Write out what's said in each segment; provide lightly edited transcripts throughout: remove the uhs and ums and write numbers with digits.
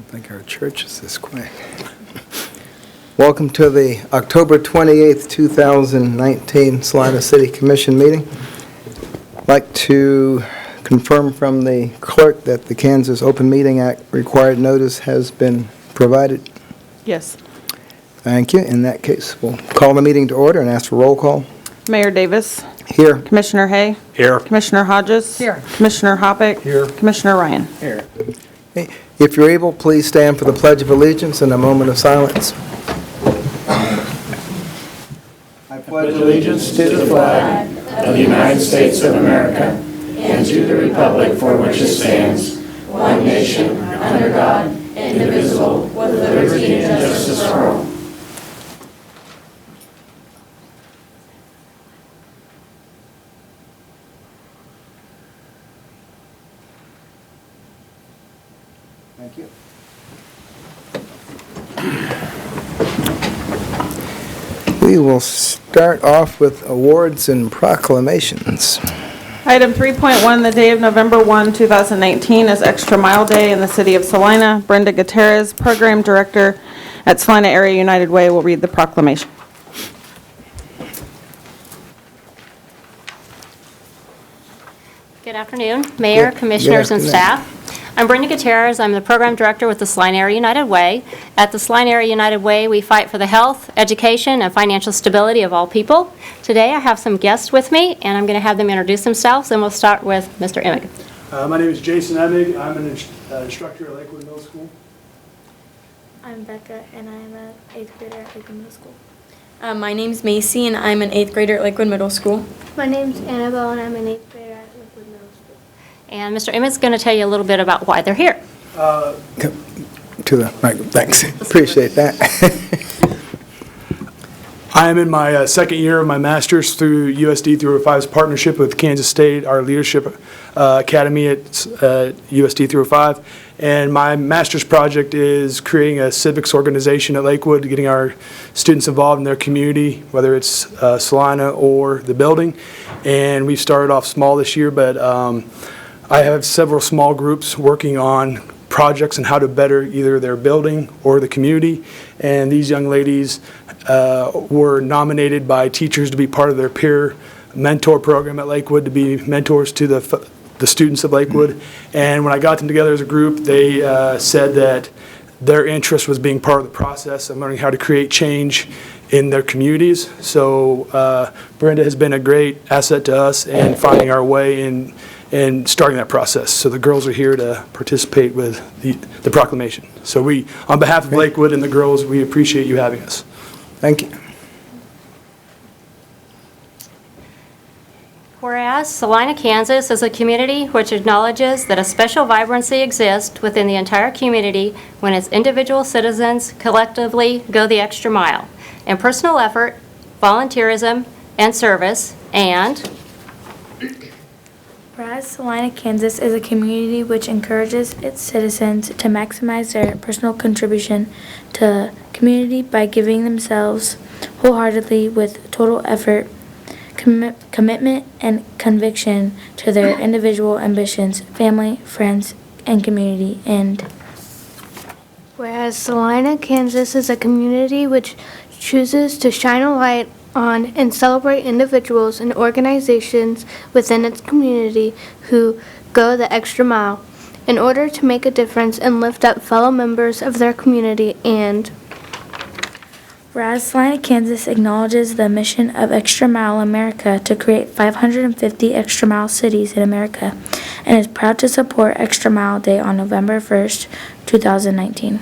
don't think our church is this quick. Welcome to the October 28th, 2019 Salina City Commission meeting. I'd like to confirm from the clerk that the Kansas Open Meeting Act required notice has been provided. Yes. Thank you. In that case, we'll call the meeting to order and ask for roll call. Mayor Davis. Here. Commissioner Hay. Here. Commissioner Hodges. Here. Commissioner Hoppick. Here. Commissioner Ryan. Here. If you're able, please stand for the Pledge of Allegiance and a moment of silence. I pledge allegiance to the flag of the United States of America and to the republic for which it stands, one nation, under God, indivisible, with liberty and justice for all. Thank you. We will start off with awards and proclamations. Item 3.1, the day of November 1, 2019 is Extra Mile Day in the city of Salina. Brenda Gutierrez, Program Director at Salina Area United Way, will read the proclamation. Good afternoon, Mayor, Commissioners, and staff. I'm Brenda Gutierrez. I'm the Program Director with the Salina Area United Way. At the Salina Area United Way, we fight for the health, education, and financial stability of all people. Today, I have some guests with me, and I'm going to have them introduce themselves, and we'll start with Mr. Emig. My name is Jason Emig. I'm an instructor at Lakewood Middle School. I'm Becca, and I'm an 8th grader at Lakewood Middle School. My name's Macy, and I'm an 8th grader at Lakewood Middle School. My name's Annabelle, and I'm an 8th grader at Lakewood Middle School. And Mr. Emig's going to tell you a little bit about why they're here. To the mic. Thanks. Appreciate that. I am in my second year of my master's through USD through Offinse partnership with Kansas State, our leadership academy at USD through Offinse. And my master's project is creating a civics organization at Lakewood, getting our students involved in their community, whether it's Salina or the building. And we've started off small this year, but I have several small groups working on projects and how to better either their building or the community. And these young ladies were nominated by teachers to be part of their peer mentor program at Lakewood, to be mentors to the students of Lakewood. And when I got them together as a group, they said that their interest was being part of the process and learning how to create change in their communities. So Brenda has been a great asset to us in finding our way in starting that process. So the girls are here to participate with the proclamation. So we, on behalf of Lakewood and the girls, we appreciate you having us. Thank you. Whereas Salina, Kansas is a community which acknowledges that a special vibrancy exists within the entire community when its individual citizens collectively go the extra mile in personal effort, volunteerism, and service, and Whereas Salina, Kansas is a community which encourages its citizens to maximize their personal contribution to community by giving themselves wholeheartedly with total effort, commitment, and conviction to their individual ambitions, family, friends, and community, and Whereas Salina, Kansas is a community which chooses to shine a light on and celebrate individuals and organizations within its community who go the extra mile in order to make a difference and lift up fellow members of their community. And whereas Salina, Kansas acknowledges the mission of Extra Mile America to create 550 Extra Mile cities in America and is proud to support Extra Mile Day on November 1st, 2019.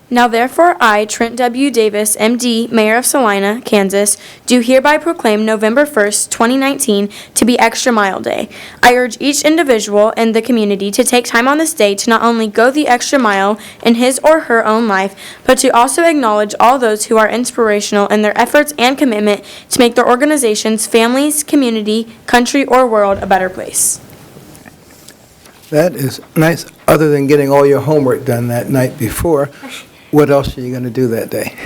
Now therefore I, Trent W. Davis, MD, Mayor of Salina, Kansas, do hereby proclaim November 1st, 2019 to be Extra Mile Day. I urge each individual in the community to take time on this day to not only go the extra mile in his or her own life, but to also acknowledge all those who are inspirational in their efforts and commitment to make their organizations, families, community, country, or world a better place. That is nice. Other than getting all your homework done that night before, what else are you going to do that day?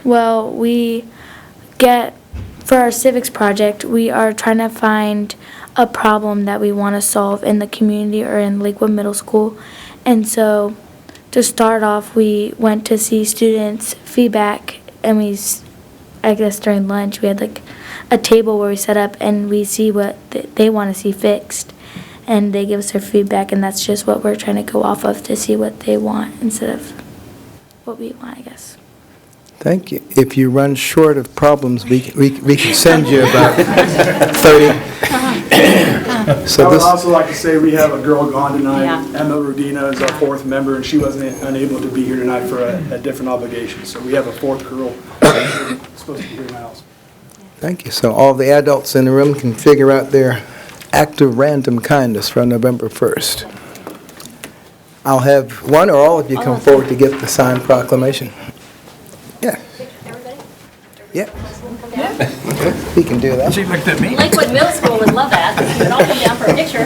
Well, we get for our civics project, we are trying to find a problem that we want to solve in the community or in Lakewood Middle School. And so to start off, we went to see students' feedback, and I guess during lunch, we had like a table where we set up and we see what they want to see fixed. And they give us their feedback, and that's just what we're trying to go off of to see what they want instead of what we want, I guess. Thank you. If you run short of problems, we can send you about 30. I So would this, also like to say we have a girl gone tonight. Yeah. Emma Rudina is our fourth member, and she wasn't unable to be here tonight for a different obligation. So we have a fourth girl supposed to be here now. thank you. So all the adults in the room can figure out their act of random kindness for November 1st. I'll have one or all of you come forward to get the signed proclamation. Yeah. Yeah. We can do that. She looked at me. Lakewood Middle School would love that. You can all come down for a picture.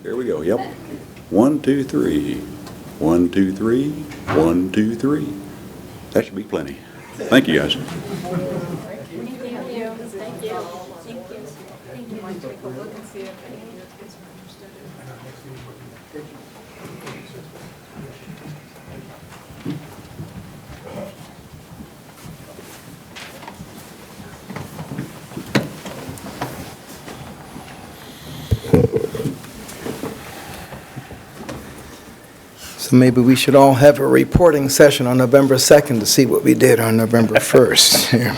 There we go, yep. 1, 2, 3. 1, 2, 3. 1, 2, 3. That should be plenty. Thank you, guys. So maybe we should all have a reporting session on November 2nd to see what we did on November 1st.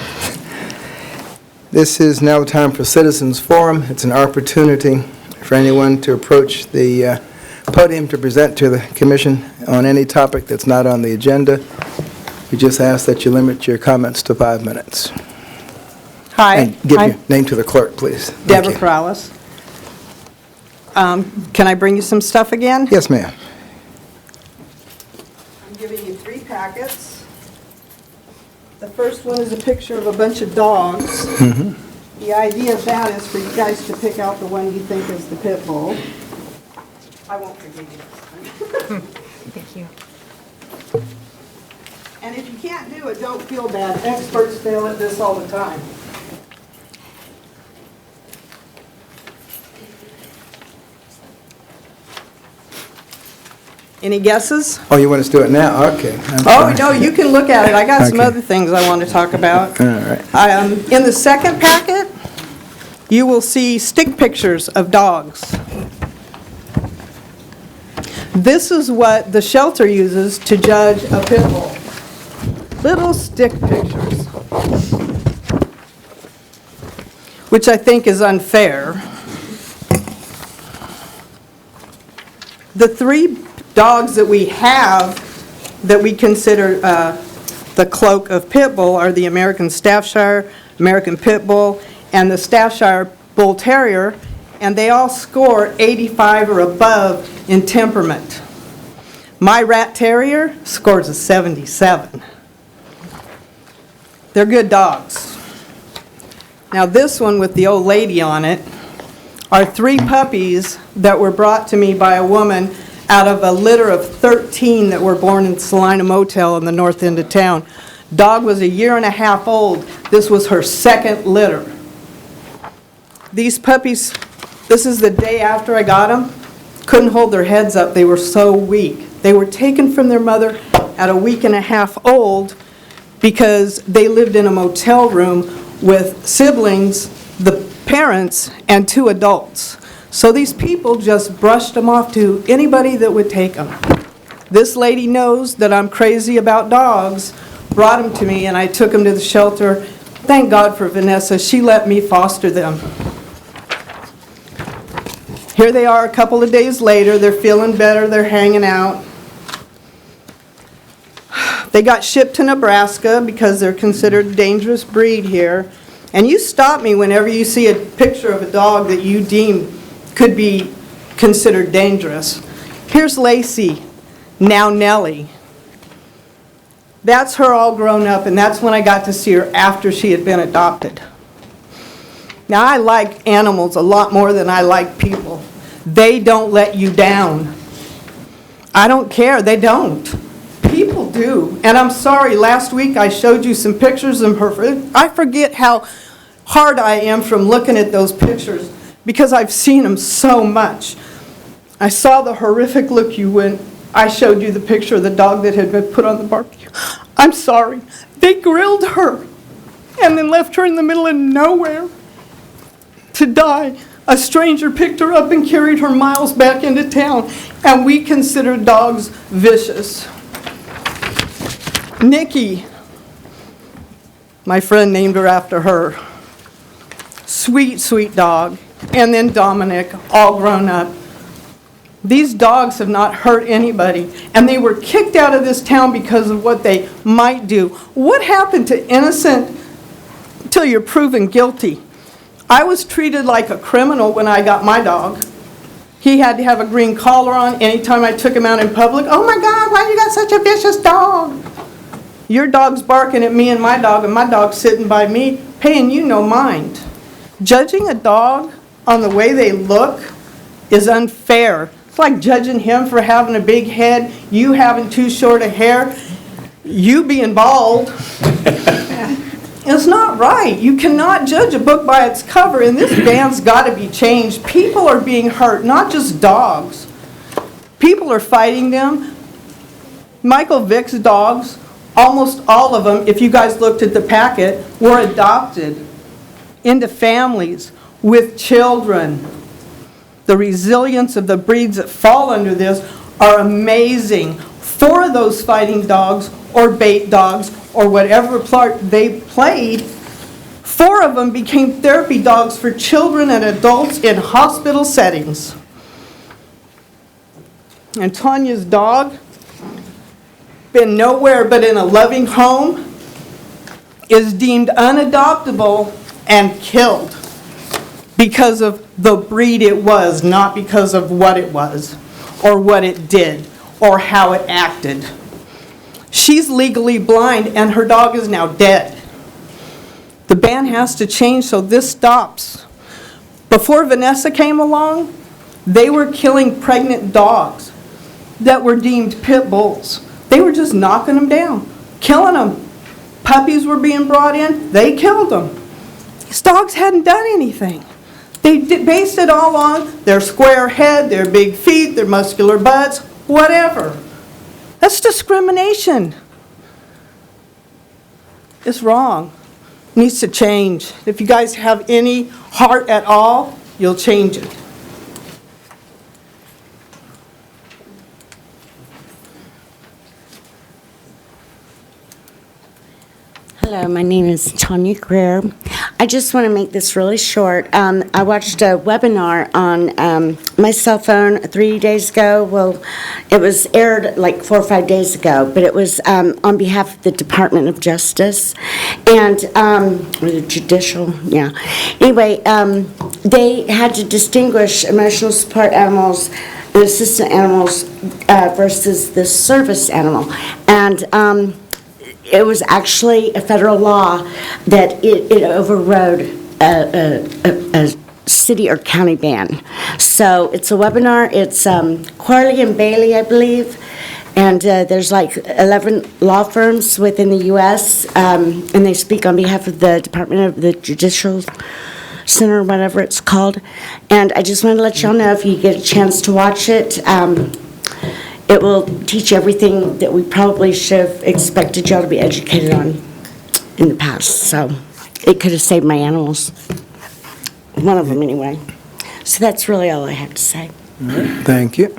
This is now time for Citizens Forum. It's an opportunity for anyone to approach the podium to present to the commission on any topic that's not on the agenda. We just ask that you limit your comments to 5 minutes. Hi. And give I'm your name to the clerk, please. Thank Deborah you. Corrales. Can I bring you some stuff again? Yes, ma'am. I'm giving you 3 packets. The first one is a picture of a bunch of dogs. The idea of that is for you guys to pick out the one you think is the pit bull. I won't forgive you this time. Thank you. And if you can't do it, don't feel bad. Experts fail at this all the time. Any guesses? Oh, you want us to do it now? Okay. I'm Oh, fine. no, you can look at it. I got some Okay. other things I want to talk about. All right. In the second packet, you will see stick pictures of dogs. This is what the shelter uses to judge a pit bull. Little stick pictures, which I think is unfair. The 3 dogs that we have that we consider the cloak of pit bull are the American Staffordshire, American Pit Bull, and the Staffordshire Bull Terrier, and they all score 85 or above in temperament. My Rat Terrier scores a 77. They're good dogs. Now this one with the old lady on it are 3 puppies that were brought to me by a woman out of a litter of 13 that were born in Salina Motel in the north end of town. Dog was a 1.5 years old. This was her 2nd litter. These puppies, this is the day after I got them, couldn't hold their heads up. They were so weak. They were taken from their mother at a 1.5 weeks old because they lived in a motel room with siblings, the parents, and 2 adults. So these people just brushed them off to anybody that would take them. This lady knows that I'm crazy about dogs, brought them to me, and I took them to the shelter. Thank God for Vanessa. She let me foster them. Here they are a couple of days later. They're feeling better. They're hanging out. They got shipped to Nebraska because they're considered a dangerous breed here. And you stop me whenever you see a picture of a dog that you deem could be considered dangerous. Here's Lacey. now Nellie. That's her all grown up, and that's when I got to see her after she had been adopted. Now, I like animals a lot more than I like people. They don't let you down. I don't care, they don't. People do. And I'm sorry, last week I showed you some pictures of her. I forget how hard I am from looking at those pictures because I've seen them so much. I saw the horrific look you when I showed you the picture of the dog that had been put on the barbecue. I'm sorry. They grilled her and then left her in the middle of nowhere to die. A stranger picked her up and carried her miles back into town, and we consider dogs vicious. Nikki, my friend named her after her. Sweet, sweet dog. And then Dominic, all grown up. These dogs have not hurt anybody, and they were kicked out of this town because of what they might do. What happened to innocent until you're proven guilty? I was treated like a criminal when I got my dog. He had to have a green collar on anytime I took him out in public. Oh my God, why you got such a vicious dog? Your dog's barking at me and my dog's sitting by me, paying you no mind. Judging a dog on the way they look is unfair. It's like judging him for having a big head, you having too short a hair, you being bald. It's not right. You cannot judge a book by its cover, and this ban's got to be changed. People are being hurt, not just dogs. People are fighting them. Michael Vick's dogs, almost all of them, if you guys looked at the packet, were adopted into families with children. The resilience of the breeds that fall under this are amazing. 4 of those fighting dogs, or bait dogs, or whatever part they played, 4 of them became therapy dogs for children and adults in hospital settings. And Tanya's dog, been nowhere but in a loving home, is deemed unadoptable and killed because of the breed it was, not because of what it was, or what it did, or how it acted. She's legally blind, and her dog is now dead. The ban has to change so this stops. Before Vanessa came along, they were killing pregnant dogs that were deemed pit bulls. They were just knocking them down, killing them. Puppies were being brought in, they killed them. These dogs hadn't done anything. They based it all on their square head, their big feet, their muscular butts, whatever. That's discrimination. It's wrong. It needs to change. If you guys have any heart at all, you'll change it. Hello, my name is Tanya Greer. I just want to make this really short. I watched a webinar on my cell phone 3 days ago. Well, it was aired like 4 or 5 days ago, but it was on behalf of the Department of Justice and or the Judicial, yeah. Anyway, they had to distinguish emotional support animals and assistant animals versus the service animal. And it was actually a federal law that it overrode a city or county ban. So it's a webinar. It's Quarley and Bailey, I believe, and there's like 11 law firms within the U.S., and they speak on behalf of the Department of the Judicial Center, whatever it's called. And I just want to let y'all know, if you get a chance to watch it, it will teach you everything that we probably should have expected y'all to be educated on in the past. So it could have saved my animals. One of them, anyway. So that's really all I have to say. All right, thank you.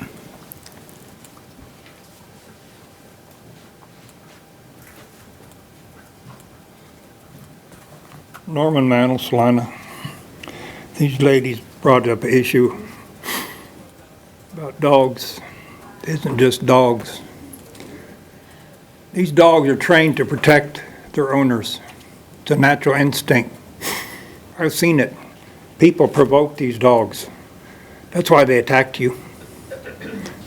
Norman Mantle, Salina. These ladies brought up an issue about dogs. It isn't just dogs. These dogs are trained to protect their owners. It's a natural instinct. I've seen it. People provoke these dogs. That's why they attacked you.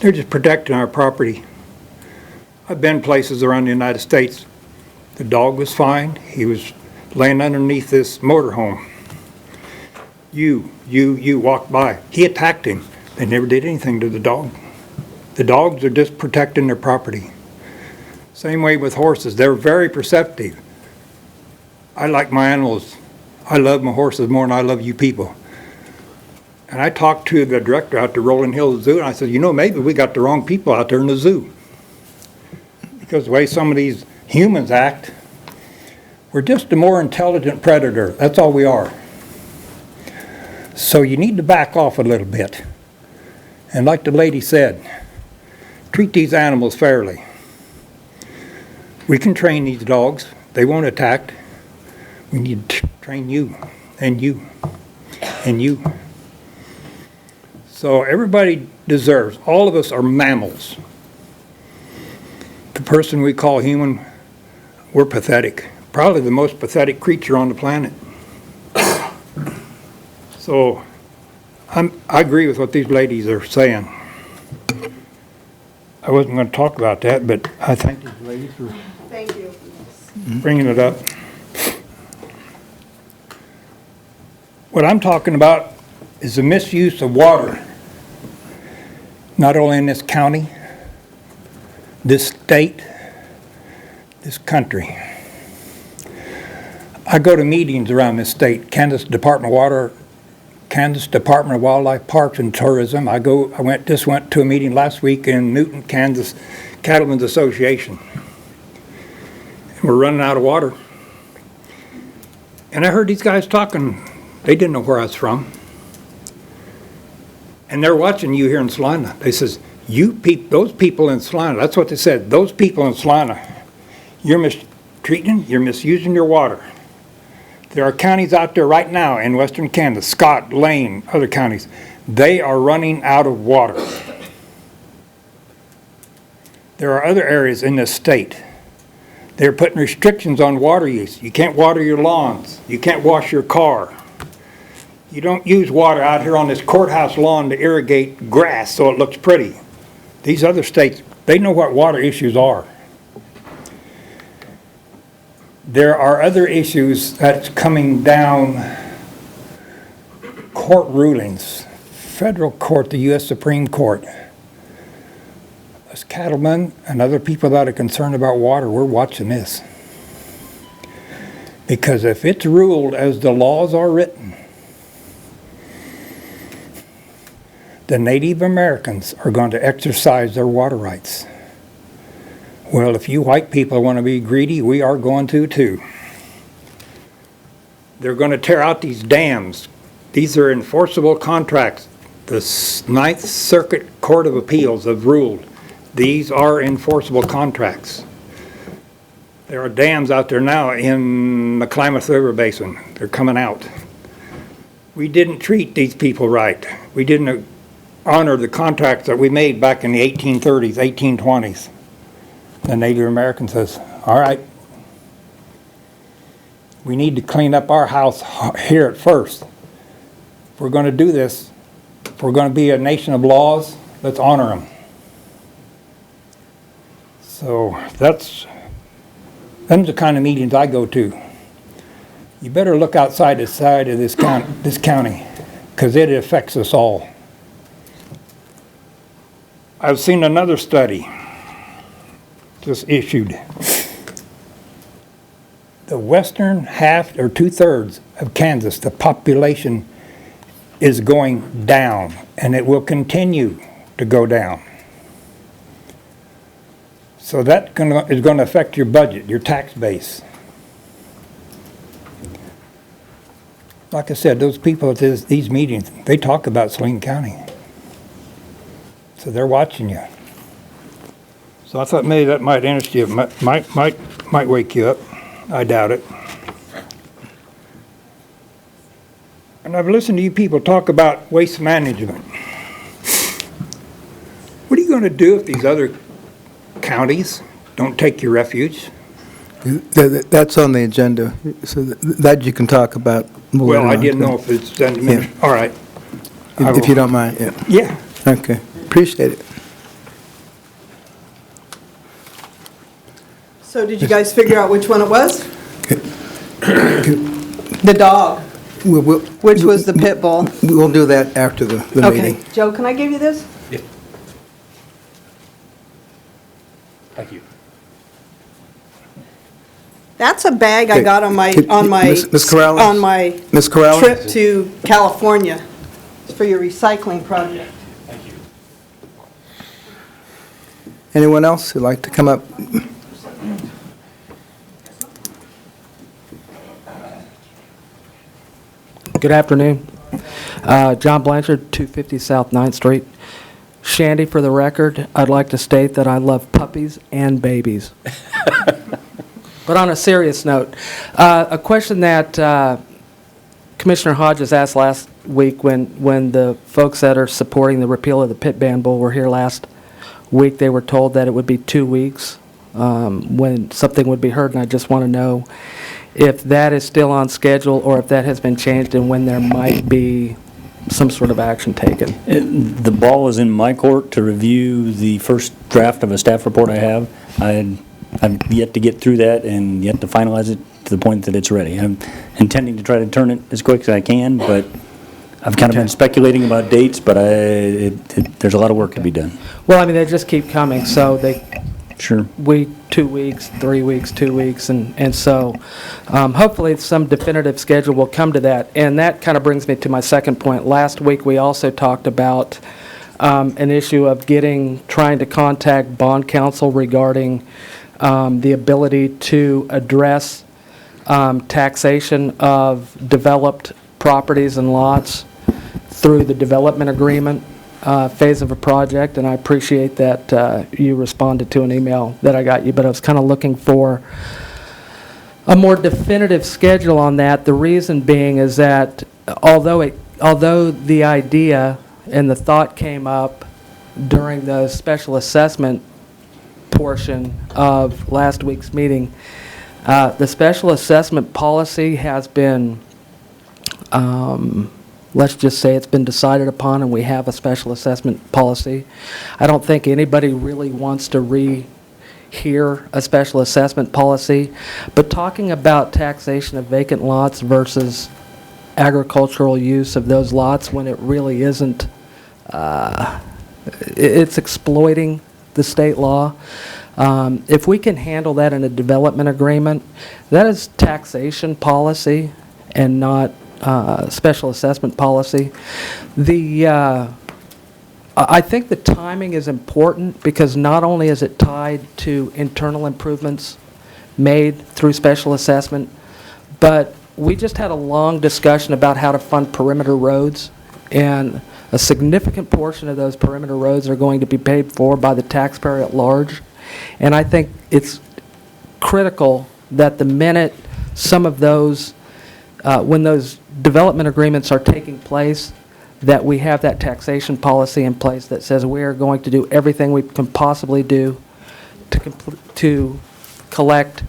They're just protecting our property. I've been places around the United States. The dog was fine. He was laying underneath this motorhome. You walked by. He attacked him. They never did anything to the dog. The dogs are just protecting their property. Same way with horses. They're very perceptive. I like my animals. I love my horses more than I love you people. And I talked to the director out the Rolling Hills Zoo, and I said, maybe we got the wrong people out there in the zoo. Because the way some of these humans act, we're just a more intelligent predator. That's all we are. So you need to back off a little bit. And like the lady said, treat these animals fairly. We can train these dogs. They won't attack. We need to train you, and you, and you. So everybody deserves, all of us are mammals. The person we call human, we're pathetic. Probably the most pathetic creature on the planet. So I agree with what these ladies are saying. I wasn't going to talk about that, but I thank these ladies for bringing it up. What I'm talking about is the misuse of water, not only in this county, this state, this country. I go to meetings around this state, Kansas Department of Water, Kansas Department of Wildlife, Parks and Tourism. I just went to a meeting last week in Newton, Kansas, Cattlemen's Association. And we're running out of water. And I heard these guys talking. They didn't know where I was from. And they're watching you here in Salina. They says, those people in Salina, that's what they said, those people in Salina, you're mistreating, you're misusing your water. There are counties out there right now in western Kansas, Scott, Lane, other counties, they are running out of water. There are other areas in this state. They're putting restrictions on water use. You can't water your lawns. You can't wash your car. You don't use water out here on this courthouse lawn to irrigate grass so it looks pretty. These other states, they know what water issues are. There are other issues that's coming down court rulings, federal court, the U.S. Supreme Court. Us cattlemen and other people that are concerned about water, we're watching this. Because if it's ruled as the laws are written, the Native Americans are going to exercise their water rights. Well, if you white people want to be greedy, we are going to too. They're going to tear out these dams. These are enforceable contracts. The Ninth Circuit Court of Appeals have ruled these are enforceable contracts. There are dams out there now in the Klamath River Basin. They're coming out. We didn't treat these people right. We didn't honor the contracts that we made back in the 1830s, 1820s. The Native American says, all right, we need to clean up our house here at first. If we're going to do this, if we're going to be a nation of laws, let's honor them. So that's the kind of meetings I go to. You better look outside the side of this county, because it affects us all. I've seen another study just issued. The western half or 2/3 of Kansas, the population is going down, and it will continue to go down. So that is going to affect your budget, your tax base. Like I said, those people at these meetings, they talk about Salina County. So they're watching you. So I thought maybe that might interest you, might wake you up. I doubt it. And I've listened to you people talk about waste management. What are you going to do if these other counties don't take your refuge? That's on the agenda, so that you can talk about more. Well, I didn't know if it's, Yeah. all right. If you don't mind, yeah. Yeah. Okay, appreciate it. So did you guys figure out which one it was? The dog, which was the pit bull. We'll do that after the Okay. meeting. Joe, can I give you this? Thank you. That's a bag I got on my, Ms. Corrales? on my Ms. Corrales? trip to California. It's for your recycling project. Thank you. Anyone else who'd like to come up? Good afternoon. John Blanchard, 250 South 9th Street. Shandy, for the record, I'd like to state that I love puppies and babies. But on a serious note, a question that Commissioner Hodges asked last week when the folks that are supporting the repeal of the pit ban bill were here last week, they were told that it would be 2 weeks when something would be heard, and I just want to know if that is still on schedule or if that has been changed and when there might be some sort of action taken. The ball is in my court to review the first draft of a staff report I have. I've yet to get through that and yet to finalize it to the point that it's ready. I'm intending to try to turn it as quick as I can, but I've kind of been speculating about dates, but there's a lot of work to be done. Well, I mean, they just keep coming, so they, Sure. 2 weeks, 3 weeks, 2 weeks, and so hopefully some definitive schedule will come to that. And that kind of brings me to my second point. Last week, we also talked about an issue of trying to contact bond counsel regarding the ability to address taxation of developed properties and lots through the development agreement phase of a project, and I appreciate that you responded to an email that I got you, but I was kind of looking for a more definitive schedule on that. The reason being is that although the idea and the thought came up during the special assessment portion of last week's meeting, the special assessment policy has been let's just say it's been decided upon and we have a special assessment policy. I don't think anybody really wants to rehear a special assessment policy, but talking about taxation of vacant lots versus agricultural use of those lots when it really isn't, it's exploiting the state law. If we can handle that in a development agreement, that is taxation policy and not special assessment policy. I think the timing is important because not only is it tied to internal improvements made through special assessment, but we just had a long discussion about how to fund perimeter roads, and a significant portion of those perimeter roads are going to be paid for by the taxpayer at large. And I think it's critical that the minute some of those, when those development agreements are taking place, that we have that taxation policy in place that says we are going to do everything we can possibly do to collect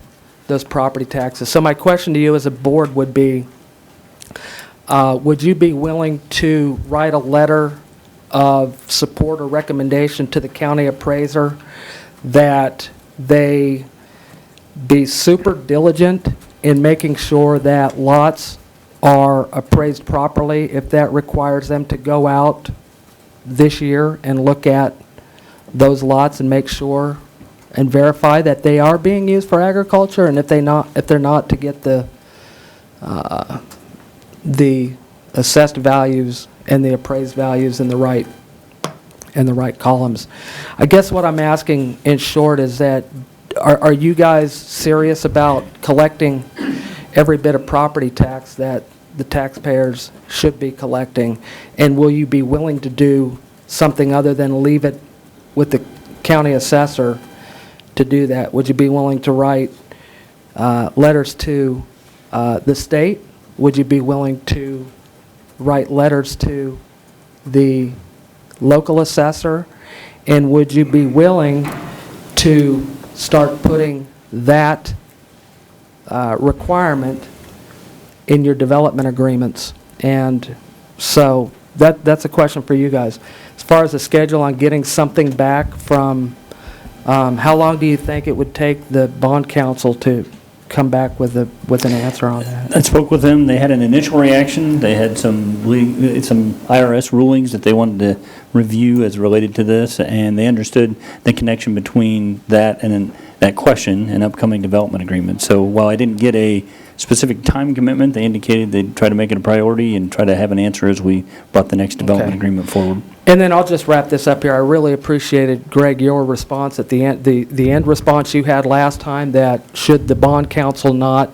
those property taxes. So my question to you as a board would be, would you be willing to write a letter of support or recommendation to the county appraiser that they be super diligent in making sure that lots are appraised properly, if that requires them to go out this year and look at those lots and make sure and verify that they are being used for agriculture, and if they're not, to get the assessed values and the appraised values in the right columns. I guess what I'm asking in short is that are you guys serious about collecting every bit of property tax that the taxpayers should be collecting, and will you be willing to do something other than leave it with the county assessor to do that? Would you be willing to write letters to the state? Would you be willing to write letters to the local assessor? And would you be willing to start putting that requirement in your development agreements? And so that's a question for you guys. As far as the schedule on getting something back from How long do you think it would take the bond counsel to come back with an answer on that? I spoke with them. They had an initial reaction. They had some IRS rulings that they wanted to review as related to this, and they understood the connection between that and that question and upcoming development agreement. So while I didn't get a specific time commitment, they indicated they'd try to make it a priority and try to have an answer as we brought the next development agreement forward. And then I'll just wrap this up here. I really appreciated, Greg, your response at the end, the end response you had last time, that should the bond counsel not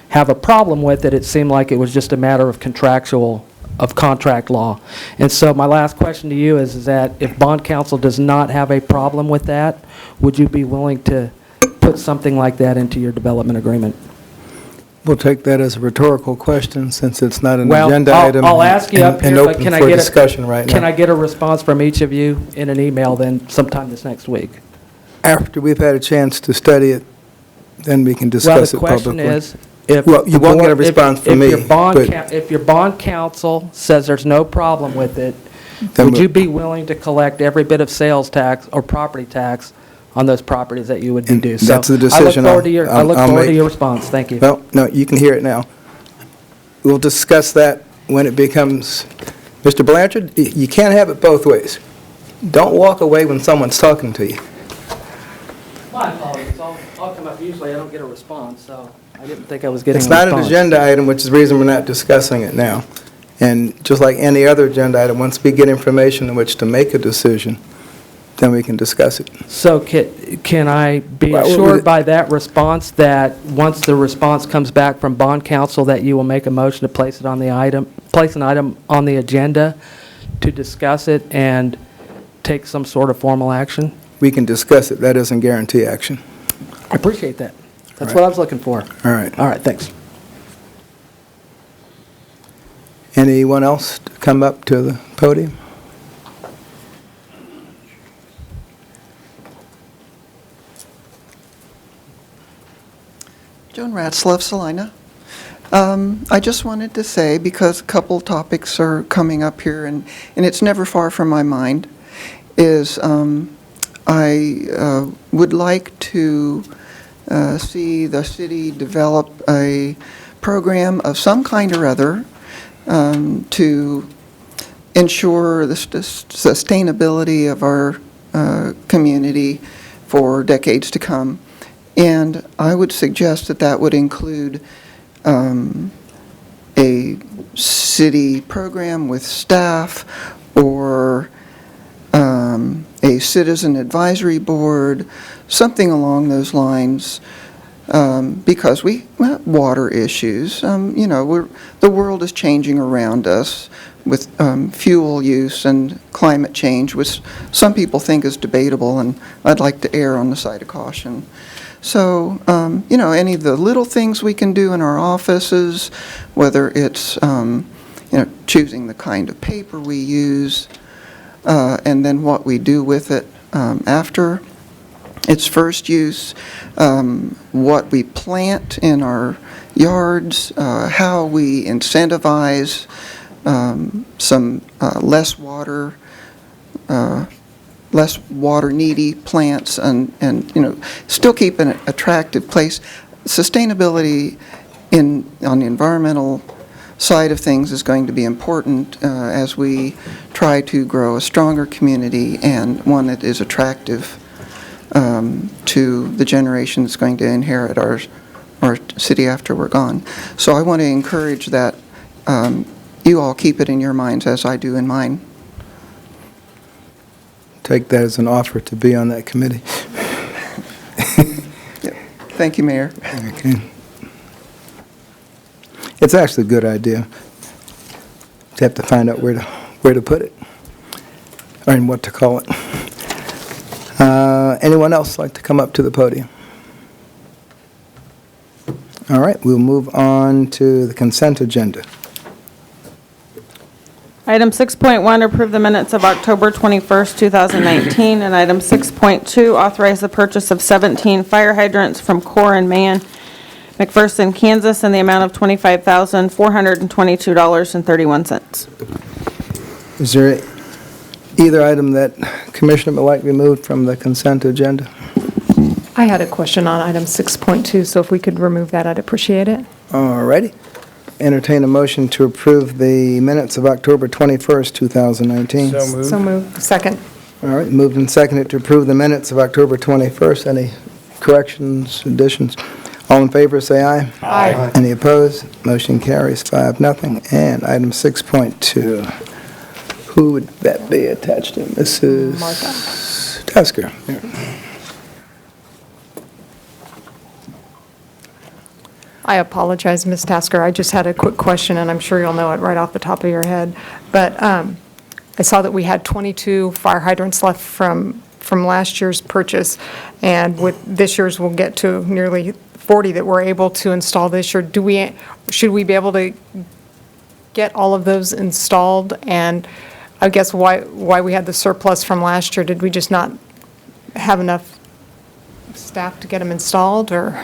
have a problem with it, it seemed like it was just a matter of contract law. And so my last question to you is that if bond counsel does not have a problem with that, would you be willing to put something like that into your development agreement? We'll take that as a rhetorical question, since it's not an Well, agenda item. I'll ask you up and here, but open can I for get discussion right now. Can I get a response from each of you in an email then sometime this next week? After we've had a chance to study it, then we can discuss it Well, publicly. the question is, if... Well, you won't get a response from me, If your bond counsel says there's no problem with it, Then would we'll- you be willing to collect every bit of sales tax or property tax on those properties that you would be due? That's the So decision I look I'll forward to make. your response. Thank you. Well, no, you can hear it now. We'll discuss that when it becomes, Mr. Blanchard, you can't have it both ways. Don't walk away when someone's talking to you. My apologies. I'll come up. Usually I don't get a response, so I didn't think I was getting a It's response. not an agenda item, which is the reason we're not discussing it now. And just like any other agenda item, once we get information in which to make a decision, then we can discuss it. So can I be Well, assured by that response that once the response comes back from bond counsel that you will make a motion to place an item on the agenda to discuss it and take some sort of formal action? We can discuss it. That doesn't guarantee action. I appreciate that. That's All what right. I was looking for. All right. All right, thanks. Anyone else to come up to the podium? Joan Ratzlaff, Salina. I just wanted to say, because a couple topics are coming up here, and it's never far from my mind, is I would like to see the city develop a program of some kind or other to ensure the sustainability of our community for decades to come. And I would suggest that that would include a city program with staff or a citizen advisory board, something along those lines, because water issues, the world is changing around us with fuel use and climate change, which some people think is debatable, and I'd like to err on the side of caution. So, any of the little things we can do in our offices, whether it's, choosing the kind of paper we use, and then what we do with it after its first use, what we plant in our yards, how we incentivize some less water needy plants, and still keep an attractive place. Sustainability on the environmental side of things is going to be important as we try to grow a stronger community and one that is attractive to the generation that's going to inherit our city after we're gone. So I want to encourage that you all keep it in your minds as I do in mine. Take that as an offer to be on that committee. Thank you, Mayor. Okay. It's actually a good idea. You have to find out where to put it, or what to call it. Anyone else like to come up to the podium? All right, we'll move on to the consent agenda. Item 6.1, approve the minutes of October 21st, 2019, and item 6.2, authorize the purchase of 17 fire hydrants from Core and Man, McPherson, Kansas, in the amount of $25,422.31. Is there either item that Commissioner would like removed from the consent agenda? I had a question on item 6.2, so if we could remove that, I'd appreciate it. All righty. Entertain a motion to approve the minutes of October 21st, 2019. So moved. Second. All right, moved and seconded to approve the minutes of October 21st. Any corrections, additions? All in favor, say aye. Aye. Any opposed? Motion carries 5-0. And item 6.2, who would that be attached to? Mrs. Martha. Tasker. Yeah. I apologize, Ms. Tasker. I just had a quick question, and I'm sure you'll know it right off the top of your head. But I saw that we had 22 fire hydrants left from last year's purchase, and with this year's, we'll get to nearly 40 that we're able to install this year. Should we be able to get all of those installed? And I guess why we had the surplus from last year, did we just not have enough staff to get them installed, or?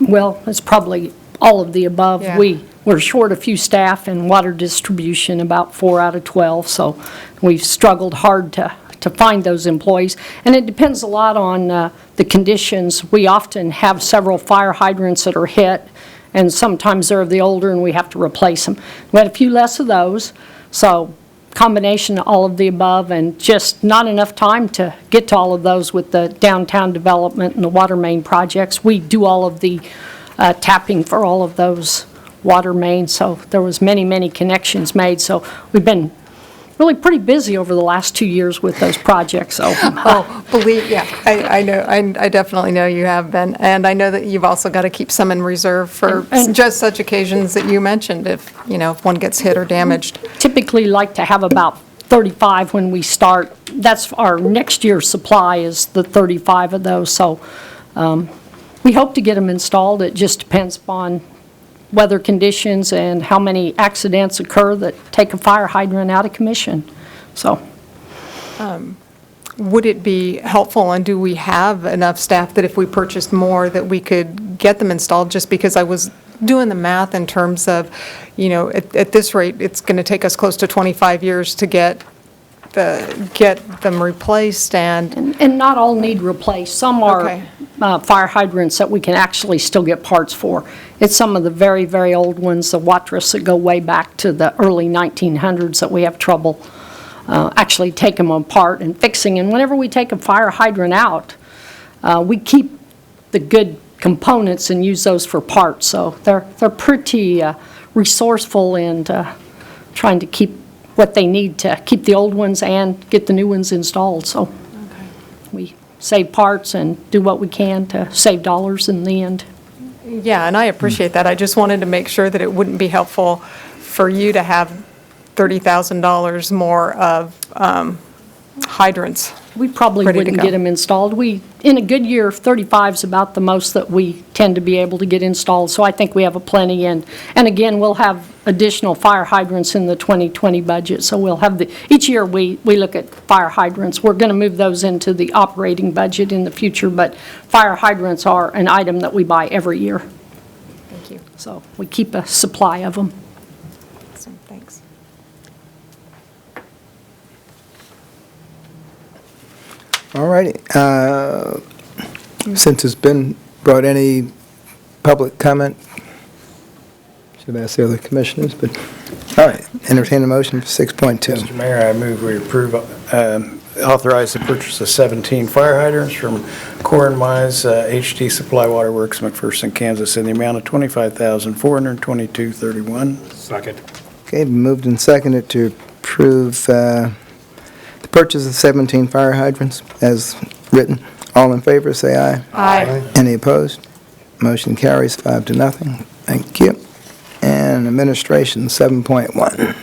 Well, it's probably all of the above. Yeah. We're short a few staff in water distribution, about 4 out of 12, so we've struggled hard to find those employees. And it depends a lot on the conditions. We often have several fire hydrants that are hit, and sometimes they're the older and we have to replace them. We had a few less of those, so combination of all of the above, and just not enough time to get to all of those with the downtown development and the water main projects. We do all of the tapping for all of those water mains, so there was many connections made. So we've been really pretty busy over the last 2 years with those projects, so. I know, I definitely know you have been, and I know that you've also got to keep some in reserve for just such occasions that you mentioned, if one gets hit or damaged. Typically like to have about 35 when we start. That's our next year's supply, is the 35 of those, so we hope to get them installed. It just depends upon weather conditions and how many accidents occur that take a fire hydrant out of commission, so. Would it be helpful, and do we have enough staff that if we purchased more that we could get them installed? Just because I was doing the math in terms of, at this rate, it's going to take us close to 25 years to get them replaced, And not all need replaced. Some are Okay. fire hydrants that we can actually still get parts for. It's some of the very old ones, the Watrous, that go way back to the early 1900s, that we have trouble actually taking them apart and fixing. And whenever we take a fire hydrant out, we keep the good components and use those for parts. So they're pretty resourceful in trying to keep what they need to keep the old ones and get the new ones installed. So we save parts and do what we can to save dollars in the end. yeah, and I appreciate that. I just wanted to make sure that it wouldn't be helpful for you to have $30,000 more of hydrants. We probably Ready to wouldn't go. get them installed. In a good year, 35 is about the most that we tend to be able to get installed, so I think we have a plenty. And again, we'll have additional fire hydrants in the 2020 budget, so we'll have each year we look at fire hydrants. We're going to move those into the operating budget in the future, but fire hydrants are an item that we buy every year. Thank you. So we keep a supply of them. Awesome, thanks. All righty. Since it's been brought, any public comment? Should have asked the other commissioners, but, all right, entertain a motion for 6.2. Mr. Mayor, I move we approve, authorize the purchase of 17 fire hydrants from Core and Mize HD Supply Waterworks, McPherson, Kansas, in the amount of $25,422.31. Second. Okay, moved and seconded to approve the purchase of 17 fire hydrants as written. All in favor, say aye. Aye. Any opposed? Motion carries 5-0. Thank you. And administration, 7.1.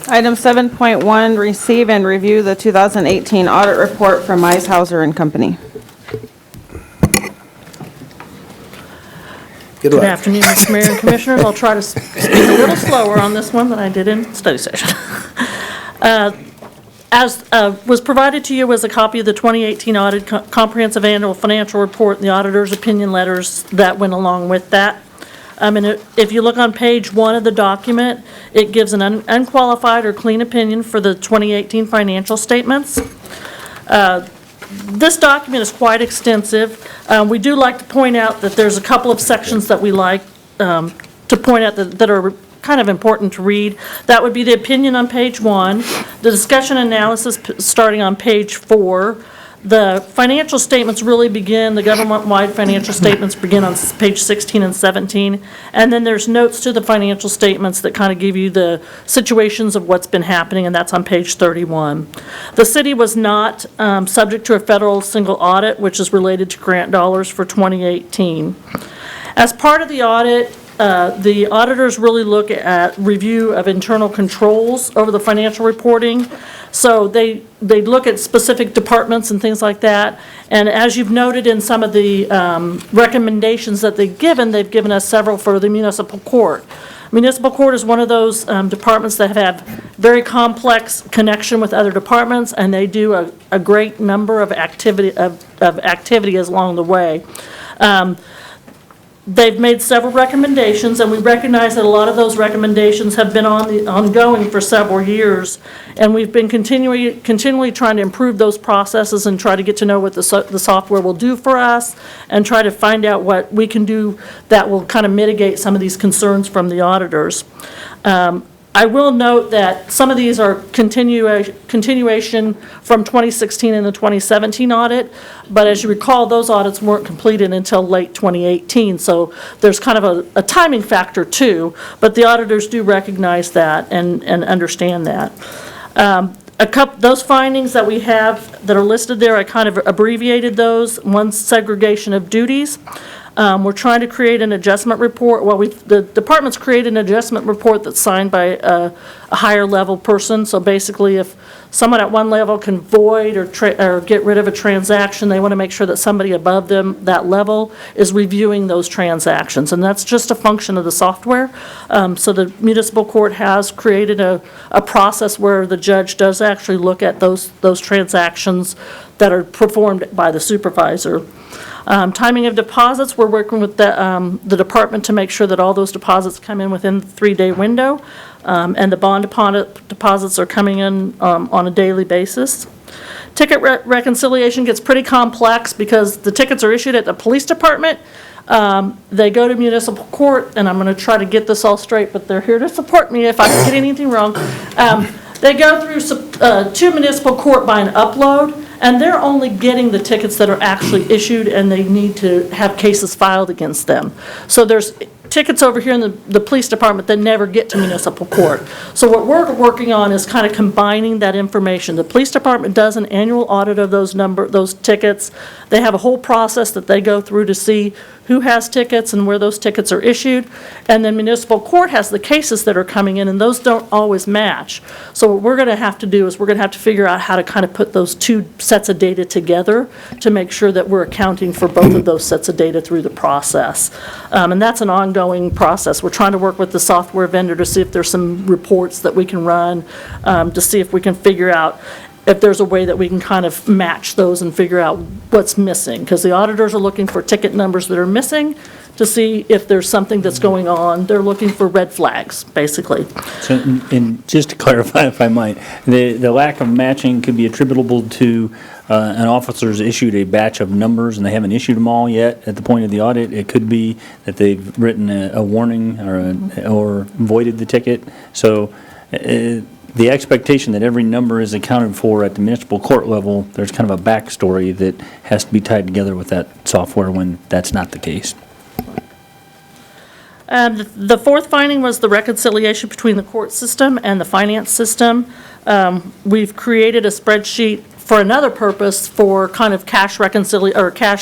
Item 7.1, receive and review the 2018 audit report from Mize and Company. Good Good luck. afternoon, Mr. Mayor and Commissioners. I'll try to speak a little slower on this one than I did in study session. As was provided to you was a copy of the 2018 Audit Comprehensive Annual Financial Report and the auditor's opinion letters that went along with that. And if you look on page 1 of the document, it gives an unqualified or clean opinion for the 2018 financial statements. This document is quite extensive. We do like to point out that there's a couple of sections that we like to point out that are kind of important to read. That would be the opinion on page 1, the discussion analysis starting on page 4. The financial statements really begin, the government-wide financial statements begin on page 16 and 17. And then there's notes to the financial statements that kind of give you the situations of what's been happening, and that's on page 31. The city was not subject to a federal single audit, which is related to grant dollars for 2018. As part of the audit, the auditors really look at review of internal controls over the financial reporting. So they look at specific departments and things like that. And as you've noted in some of the recommendations that they've given us several for the municipal court. Municipal court is one of those departments that have very complex connection with other departments, and they do a great number of activities along the way. They've made several recommendations, and we recognize that a lot of those recommendations have been ongoing for several years, and we've been continually trying to improve those processes and try to get to know what the software will do for us, and try to find out what we can do that will kind of mitigate some of these concerns from the auditors. I will note that some of these are continuation from 2016 and the 2017 audit, but as you recall, those audits weren't completed until late 2018, so there's kind of a timing factor too, but the auditors do recognize that and understand that. Those findings that we have that are listed there, I kind of abbreviated those. One's segregation of duties. We're trying to create an adjustment report. Well, the department's created an adjustment report that's signed by a higher level person. So basically, if someone at one level can void or get rid of a transaction, they want to make sure that somebody above them, that level, is reviewing those transactions. And that's just a function of the software. So the municipal court has created a process where the judge does actually look at those transactions that are performed by the supervisor. Timing of deposits, we're working with the department to make sure that all those deposits come in within the 3-day window, and the bond deposits are coming in on a daily basis. Ticket reconciliation gets pretty complex because the tickets are issued at the police department. They go to municipal court, and I'm going to try to get this all straight, but they're here to support me if I get anything wrong. They go through to municipal court by an upload, and they're only getting the tickets that are actually issued, and they need to have cases filed against them. So there's tickets over here in the police department that never get to municipal court. So what we're working on is kind of combining that information. The police department does an annual audit of those tickets. They have a whole process that they go through to see who has tickets and where those tickets are issued. And then municipal court has the cases that are coming in, and those don't always match. So what we're going to have to do is we're going to have to figure out how to kind of put those two sets of data together to make sure that we're accounting for both of those sets of data through the process. And that's an ongoing process. We're trying to work with the software vendor to see if there's some reports that we can run, to see if we can figure out if there's a way that we can kind of match those and figure out what's missing. Because the auditors are looking for ticket numbers that are missing to see if there's something that's going on. They're looking for red flags, basically. So, and just to clarify, if I might, the lack of matching could be attributable to an officer's issued a batch of numbers and they haven't issued them all yet at the point of the audit. It could be that they've written a warning or voided the ticket. So the expectation that every number is accounted for at the municipal court level, there's kind of a backstory that has to be tied together with that software when that's not the case. The fourth finding was the reconciliation between the court system and the finance system. We've created a spreadsheet for another purpose for kind of cash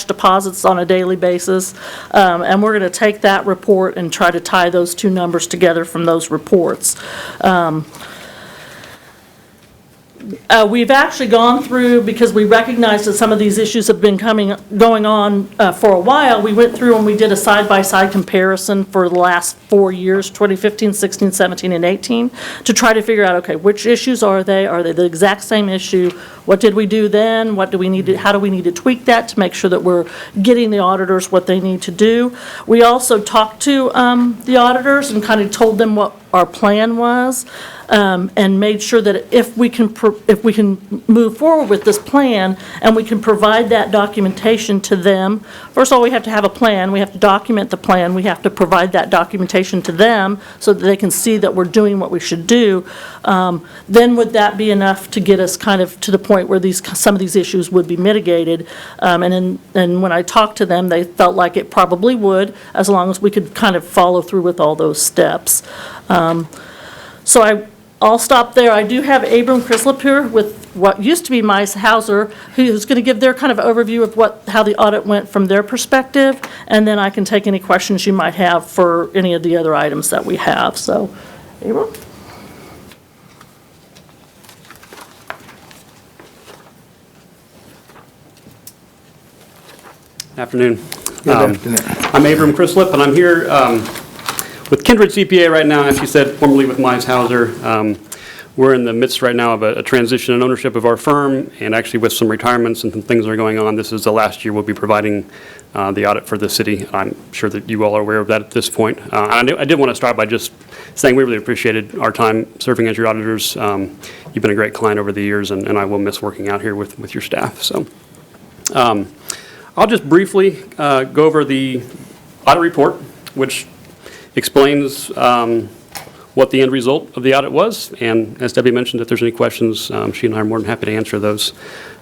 deposits on a daily basis. And we're going to take that report and try to tie those two numbers together from those reports. We've actually gone through, because we recognize that some of these issues have been going on for a while, we went through and we did a side-by-side comparison for the last 4 years, 2015, 16, 17, and 18, to try to figure out, okay, which issues are they? Are they the exact same issue? What did we do then? What do we need to, how do we need to tweak that to make sure that we're getting the auditors what they need to do? We also talked to the auditors and kind of told them what our plan was. and made sure that if we can move forward with this plan and we can provide that documentation to them, first of all, we have to have a plan, we have to document the plan, we have to provide that documentation to them so that they can see that we're doing what we should do, then would that be enough to get us kind of to the point where some of these issues would be mitigated? And when I talked to them, they felt like it probably would, as long as we could kind of follow through with all those steps. So I'll stop there. I do have Abram Crislip here with what used to be Mize Hauser, who's going to give their kind of overview of how the audit went from their perspective, and then I can take any questions you might have for any of the other items that we have. So, Abram? Afternoon. Good afternoon. I'm Abram Crislip, and I'm here with Kindred CPA right now, as you said, formerly with Mize Hauser. We're in the midst right now of a transition in ownership of our firm, and actually with some retirements and some things that are going on, this is the last year we'll be providing the audit for the city. I'm sure that you all are aware of that at this point. I did want to start by just saying we really appreciated our time serving as your auditors. You've been a great client over the years, and I will miss working out here with your staff. So. I'll just briefly go over the audit report, which explains what the end result of the audit was. And as Debbie mentioned, if there's any questions, she and I are more than happy to answer those.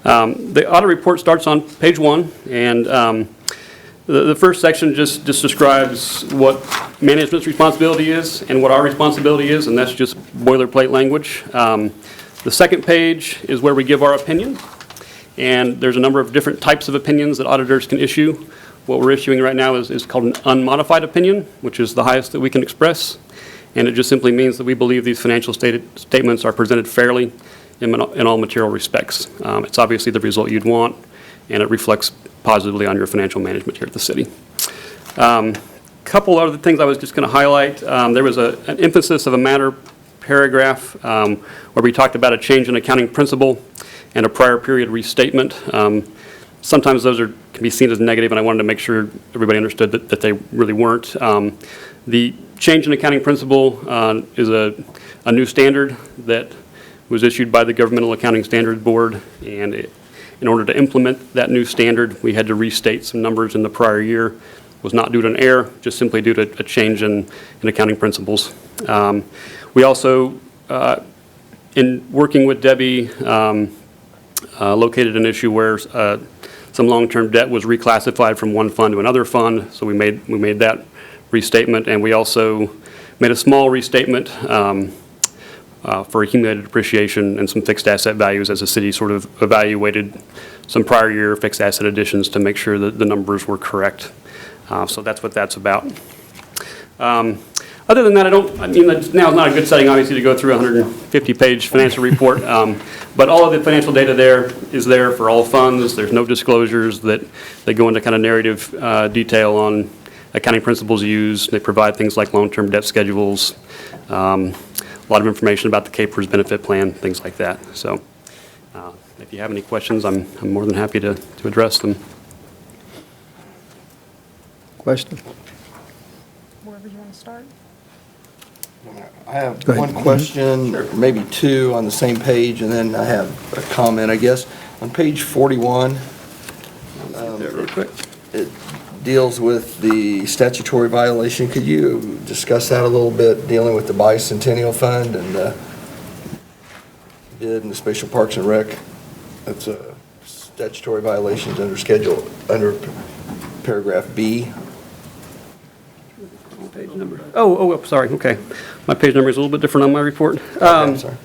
The audit report starts on page 1, and the first section just describes what management's responsibility is and what our responsibility is, and that's just boilerplate language. The second page is where we give our opinion. And there's a number of different types of opinions that auditors can issue. What we're issuing right now is called an unmodified opinion, which is the highest that we can express. And it just simply means that we believe these financial statements are presented fairly in all material respects. It's obviously the result you'd want, and it reflects positively on your financial management here at the city. Couple other things I was just going to highlight. There was an emphasis of a matter paragraph where we talked about a change in accounting principle and a prior period restatement. Sometimes those can be seen as negative, and I wanted to make sure everybody understood that they really weren't. The change in accounting principle is a new standard that was issued by the Governmental Accounting Standards Board, and in order to implement that new standard, we had to restate some numbers in the prior year. It was not due to an error, just simply due to a change in accounting principles. We also, in working with Debbie, located an issue where some long-term debt was reclassified from one fund to another fund, so we made that restatement, and we also made a small restatement for accumulated depreciation and some fixed asset values as the city sort of evaluated some prior year fixed asset additions to make sure that the numbers were correct. So that's what that's about. Other than that, now is not a good setting, obviously, to go through a 150-page financial report, but all of the financial data there is there for all funds. There's no disclosures that go into kind of narrative detail on accounting principles used. They provide things like long-term debt schedules, a lot of information about the CAPERS benefit plan, things like that. So if you have any questions, I'm more than happy to address them. Question? Wherever you want to start. I have Go ahead. one question, or maybe two on the same page, and then I have a comment, I guess. On page 41, it deals with the statutory violation. Could you discuss that a little bit, dealing with the bicentennial fund and the bid and the special parks and rec? That's a statutory violations under paragraph B. Page number. Oh, sorry, okay. My page number is a little bit different on my report. I'm sorry.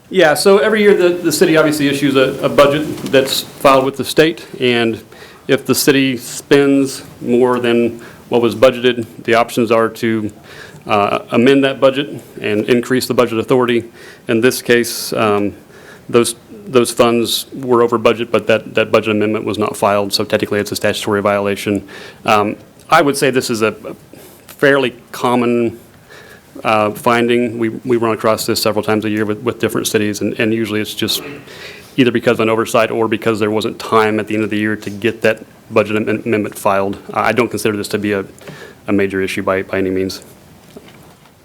Yeah, so every year the city obviously issues a budget that's filed with the state, and if the city spends more than what was budgeted, the options are to amend that budget and increase the budget authority. In this case, those funds were over budget, but that budget amendment was not filed, so technically it's a statutory violation. I would say this is a fairly common finding. We run across this several times a year with different cities, and usually it's just either because of an oversight or because there wasn't time at the end of the year to get that budget amendment filed. I don't consider this to be a major issue by any means.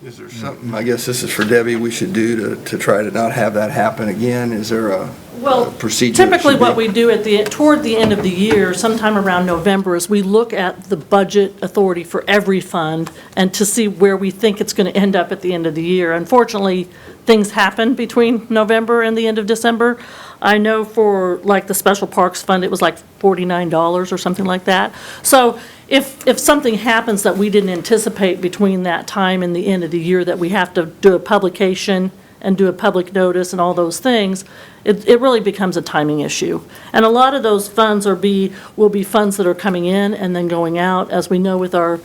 Is there something, I guess this is for Debbie, we should do to try to not have that happen again? Is there a procedure? Typically what we do toward the end of the year, sometime around November, is we look at the budget authority for every fund and to see where we think it's going to end up at the end of the year. Unfortunately, things happen between November and the end of December. I know for like the Special Parks Fund, it was like $49 or something like that. So if something happens that we didn't anticipate between that time and the end of the year, that we have to do a publication and do a public notice and all those things, it really becomes a timing issue. And a lot of those funds will be funds that are coming in and then going out. As we know with our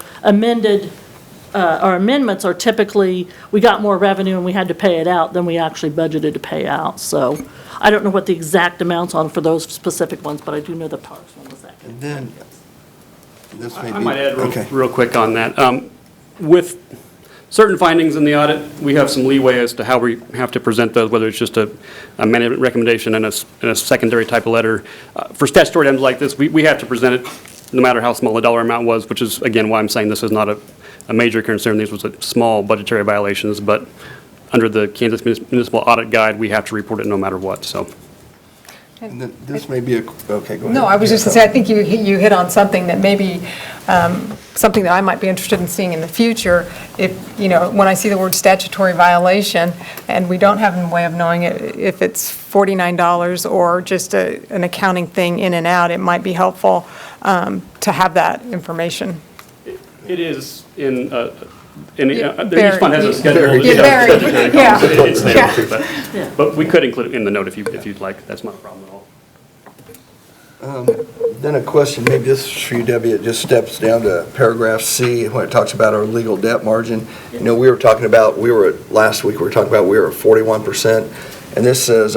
our amendments are typically, we got more revenue and we had to pay it out than we actually budgeted to pay out. So I don't know what the exact amounts on for those specific ones, but I do know the parks one was that. And then, this may be... I might add real quick on that. With certain findings in the audit, we have some leeway as to how we have to present those, whether it's just a management recommendation and a secondary type of letter. For statutory items like this, we have to present it no matter how small the dollar amount was, which is, again, why I'm saying this is not a major concern. These was small budgetary violations, but under the Kansas Municipal Audit Guide, we have to report it no matter what, so. And then this may be okay, go ahead. No, I was just going to say, I think you hit on something that maybe, something that I might be interested in seeing in the future. If, when I see the word statutory violation, and we don't have a way of knowing if it's $49 or just an accounting thing in and out, it might be helpful to have that information. It is in each fund has a schedule. It's there too, but we could include it in the note if you'd like. That's not a problem at all. Then a question, maybe this is for you, Debbie, it just steps down to paragraph C, when it talks about our legal debt margin. We were talking about, last week, we were talking about we were at 41%, and this says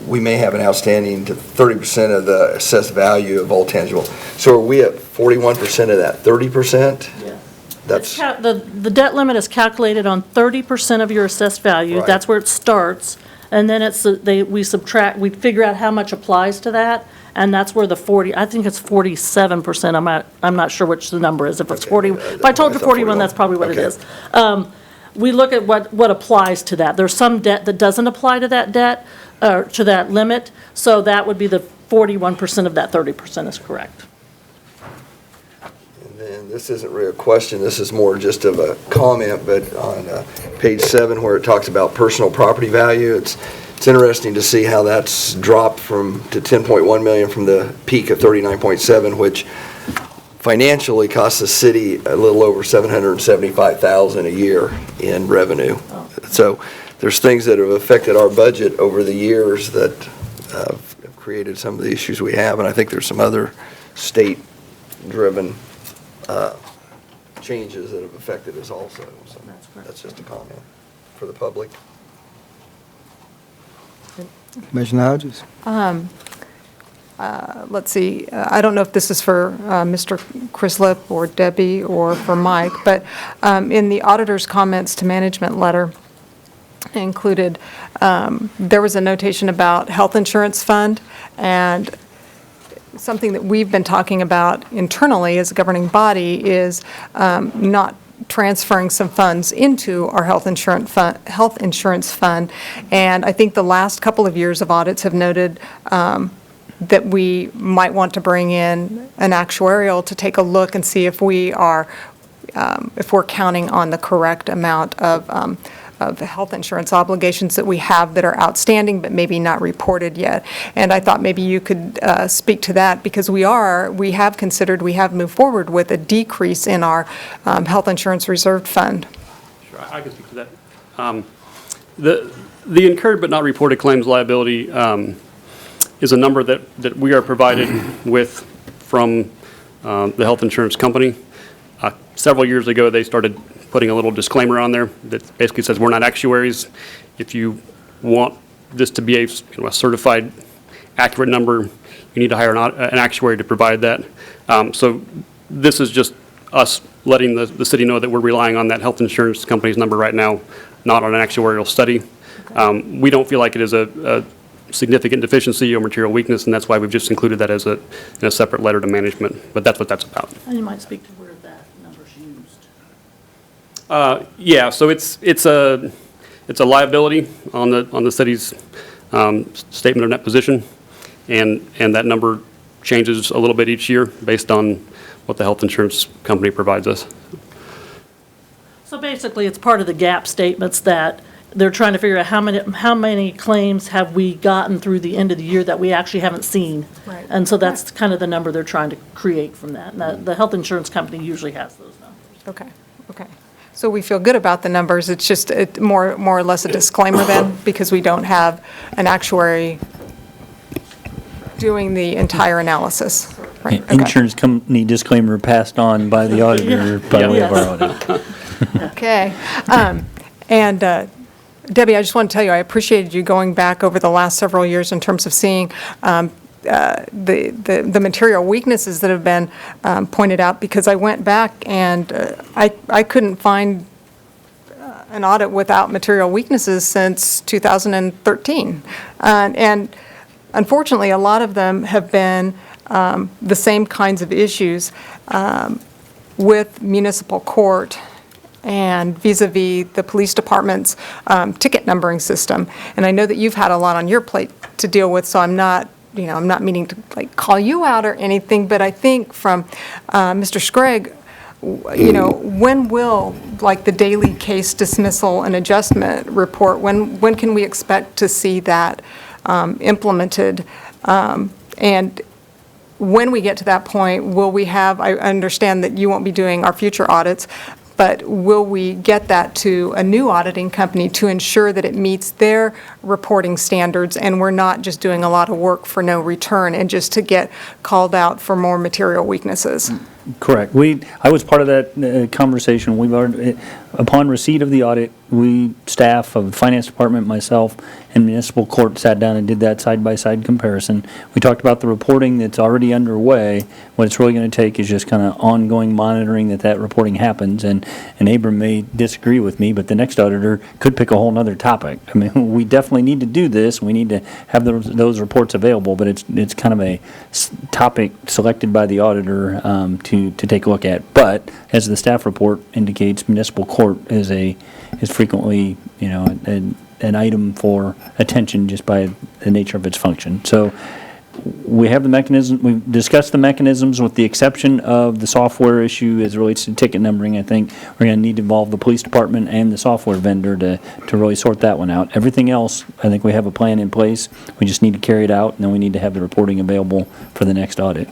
we may have an outstanding to 30% of the assessed value of all tangible. So are we at 41% of that 30%? Yeah. The debt limit is calculated on 30% of your assessed value. Right. That's where it starts. And then we figure out how much applies to that. And that's where I think it's 47%. I'm not sure which the number is. If it's 40, if I told you 41, that's probably what it is. We look at what applies to that. There's some debt that doesn't apply to that debt, to that limit. So that would be the 41% of that 30% is correct. And this isn't really a question, this is more just of a comment, but on page 7 where it talks about personal property value, it's interesting to see how that's dropped to 10.1 million from the peak of 39.7, which financially costs the city a little over $775,000 a year in revenue. So there's things that have affected our budget over the years that have created some of the issues we have, and I think there's some other state-driven changes that have affected us also. So that's just a comment for the public. Commissioner Hodges? Let's see, I don't know if this is for Mr. Crislip or Debbie or for Mike, but in the auditor's comments to management letter included, there was a notation about health insurance fund, and something that we've been talking about internally as a governing body is not transferring some funds into our health insurance fund. And I think the last couple of years of audits have noted that we might want to bring in an actuarial to take a look and see if we're counting on the correct amount of health insurance obligations that we have that are outstanding but maybe not reported yet. And I thought maybe you could speak to that, because we have moved forward with a decrease in our health insurance reserve fund. Sure, I can speak to that. The incurred but not reported claims liability is a number that we are provided with from the health insurance company. Several years ago, they started putting a little disclaimer on there that basically says we're not actuaries. If you want this to be a certified, accurate number, you need to hire an actuary to provide that. So this is just us letting the city know that we're relying on that health insurance company's number right now, not on an actuarial study. Okay. We don't feel like it is a significant deficiency or material weakness, and that's why we've just included that as in a separate letter to management. But that's what that's about. And you might speak to where that number's used. Yeah, so it's a liability on the city's statement of net position, and that number changes a little bit each year based on what the health insurance company provides us. So basically, it's part of the gap statements that they're trying to figure out how many claims have we gotten through the end of the year that we actually haven't seen. Right. And so that's kind of the number they're trying to create from that. And the health insurance company usually has those numbers. Okay. So we feel good about the numbers, it's just more or less a disclaimer then, because we don't have an actuary doing the entire analysis. Right, okay. Insurance company disclaimer passed on by the auditor by way of our audit. Okay. And Debbie, I just want to tell you, I appreciated you going back over the last several years in terms of seeing the material weaknesses that have been pointed out, because I went back and I couldn't find an audit without material weaknesses since 2013. And unfortunately, a lot of them have been the same kinds of issues with municipal court and vis-à-vis the police department's ticket numbering system. And I know that you've had a lot on your plate to deal with, so I'm not meaning to like call you out or anything, but I think from Mr. Scragg, when will like the daily case dismissal and adjustment report, when can we expect to see that implemented? And when we get to that point, will we have, I understand that you won't be doing our future audits, but will we get that to a new auditing company to ensure that it meets their reporting standards and we're not just doing a lot of work for no return and just to get called out for more material weaknesses? Correct. I was part of that conversation. We've already, upon receipt of the audit, we, staff of the finance department, myself, and municipal court sat down and did that side-by-side comparison. We talked about the reporting that's already underway. What it's really going to take is just kind of ongoing monitoring that reporting happens. And Abram may disagree with me, but the next auditor could pick a whole nother topic. I mean, we definitely need to do this. We need to have those reports available, but it's kind of a topic selected by the auditor to take a look at. But as the staff report indicates, municipal court is frequently, an item for attention just by the nature of its function. So we have the mechanism, we've discussed the mechanisms with the exception of the software issue as it relates to ticket numbering. I think we're going to need to involve the police department and the software vendor to really sort that one out. Everything else, I think we have a plan in place. We just need to carry it out, and then we need to have the reporting available for the next audit.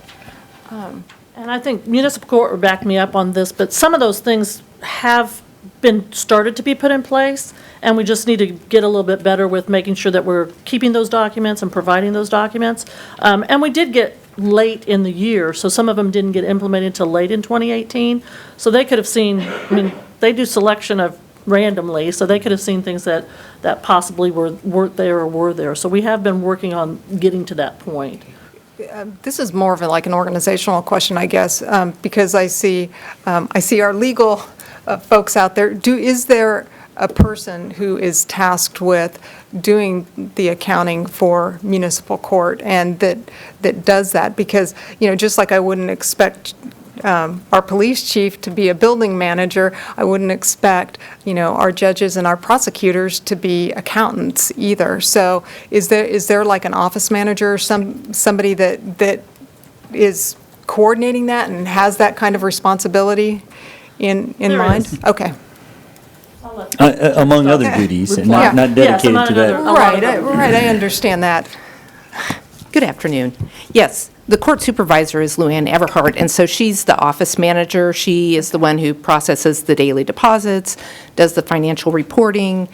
And I think municipal court would back me up on this, but some of those things have been started to be put in place, and we just need to get a little bit better with making sure that we're keeping those documents and providing those documents. And we did get late in the year, so some of them didn't get implemented until late in 2018. So they could have seen, they do selection of randomly, so they could have seen things that possibly weren't there or were there. So we have been working on getting to that point. This is more of like an organizational question, I guess, because I see our legal folks out there. Is there a person who is tasked with doing the accounting for municipal court and that does that? Because, just like I wouldn't expect our police chief to be a building manager, I wouldn't expect, our judges and our prosecutors to be accountants either. So is there like an office manager, somebody that is coordinating that and has that kind of responsibility in mind? Is. Okay. Among other duties, and not dedicated to that. Right, I understand that. Good afternoon. Yes, the court supervisor is Luann Everhart, and so she's the office manager. She is the one who processes the daily deposits, does the financial reporting,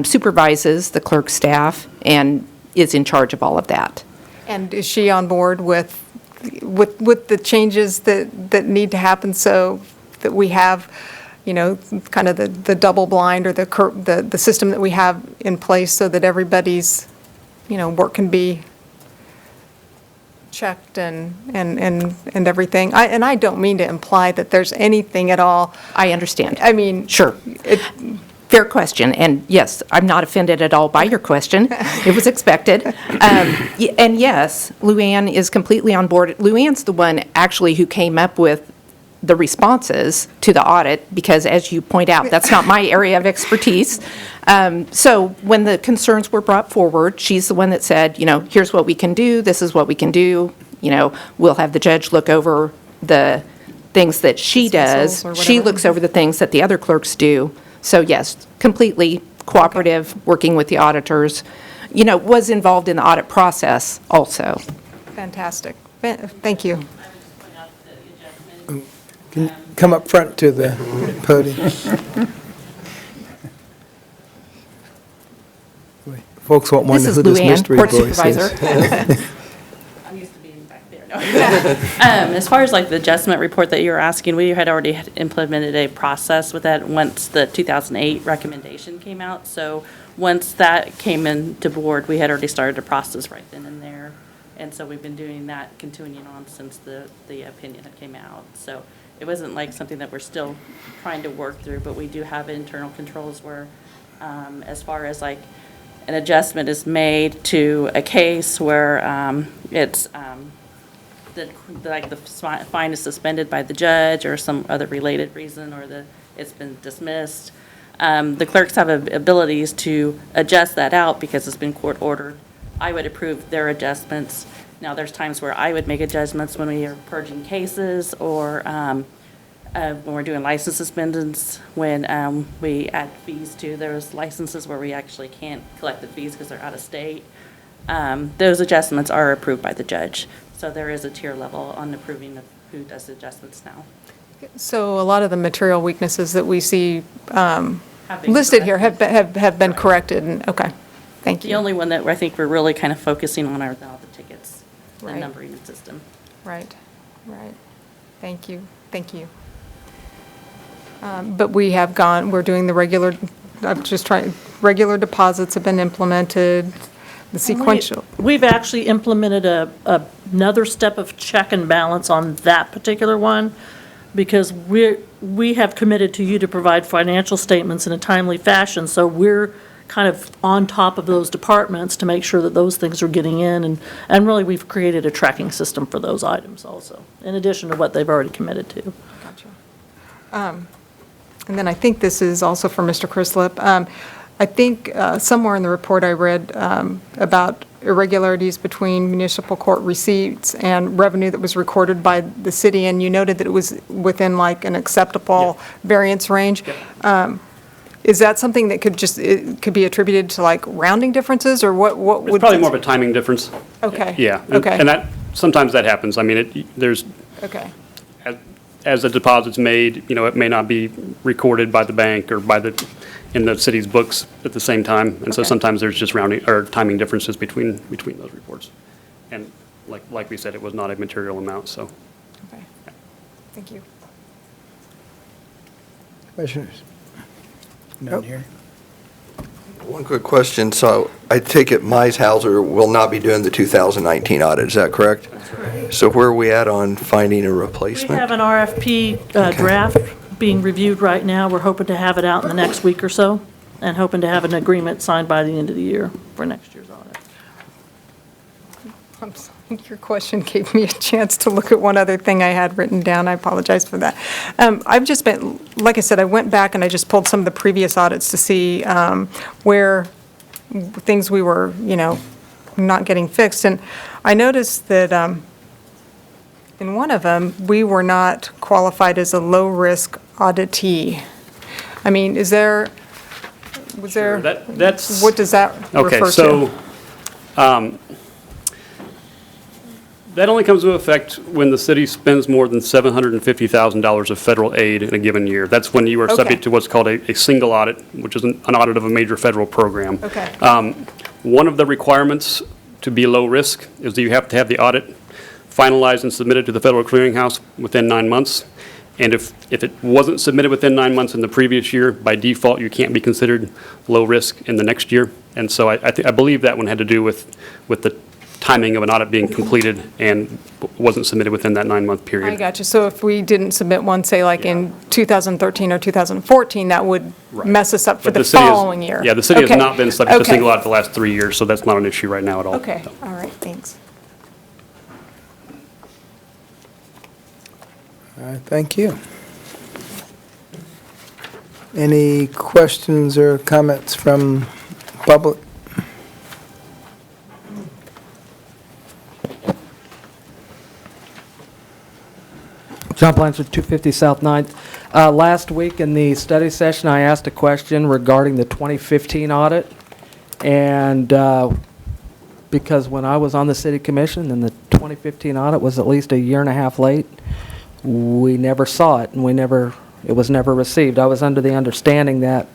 supervises the clerk staff, and is in charge of all of that. And is she on board with the changes that need to happen so that we have, kind of the double blind or the system that we have in place so that everybody's, work can be checked and everything. I don't mean to imply that there's anything at all. I understand. I mean, sure. Fair question, and yes, I'm not offended at all by your question. It was expected. And yes, Luann is completely on board. Luann's the one actually who came up with the responses to the audit, because as you point out, that's not my area of expertise. So when the concerns were brought forward, she's the one that said, here's what we can do, this is what we can do. We'll have the judge look over the things that she does. Dismissals or She whatever. looks over the things that the other clerks do. So yes, completely cooperative, working with the auditors, was involved in the audit process also. Fantastic. Thank you. Can you come up front to the podium? Folks won't wonder This is who this Luann, mystery Court voice Supervisor. is. I'm used to being back there. No. As far as like the adjustment report that you were asking, we had already implemented a process with that once the 2008 recommendation came out. So once that came into board, we had already started a process right then and there. And so we've been doing that, continuing on since the opinion had came out. So it wasn't like something that we're still trying to work through, but we do have internal controls where, as far as like an adjustment is made to a case where it's, the fine is suspended by the judge or some other related reason, or it's been dismissed. The clerks have abilities to adjust that out because it's been court ordered. I would approve their adjustments. Now, there's times where I would make adjustments when we are purging cases or when we're doing license suspensions, when we add fees to those licenses where we actually can't collect the fees because they're out of state. Those adjustments are approved by the judge. So there is a tier level on approving of who does the adjustments now. So a lot of the material weaknesses that we see been listed here have been corrected, and, okay, thank The you. only one that I think we're really kind of focusing on are now the tickets, the Right. numbering system. Right. Thank you. But we're doing the regular, regular deposits have been implemented, the sequential. We've actually implemented another step of check and balance on that particular one, because we have committed to you to provide financial statements in a timely fashion, so we're kind of on top of those departments to make sure that those things are getting in, and really, we've created a tracking system for those items also, in addition to what they've already committed to. Gotcha. And then I think this is also for Mr. Crislip. I think somewhere in the report I read about irregularities between municipal court receipts and revenue that was recorded by the city, and you noted that it was within like an acceptable variance range. Is that something that could be attributed to like rounding differences, or what would? It's probably more of a timing difference. Okay. Yeah. Okay. And sometimes that happens. I mean, there's, Okay. as the deposit's made, it may not be recorded by the bank or in the city's books at the same time. And so Okay. sometimes there's just rounding or timing differences between those reports. And like we said, it was not a material amount, so. Okay. Thank you. Commissioners? None here. One quick question. So I take it Mize will not be doing the 2019 audit, is that correct? That's right. So where are we at on finding a We replacement? have an RFP draft being reviewed right now. We're hoping to have it out in the next week or so, and hoping to have an agreement signed by the end of the year for next year's audit. I'm sorry, your question gave me a chance to look at one other thing I had written down. I apologize for that. I've just been, like I said, I went back and I just pulled some of the previous audits to see where things we were, not getting fixed. And I noticed that in one of them, we were not qualified as a low-risk auditee. I mean, was there, That's. what does that refer to? Okay, so that only comes into effect when the city spends more than $750,000 of federal aid in a given year. That's when you are subject to what's called a single audit, which is an audit of a major federal program. Okay. One of the requirements to be low risk is that you have to have the audit finalized and submitted to the Federal Clearinghouse within 9 months. And if it wasn't submitted within 9 months in the previous year, by default, you can't be considered low risk in the next year. And so I believe that one had to do with the timing of an audit being completed and wasn't submitted within that 9-month period. I got you. So if we didn't submit one, say like in 2013 or 2014, that would mess us up for But the city has- following year? Yeah, the city has Okay. not been subject to Okay. single audit the last 3 years, so that's not an issue right now at all. Okay, all right, thanks. All right, thank you. Any questions or comments from public? John Blanchard, 250 South 9th. Last week in the study session, I asked a question regarding the 2015 audit. And because when I was on the city commission and the 2015 audit was at least a year and a half late, we never saw it and it was never received. I was under the understanding that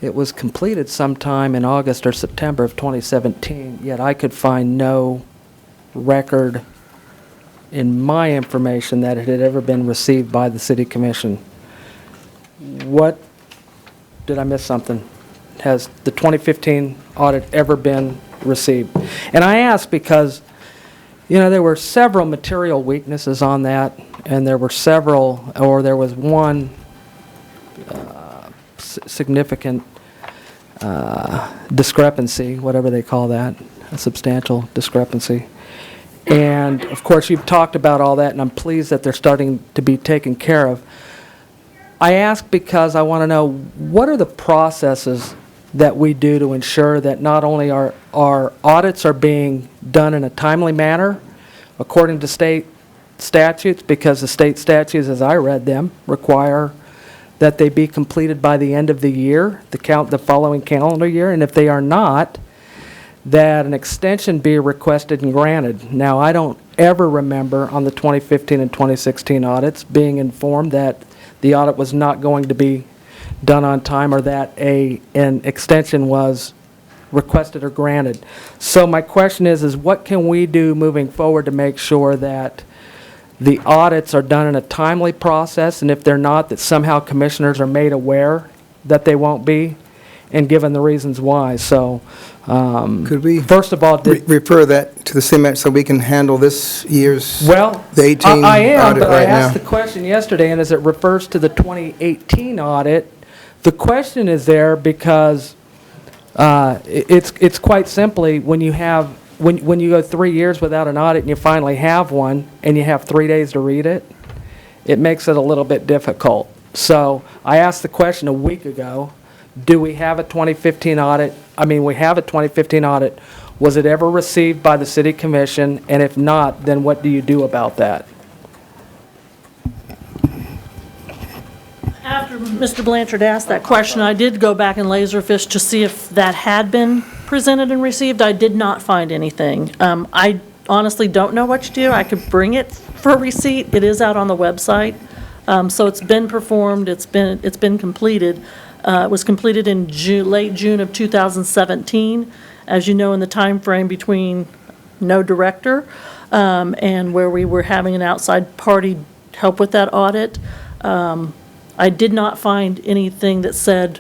it was completed sometime in August or September of 2017, yet I could find no record in my information that it had ever been received by the city commission. What, did I miss something? Has the 2015 audit ever been received? And I ask because, you know, there were several material weaknesses on that, and there was one significant discrepancy, whatever they call that, a substantial discrepancy. And, of course, you've talked about all that, and I'm pleased that they're starting to be taken care of. I ask because I want to know, what are the processes that we do to ensure that not only our audits are being done in a timely manner, according to state statutes, because the state statutes, as I read them, require that they be completed by the end of the year, the following calendar year, and if they are not, that an extension be requested and granted. Now, I don't ever remember on the 2015 and 2016 audits being informed that the audit was not going to be done on time or that an extension was requested or granted. So my question is what can we do moving forward to make sure that the audits are done in a timely process, and if they're not, that somehow commissioners are made aware that they won't be, and given the reasons why. So, Could we first of all, refer that to the city so we can handle this year's, well, the 18 I am, audit but I right asked now? the question yesterday, and as it refers to the 2018 audit, the question is there because it's quite simply when you go 3 years without an audit and you finally have one and you have 3 days to read it, it makes it a little bit difficult. So I asked the question a week ago, do we have a 2015 audit? I mean, we have a 2015 audit. Was it ever received by the city commission? And if not, then what do you do about that? After Mr. Blanchard asked that question, I did go back and laserfish to see if that had been presented and received. I did not find anything. I honestly don't know what to do. I could bring it for a receipt. It is out on the website. So it's been performed, it's been completed. It was completed in late June of 2017. As you know, in the time frame between no director and where we were having an outside party help with that audit. I did not find anything that said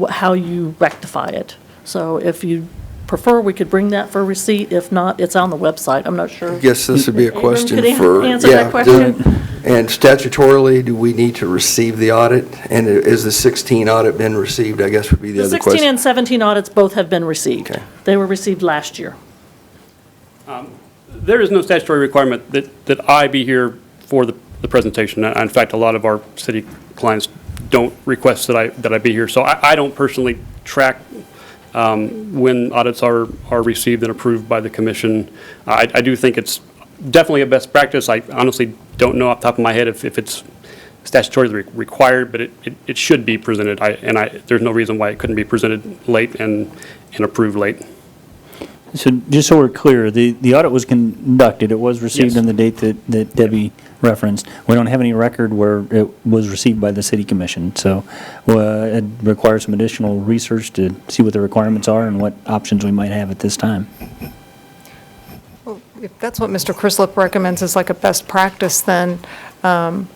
how you rectify it. So if you prefer, we could bring that for a receipt. If not, it's on the website. I'm not sure. I guess this would be a question Abram, for. could answer that question? And statutorily, do we need to receive the audit? And is the 16 audit been received, I guess would be the other The question. 16 and 17 audits both have been received. Okay. They were received last year. There is no statutory requirement that I be here for the presentation. In fact, a lot of our city clients don't request that I be here. So I don't personally track when audits are received and approved by the commission. I do think it's definitely a best practice. I honestly don't know off the top of my head if it's statutorily required, but it should be presented. There's no reason why it couldn't be presented late and approved late. So just so we're clear, the audit was conducted, it was received Yes. on the date that Debbie referenced. We don't have any record where it was received by the city commission, so it requires some additional research to see what the requirements are and what options we might have at this time. Well, if that's what Mr. Crislip recommends as like a best practice, then, and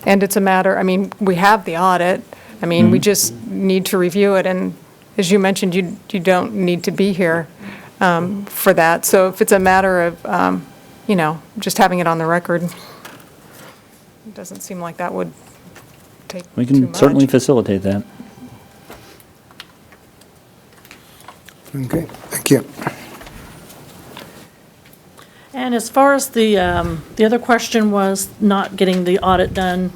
it's a matter, I mean, we have the audit. I mean, we just need to review it, and as you mentioned, you don't need to be here for that. So if it's a matter of, just having it on the record, it doesn't seem like that would take too We much. can certainly facilitate that. Okay, thank you. And as far as the other question was not getting the audit done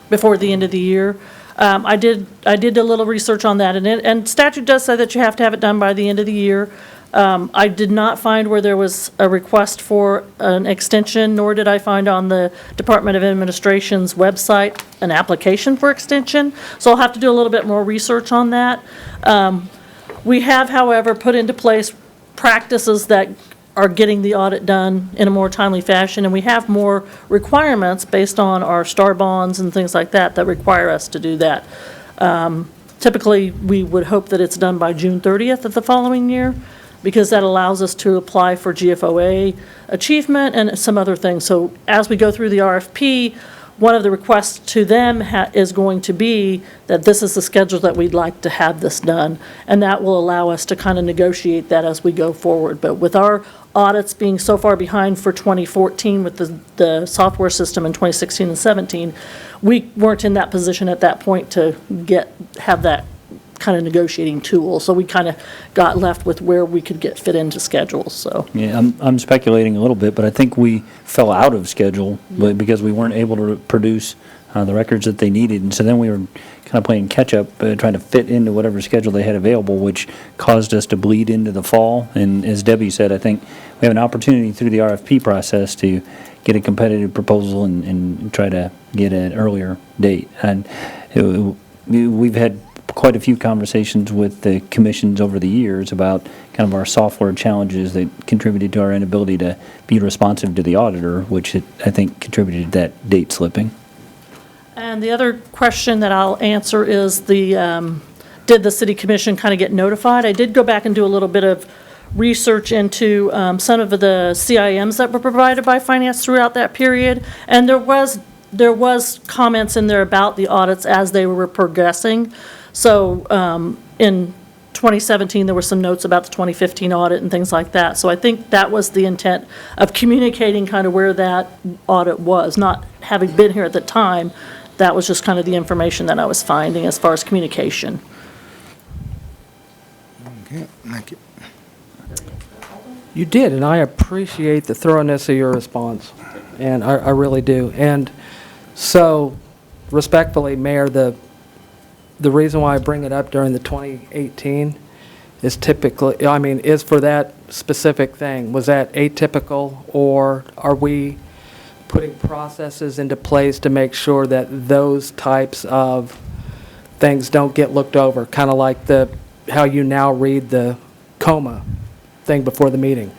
before the end of the year, I did a little research on that, and statute does say that you have to have it done by the end of the year. I did not find where there was a request for an extension, nor did I find on the Department of Administration's website an application for extension, so I'll have to do a little bit more research on that. We have, however, put into place practices that are getting the audit done in a more timely fashion, and we have more requirements based on our STAR bonds and things like that that require us to do that. Typically, we would hope that it's done by June 30th of the following year, because that allows us to apply for GFOA achievement and some other things. So as we go through the RFP, one of the requests to them is going to be that this is the schedule that we'd like to have this done, and that will allow us to kind of negotiate that as we go forward. But with our audits being so far behind for 2014 with the software system in 2016 and 17, we weren't in that position at that point to have that kind of negotiating tool. So we kind of got left with where we could fit into schedules, so. Yeah, I'm speculating a little bit, but I think we fell out of schedule because we weren't able to produce the records that they needed. And so then we were kind of playing catch-up, trying to fit into whatever schedule they had available, which caused us to bleed into the fall. And as Debbie said, I think we have an opportunity through the RFP process to get a competitive proposal and try to get an earlier date. And we've had quite a few conversations with the commissions over the years about kind of our software challenges that contributed to our inability to be responsive to the auditor, which I think contributed to that date slipping. And the other question that I'll answer is did the city commission kind of get notified? I did go back and do a little bit of research into some of the CIMs that were provided by finance throughout that period, and there was comments in there about the audits as they were progressing. So in 2017, there were some notes about the 2015 audit and things like that. So I think that was the intent of communicating kind of where that audit was, not having been here at the time. That was just kind of the information that I was finding as far as communication. Okay, thank you. You did, and I appreciate the thoroughness of your response, and I really do. And so, respectfully, Mayor, the reason why I bring it up during the 2018 is is for that specific thing. Was that atypical, or are we putting processes into place to make sure that those types of things don't get looked over? Kind of like how you now read the coma thing before the meeting.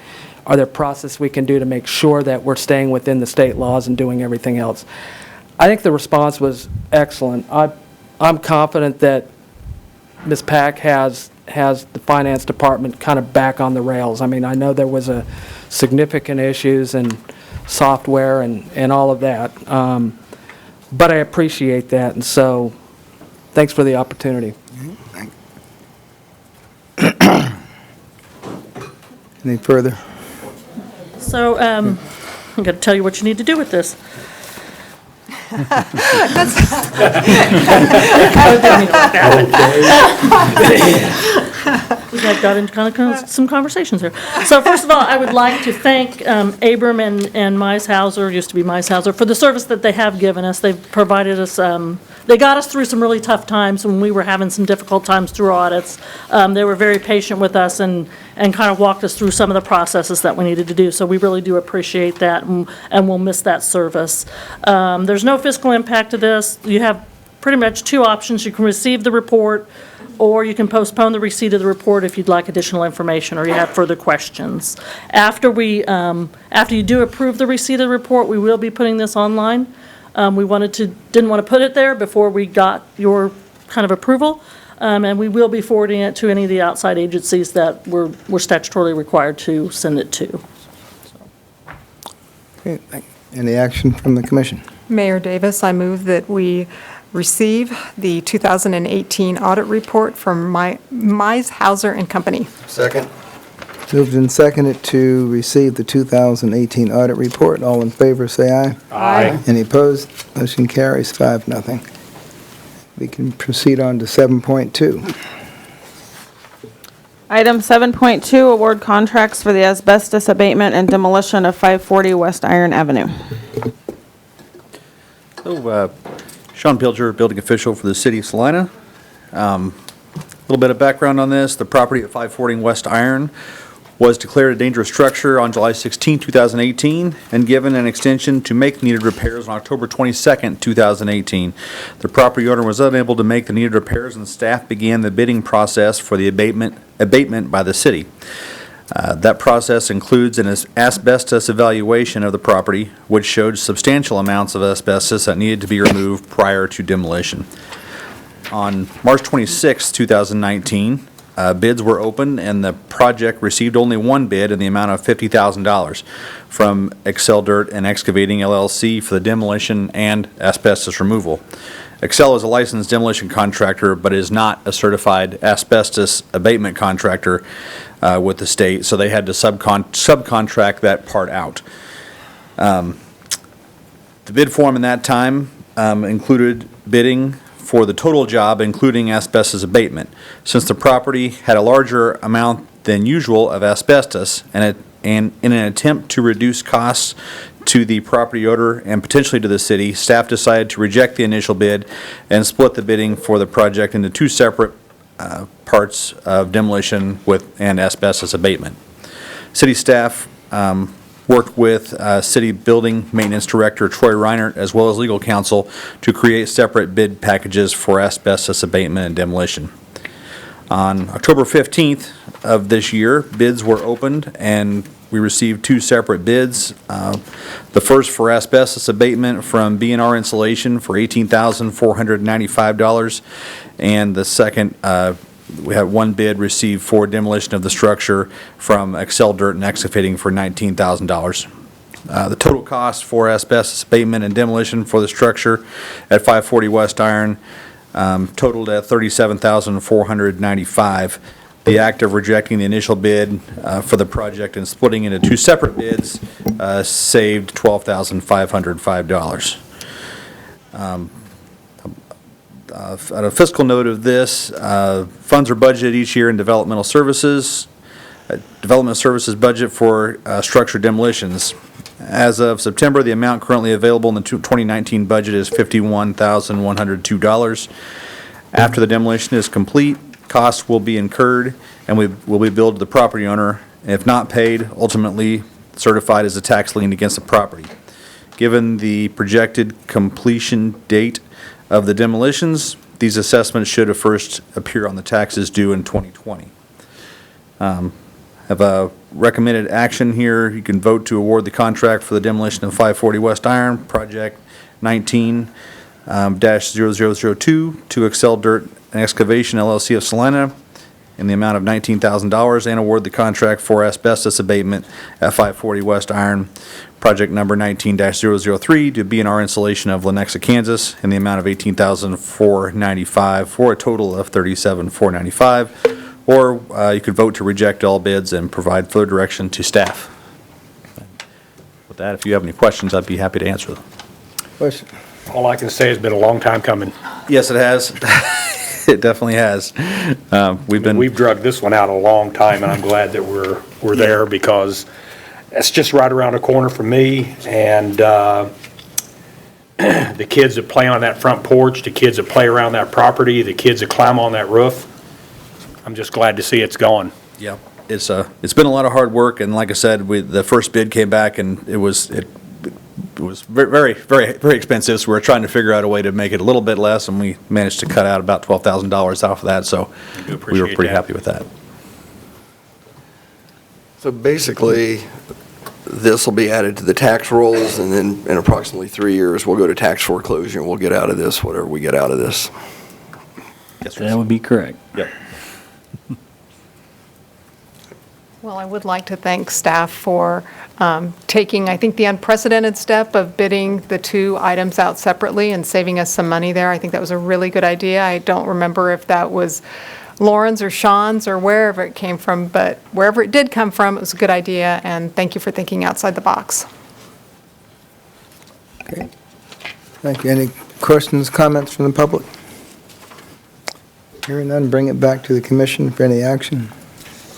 Are there processes we can do to make sure that we're staying within the state laws and doing everything else? I think the response was excellent. I'm confident that Ms. Pack has the finance department kind of back on the rails. I mean, I know there was a significant issues in software and all of that, but I appreciate that, and so thanks for the opportunity. Any further? So I'm going to tell you what you need to do with this. We got into kind of some conversations here. So first of all, I would like to thank Abram and Mize, used to be Mize, for the service that they have given us. They've provided us, they got us through some really tough times when we were having some difficult times through audits. They were very patient with us and kind of walked us through some of the processes that we needed to do. So we really do appreciate that, and we'll miss that service. There's no fiscal impact to this. You have pretty much two options. You can receive the report, or you can postpone the receipt of the report if you'd like additional information or you have further questions. After you do approve the receipt of the report, we will be putting this online. We didn't want to put it there before we got your kind of approval, and we will be forwarding it to any of the outside agencies that we're statutorily required to send it to. Okay, any action from the commission? Mayor Davis, I move that we receive the 2018 audit report from Mize and Company. Second. Moved and seconded to receive the 2018 audit report. All in favor, say aye. Aye. Any opposed? Motion carries 5-0. We can proceed on to 7.2. Item 7.2, award contracts for the asbestos abatement and demolition of 540 West Iron Avenue. So, Sean Pilger, building official for the city of Salina. A little bit of background on this. The property at 540 West Iron was declared a dangerous structure on July 16, 2018, and given an extension to make needed repairs on October 22, 2018. The property owner was unable to make the needed repairs, and staff began the bidding process for the abatement by the city. That process includes an asbestos evaluation of the property, which showed substantial amounts of asbestos that needed to be removed prior to demolition. On March 26, 2019, bids were opened, and the project received only one bid in the amount of $50,000 from Excel Dirt and Excavating LLC for the demolition and asbestos removal. Excel is a licensed demolition contractor, but is not a certified asbestos abatement contractor with the state, so they had to subcontract that part out. The bid form in that time included bidding for the total job, including asbestos abatement. Since the property had a larger amount than usual of asbestos, and in an attempt to reduce costs to the property owner and potentially to the city, staff decided to reject the initial bid and split the bidding for the project into two separate parts of demolition and asbestos abatement. City staff worked with City Building Maintenance Director Troy Reinert, as well as legal counsel, to create separate bid packages for asbestos abatement and demolition. On October 15th of this year, bids were opened, and we received two separate bids. The first for asbestos abatement from B&R Insulation for $18,495, and the second, we had one bid received for demolition of the structure from Excel Dirt and Excavating for $19,000. The total cost for asbestos abatement and demolition for the structure at 540 West Iron totaled at $37,495. The act of rejecting the initial bid for the project and splitting into two separate bids saved $12,505. On a fiscal note of this, funds are budgeted each year in developmental services. Development services budget for structure demolitions. As of September, the amount currently available in the 2019 budget is $51,102. After the demolition is complete, costs will be incurred and will be billed to the property owner. If not paid, ultimately certified as a tax lien against the property. Given the projected completion date of the demolitions, these assessments should first appear on the taxes due in 2020. Have a recommended action here. You can vote to award the contract for the demolition of 540 West Iron, project 19-0002 to Excel Dirt and Excavation LLC of Salina in the amount of $19,000, and award the contract for asbestos abatement at 540 West Iron, project number 19-003 to B&R Insulation of Lenexa, Kansas, in the amount of $18,495 for a total of $37,495. Or you could vote to reject all bids and provide further direction to staff. With that, if you have any questions, I'd be happy to answer them. Question? All I can say has been a long time coming. Yes, it has. It definitely has. We've drugged this one out a long time, and I'm glad that we're there, because it's just right around the corner from me, and the kids that play on that front porch, the kids that play around that property, the kids that climb on that roof, I'm just glad to see it's gone. Yeah, it's been a lot of hard work, and like I said, the first bid came back, and it was very, very, very expensive, so we were trying to figure out a way to make it a little bit less, and we managed to cut out about $12,000 off of that, so we were pretty happy with that. So basically, this will be added to the tax rolls, and then in approximately 3 years, we'll go to tax foreclosure, and we'll get out of this, whatever we get out of this. Yes, sir. That would be correct. Yep. Well, I would like to thank staff for taking, I think, the unprecedented step of bidding the two items out separately and saving us some money there. I think that was a really good idea. I don't remember if that was Lauren's or Sean's or wherever it came from, but wherever it did come from, it was a good idea, and thank you for thinking outside the box. Okay. Thank you. Any questions, comments from the public? Hearing none, bring it back to the commission for any action.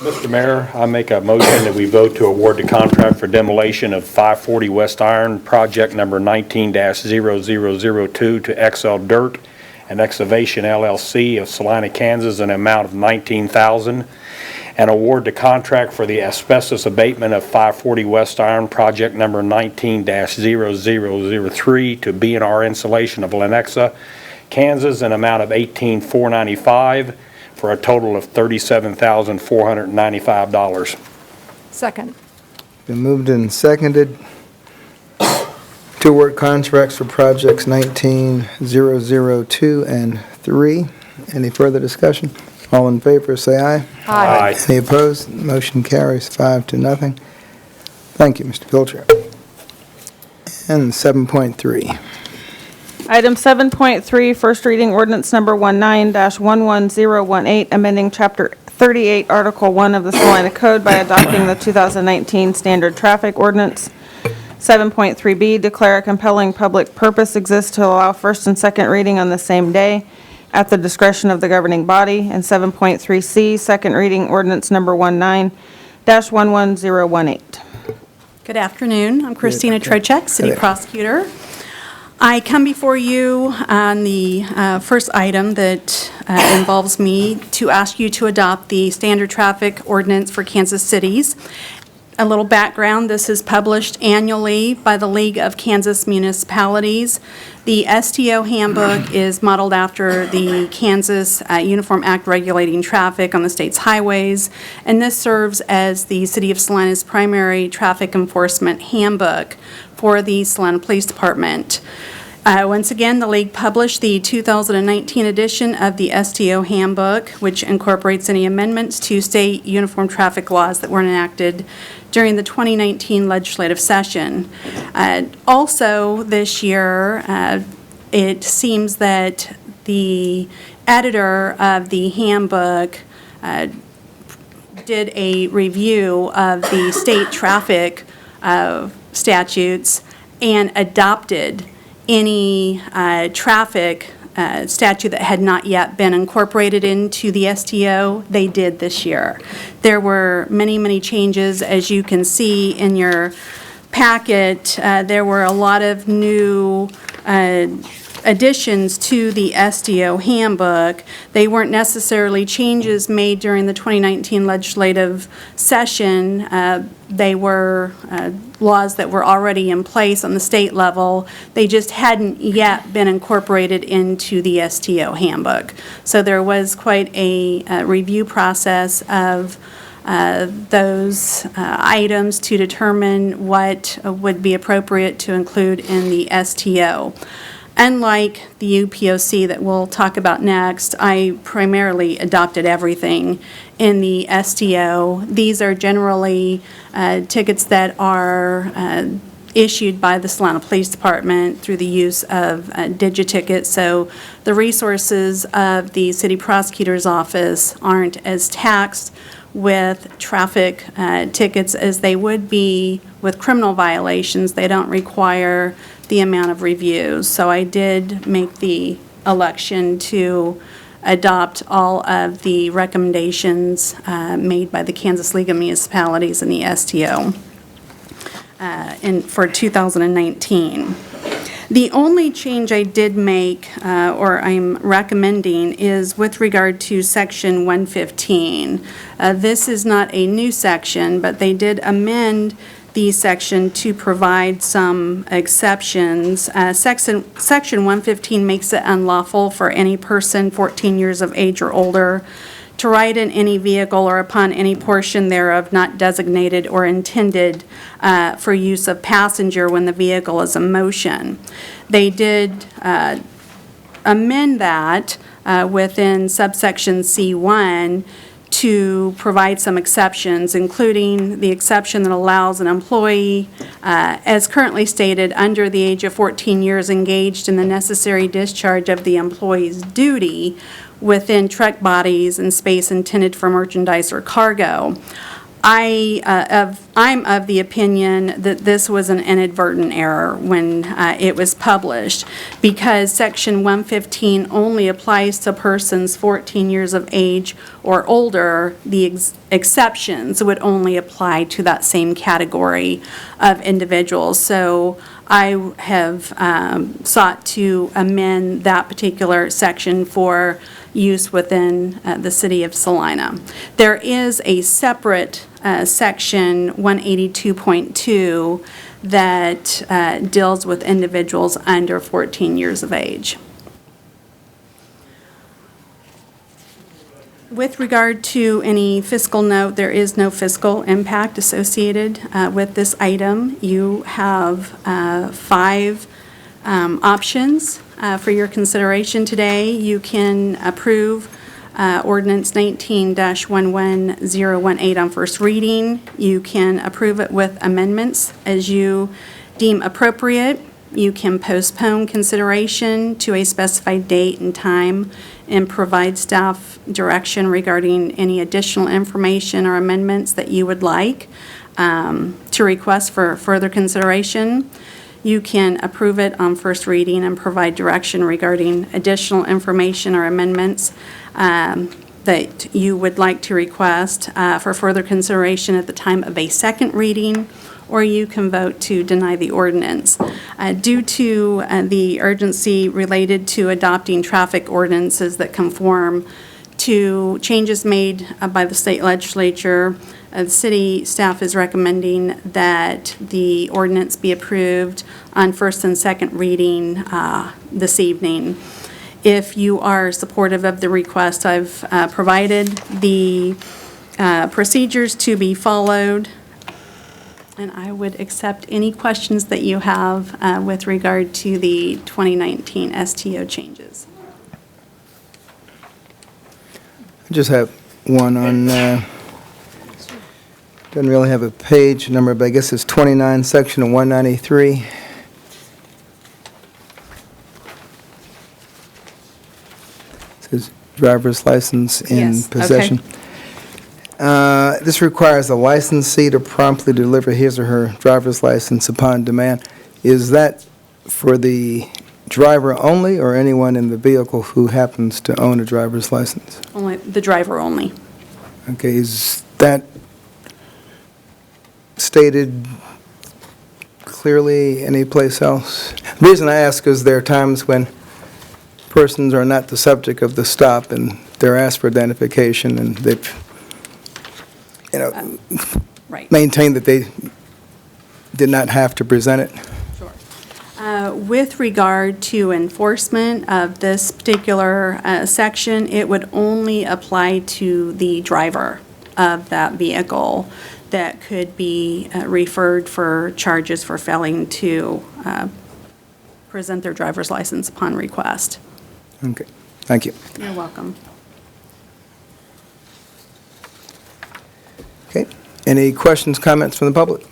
Mr. Mayor, I make a motion that we vote to award the contract for demolition of 540 West Iron, project number 19-0002 to XL Dirt and Excavation LLC of Salina, Kansas, in an amount of $19,000, and award the contract for the asbestos abatement of 540 West Iron, project number 19-0003 to B&R Insulation of Lenexa, Kansas, in an amount of $18,495, for a total of $37,495. Second. Been moved and seconded to award contracts for projects 19-002 and 3. Any further discussion? All in favor, say aye. Aye. Any opposed? Motion carries 5-0. Thank you, Mr. Pilcher. And 7.3. Item 7.3, first reading ordinance number 19-11018, amending Chapter 38, Article 1 of the Salina Code by adopting the 2019 Standard Traffic Ordinance. 7.3B, declare a compelling public purpose exists to allow first and second reading on the same day at the discretion of the governing body. And 7.3C, second reading ordinance number 19-11018. Good afternoon. I'm Christina Trocek, City Prosecutor. I come before you on the first item that involves me to ask you to adopt the Standard Traffic Ordinance for Kansas Cities. A little background, this is published annually by the League of Kansas Municipalities. The STO handbook is modeled after the Kansas Uniform Act regulating traffic on the state's highways, and this serves as the City of Salina's primary traffic enforcement handbook for the Salina Police Department. Once again, the League published the 2019 edition of the STO handbook, which incorporates any amendments to state uniform traffic laws that were enacted during the 2019 legislative session. Also, this year, it seems that the editor of the handbook did a review of the state traffic statutes and adopted any traffic statute that had not yet been incorporated into the STO. They did this year. There were many, many changes, as you can see in your packet. There were a lot of new additions to the STO handbook. They weren't necessarily changes made during the 2019 legislative session. They were laws that were already in place on the state level. They just hadn't yet been incorporated into the STO handbook. So there was quite a review process of those items to determine what would be appropriate to include in the STO. Unlike the UPOC that we'll talk about next, I primarily adopted everything in the STO. These are generally tickets that are issued by the Salina Police Department through the use of digitickets, so the resources of the City Prosecutor's Office aren't as taxed with traffic tickets as they would be with criminal violations. They don't require the amount of reviews. So I did make the election to adopt all of the recommendations made by the Kansas League of Municipalities in the STO for 2019. The only change I did make, or I'm recommending, is with regard to Section 115. This is not a new section, but they did amend the section to provide some exceptions. Section 115 makes it unlawful for any person 14 years of age or older to ride in any vehicle or upon any portion thereof not designated or intended for use of passenger when the vehicle is in motion. They did amend that within subsection C1 to provide some exceptions, including the exception that allows an employee, as currently stated, under the age of 14 years engaged in the necessary discharge of the employee's duty within truck bodies and space intended for merchandise or cargo. I'm of the opinion that this was an inadvertent error when it was published, because Section 115 only applies to persons 14 years of age or older. The exceptions would only apply to that same category of individuals. So I have sought to amend that particular section for use within the city of Salina. There is a separate section 182.2 that deals with individuals under 14 years of age. With regard to any fiscal note, there is no fiscal impact associated with this item. You have 5 options for your consideration today. You can approve Ordinance 19-11018 on first reading. You can approve it with amendments as you deem appropriate. You can postpone consideration to a specified date and time and provide staff direction regarding any additional information or amendments that you would like to request for further consideration. You can approve it on first reading and provide direction regarding additional information or amendments that you would like to request for further consideration at the time of a second reading, or you can vote to deny the ordinance. Due to the urgency related to adopting traffic ordinances that conform to changes made by the state legislature, the city staff is recommending that the ordinance be approved on first and second reading this evening. If you are supportive of the request, I've provided the procedures to be followed, and I would accept any questions that you have with regard to the 2019 STO changes. I just have one on, doesn't really have a page number, but I guess it's 29, section 193. Says driver's license in Yes, okay. possession. This requires a licensee to promptly deliver his or her driver's license upon demand. Is that for the driver only, or anyone in the vehicle who happens to own a driver's license? Only the driver only. Okay, is that stated clearly anyplace else? The reason I ask is there are times when persons are not the subject of the stop and they're asked for identification, and they've, Right. maintained that they did not have to present it. With regard to enforcement of this particular section, it would only apply to the driver of that vehicle that could be referred for charges for failing to present their driver's license upon request. Okay, thank you. You're welcome. Okay, any questions, comments from the public?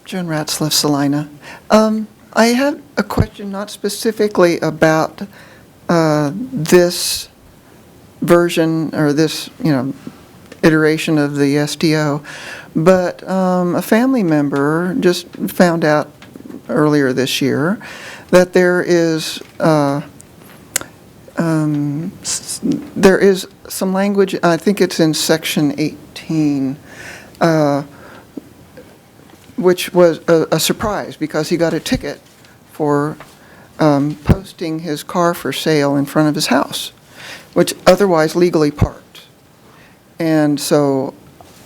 Joan Ratzlaff, Salina. I have a question not specifically about this version or this, iteration of the STO, but a family member just found out earlier this year that there is some language, I think it's in section 18, which was a surprise because he got a ticket for posting his car for sale in front of his house, which otherwise legally parked. And so,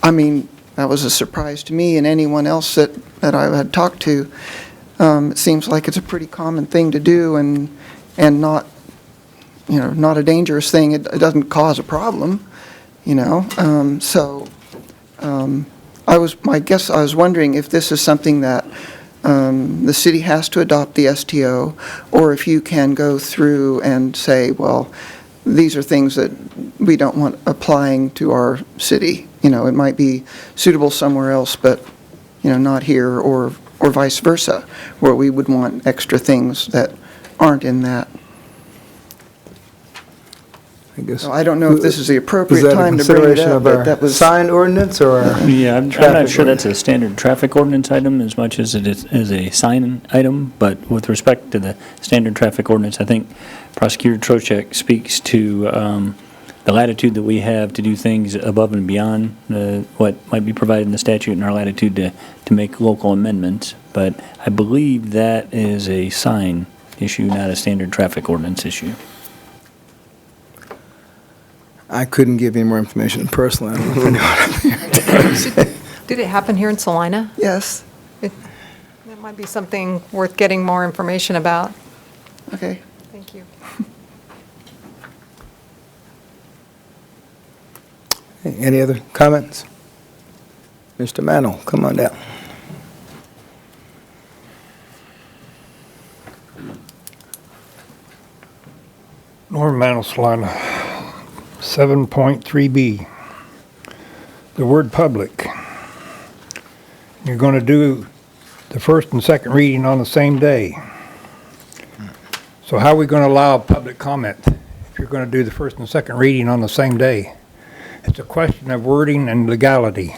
that was a surprise to me and anyone else that I had talked to. It seems like it's a pretty common thing to do and not, not a dangerous thing. It doesn't cause a problem, I guess I was wondering if this is something that the city has to adopt the STO, or if you can go through and say, well, these are things that we don't want applying to our city. It might be suitable somewhere else, but, not here, or or vice versa, where we would want extra things that aren't in that. I guess. So I don't know if this is the Is appropriate that a time to bring it consideration up, of but our that was. sign ordinance or our Yeah, I'm not traffic sure that's ordinance? a standard traffic ordinance item as much as it is a sign item, but with respect to the standard traffic ordinance, I think Prosecutor Trocheck speaks to the latitude that we have to do things above and beyond what might be provided in the statute and our latitude to make local amendments. But I believe that is a sign issue, not a standard traffic ordinance issue. I couldn't give you more information personally. I don't know if anyone Did it happen here in Salina? Yes, That might be something worth getting more information about. okay. Thank you. Any other comments? Mr. Mantle, come on down. Norm Mantle, Salina, 7.3B. The word public. You're going to do the first and second reading on the same day. So how are we going to allow public comment if you're going to do the first and second reading on the same day? It's a question of wording and legality.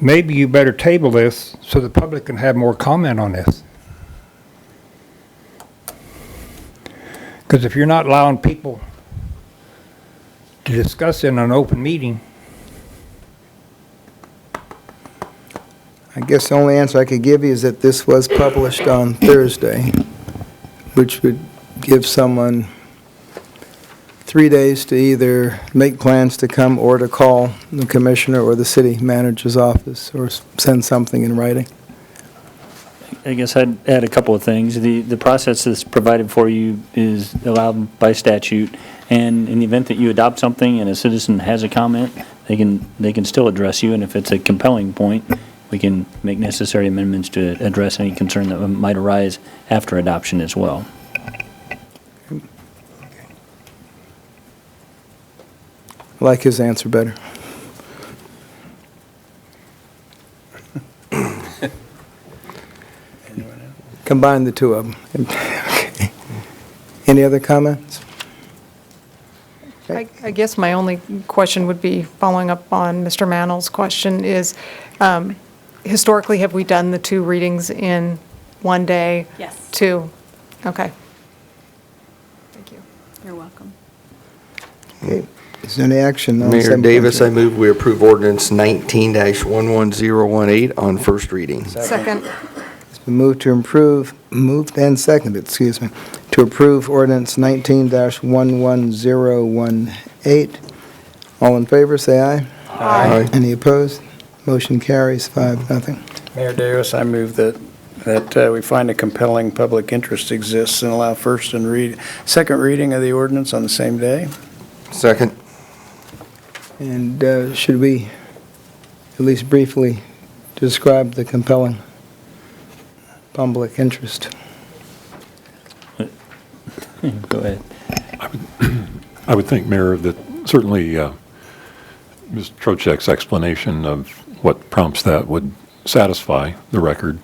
Maybe you better table this so the public can have more comment on this. Because if you're not allowing people to discuss in an open meeting, I guess the only answer I could give you is that this was published on Thursday, which would give someone 3 days to either make plans to come or to call the commissioner or the city manager's office or send something in writing. I guess I'd add a couple of things. The process that's provided for you is allowed by statute, and in the event that you adopt something and a citizen has a comment, they can still address you, and if it's a compelling point, we can make necessary amendments to address any concern that might arise after adoption as well. I like his answer better. Combine the two of them. Okay. Any other comments? I guess my only question would be, following up on Mr. Mantle's question, is historically, have we done the two readings in one day? Yes. Two? Okay. Thank you. You're welcome. Okay. Is there any action on Mayor 7.3? Davis, I move we approve ordinance 19-11018 on first reading. Second. It's been moved and seconded, to approve ordinance 19-11018. All in favor, say aye. Aye. Any opposed? Motion carries 5-0. Mayor Davis, I move that we find a compelling public interest exists and allow second reading of the ordinance on the same day. Second. And should we at least briefly describe the compelling public interest? Go ahead. I would think, Mayor, that certainly Ms. Trocheck's explanation of what prompts that would satisfy the record,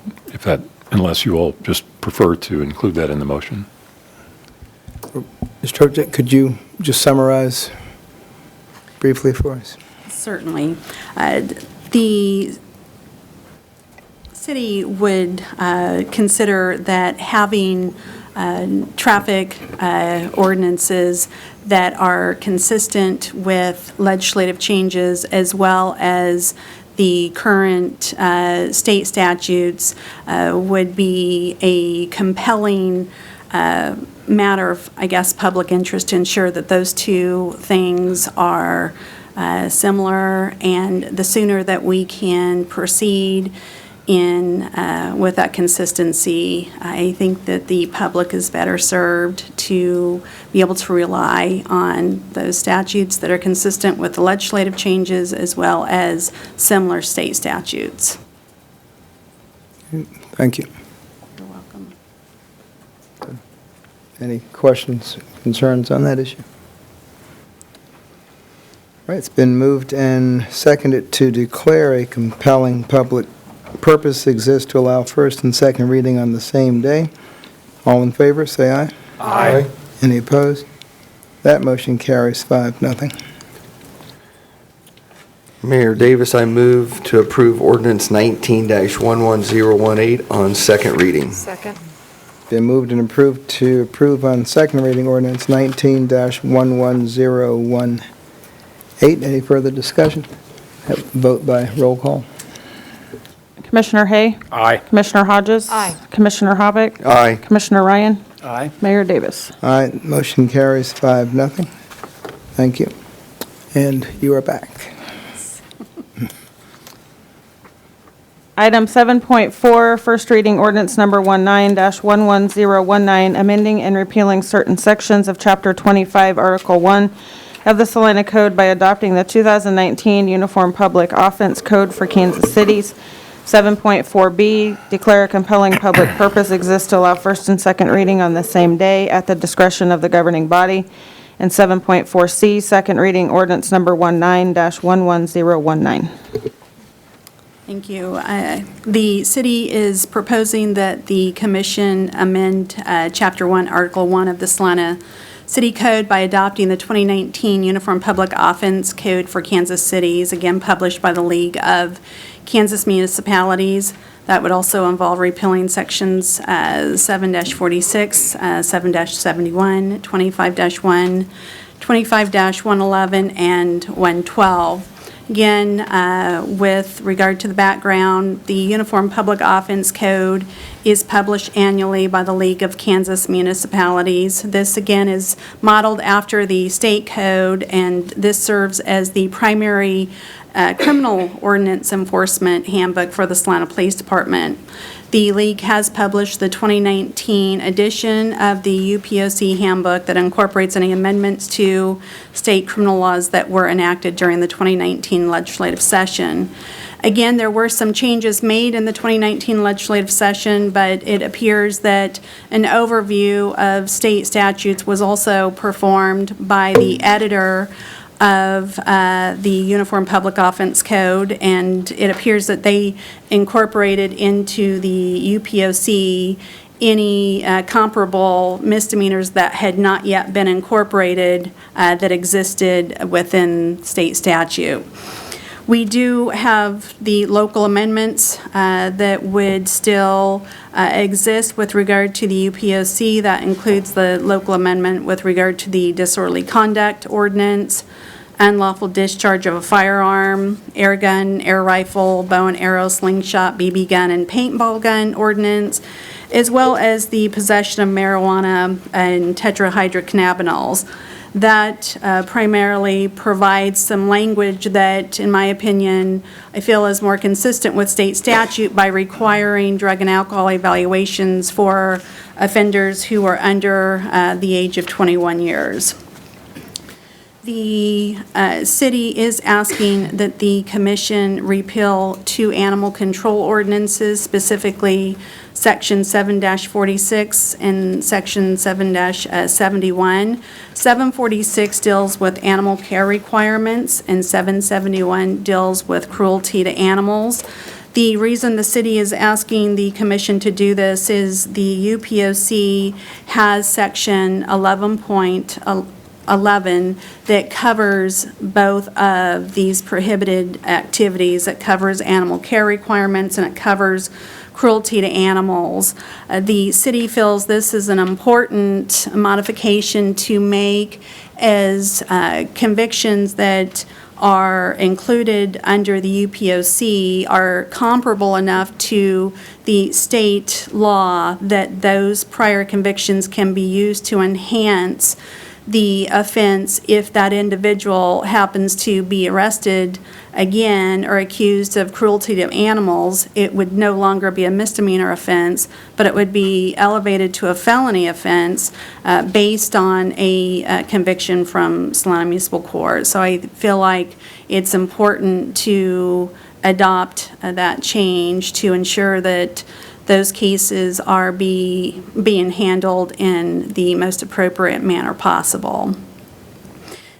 unless you all just prefer to include that in the motion. Ms. Trocheck, could you just summarize briefly for us? Certainly. The city would consider that having traffic ordinances that are consistent with legislative changes as well as the current state statutes would be a compelling matter of, I guess, public interest to ensure that those two things are similar, and the sooner that we can proceed with that consistency, I think that the public is better served to be able to rely on those statutes that are consistent with the legislative changes as well as similar state statutes. Thank you. You're welcome. Any questions, concerns on that issue? All right, it's been moved and seconded to declare a compelling public purpose exists to allow first and second reading on the same day. All in favor, say aye. Aye. Any opposed? That motion carries 5-0. Mayor Davis, I move to approve ordinance 19-11018 on second reading. Second. Been moved and approved to approve on second reading ordinance 19-11018. Any further discussion? Vote by roll call. Commissioner Hay? Aye. Commissioner Hodges? Aye. Commissioner Havik? Aye. Commissioner Ryan? Aye. Mayor Davis? Aye, motion carries 5-0. Thank you. And you are back. Item 7.4, first reading ordinance number 19-11019, amending and repealing certain sections of Chapter 25, Article 1 of the Salina Code by adopting the 2019 Uniform Public Offense Code for Kansas Cities. 7.4B, declare a compelling public purpose exists to allow first and second reading on the same day at the discretion of the governing body. And 7.4C, second reading ordinance number 19-11019. Thank you. The city is proposing that the commission amend Chapter 1, Article 1 of the Salina City Code by adopting the 2019 Uniform Public Offense Code for Kansas Cities, again published by the League of Kansas Municipalities. That would also involve repealing sections 7-46, 7-71, 25-1, 25-111, and 112. Again, with regard to the background, the Uniform Public Offense Code is published annually by the League of Kansas Municipalities. This, again, is modeled after the state code, and this serves as the primary criminal ordinance enforcement handbook for the Salina Police Department. The League has published the 2019 edition of the UPOC handbook that incorporates any amendments to state criminal laws that were enacted during the 2019 legislative session. Again, there were some changes made in the 2019 legislative session, but it appears that an overview of state statutes was also performed by the editor of the Uniform Public Offense Code, and it appears that they incorporated into the UPOC any comparable misdemeanors that had not yet been incorporated that existed within state statute. We do have the local amendments that would still exist with regard to the UPOC. That includes the local amendment with regard to the disorderly conduct ordinance, unlawful discharge of a firearm, air gun, air rifle, bow and arrow, slingshot, BB gun, and paintball gun ordinance, as well as the possession of marijuana and tetrahydrocannabinols. That primarily provides some language that, in my opinion, I feel is more consistent with state statute by requiring drug and alcohol evaluations for offenders who are under the age of 21 years. The city is asking that the commission repeal two animal control ordinances, specifically Section 7-46 and Section 7-71. 746 deals with animal care requirements, and 771 deals with cruelty to animals. The reason the city is asking the commission to do this is the UPOC has Section 11.11 that covers both of these prohibited activities. It covers animal care requirements and it covers cruelty to animals. The city feels this is an important modification to make, as convictions that are included under the UPOC are comparable enough to the state law that those prior convictions can be used to enhance the offense if that individual happens to be arrested again or accused of cruelty to animals. It would no longer be a misdemeanor offense, but it would be elevated to a felony offense based on a conviction from Salina Municipal Court. So I feel like it's important to adopt that change to ensure that those cases are being handled in the most appropriate manner possible.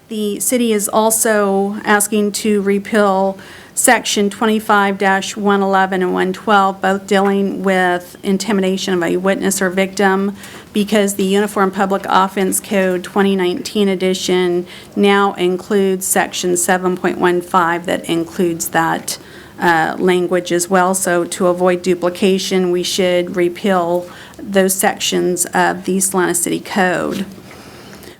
The city is also asking to repeal Section 25-111 and 112, both dealing with intimidation of a witness or victim, because the Uniform Public Offense Code 2019 edition now includes Section 7.15 that includes that language as well. So to avoid duplication, we should repeal those sections of the Salina City Code.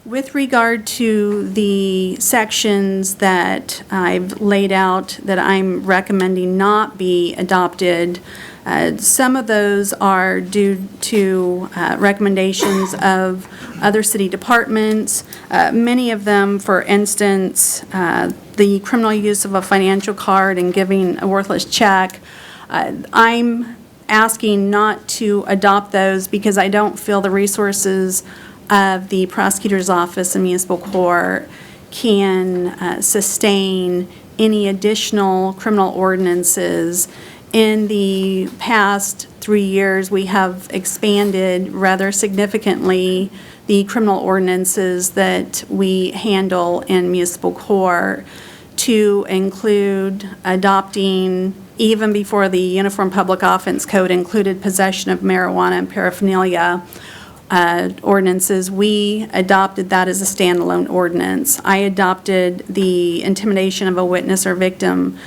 With regard to the sections that I've laid out that I'm recommending not be adopted, some of those are due to recommendations of other city departments. Many of them, for instance, the criminal use of a financial card and giving a worthless check, I'm asking not to adopt those because I don't feel the resources of the prosecutor's office and municipal court can sustain any additional criminal ordinances. In the past 3 years, we have expanded rather significantly the criminal ordinances that we handle in municipal court to include adopting, even before the Uniform Public Offense Code included possession of marijuana and paraphernalia ordinances. We adopted that as a standalone ordinance. I adopted the intimidation of a witness or victim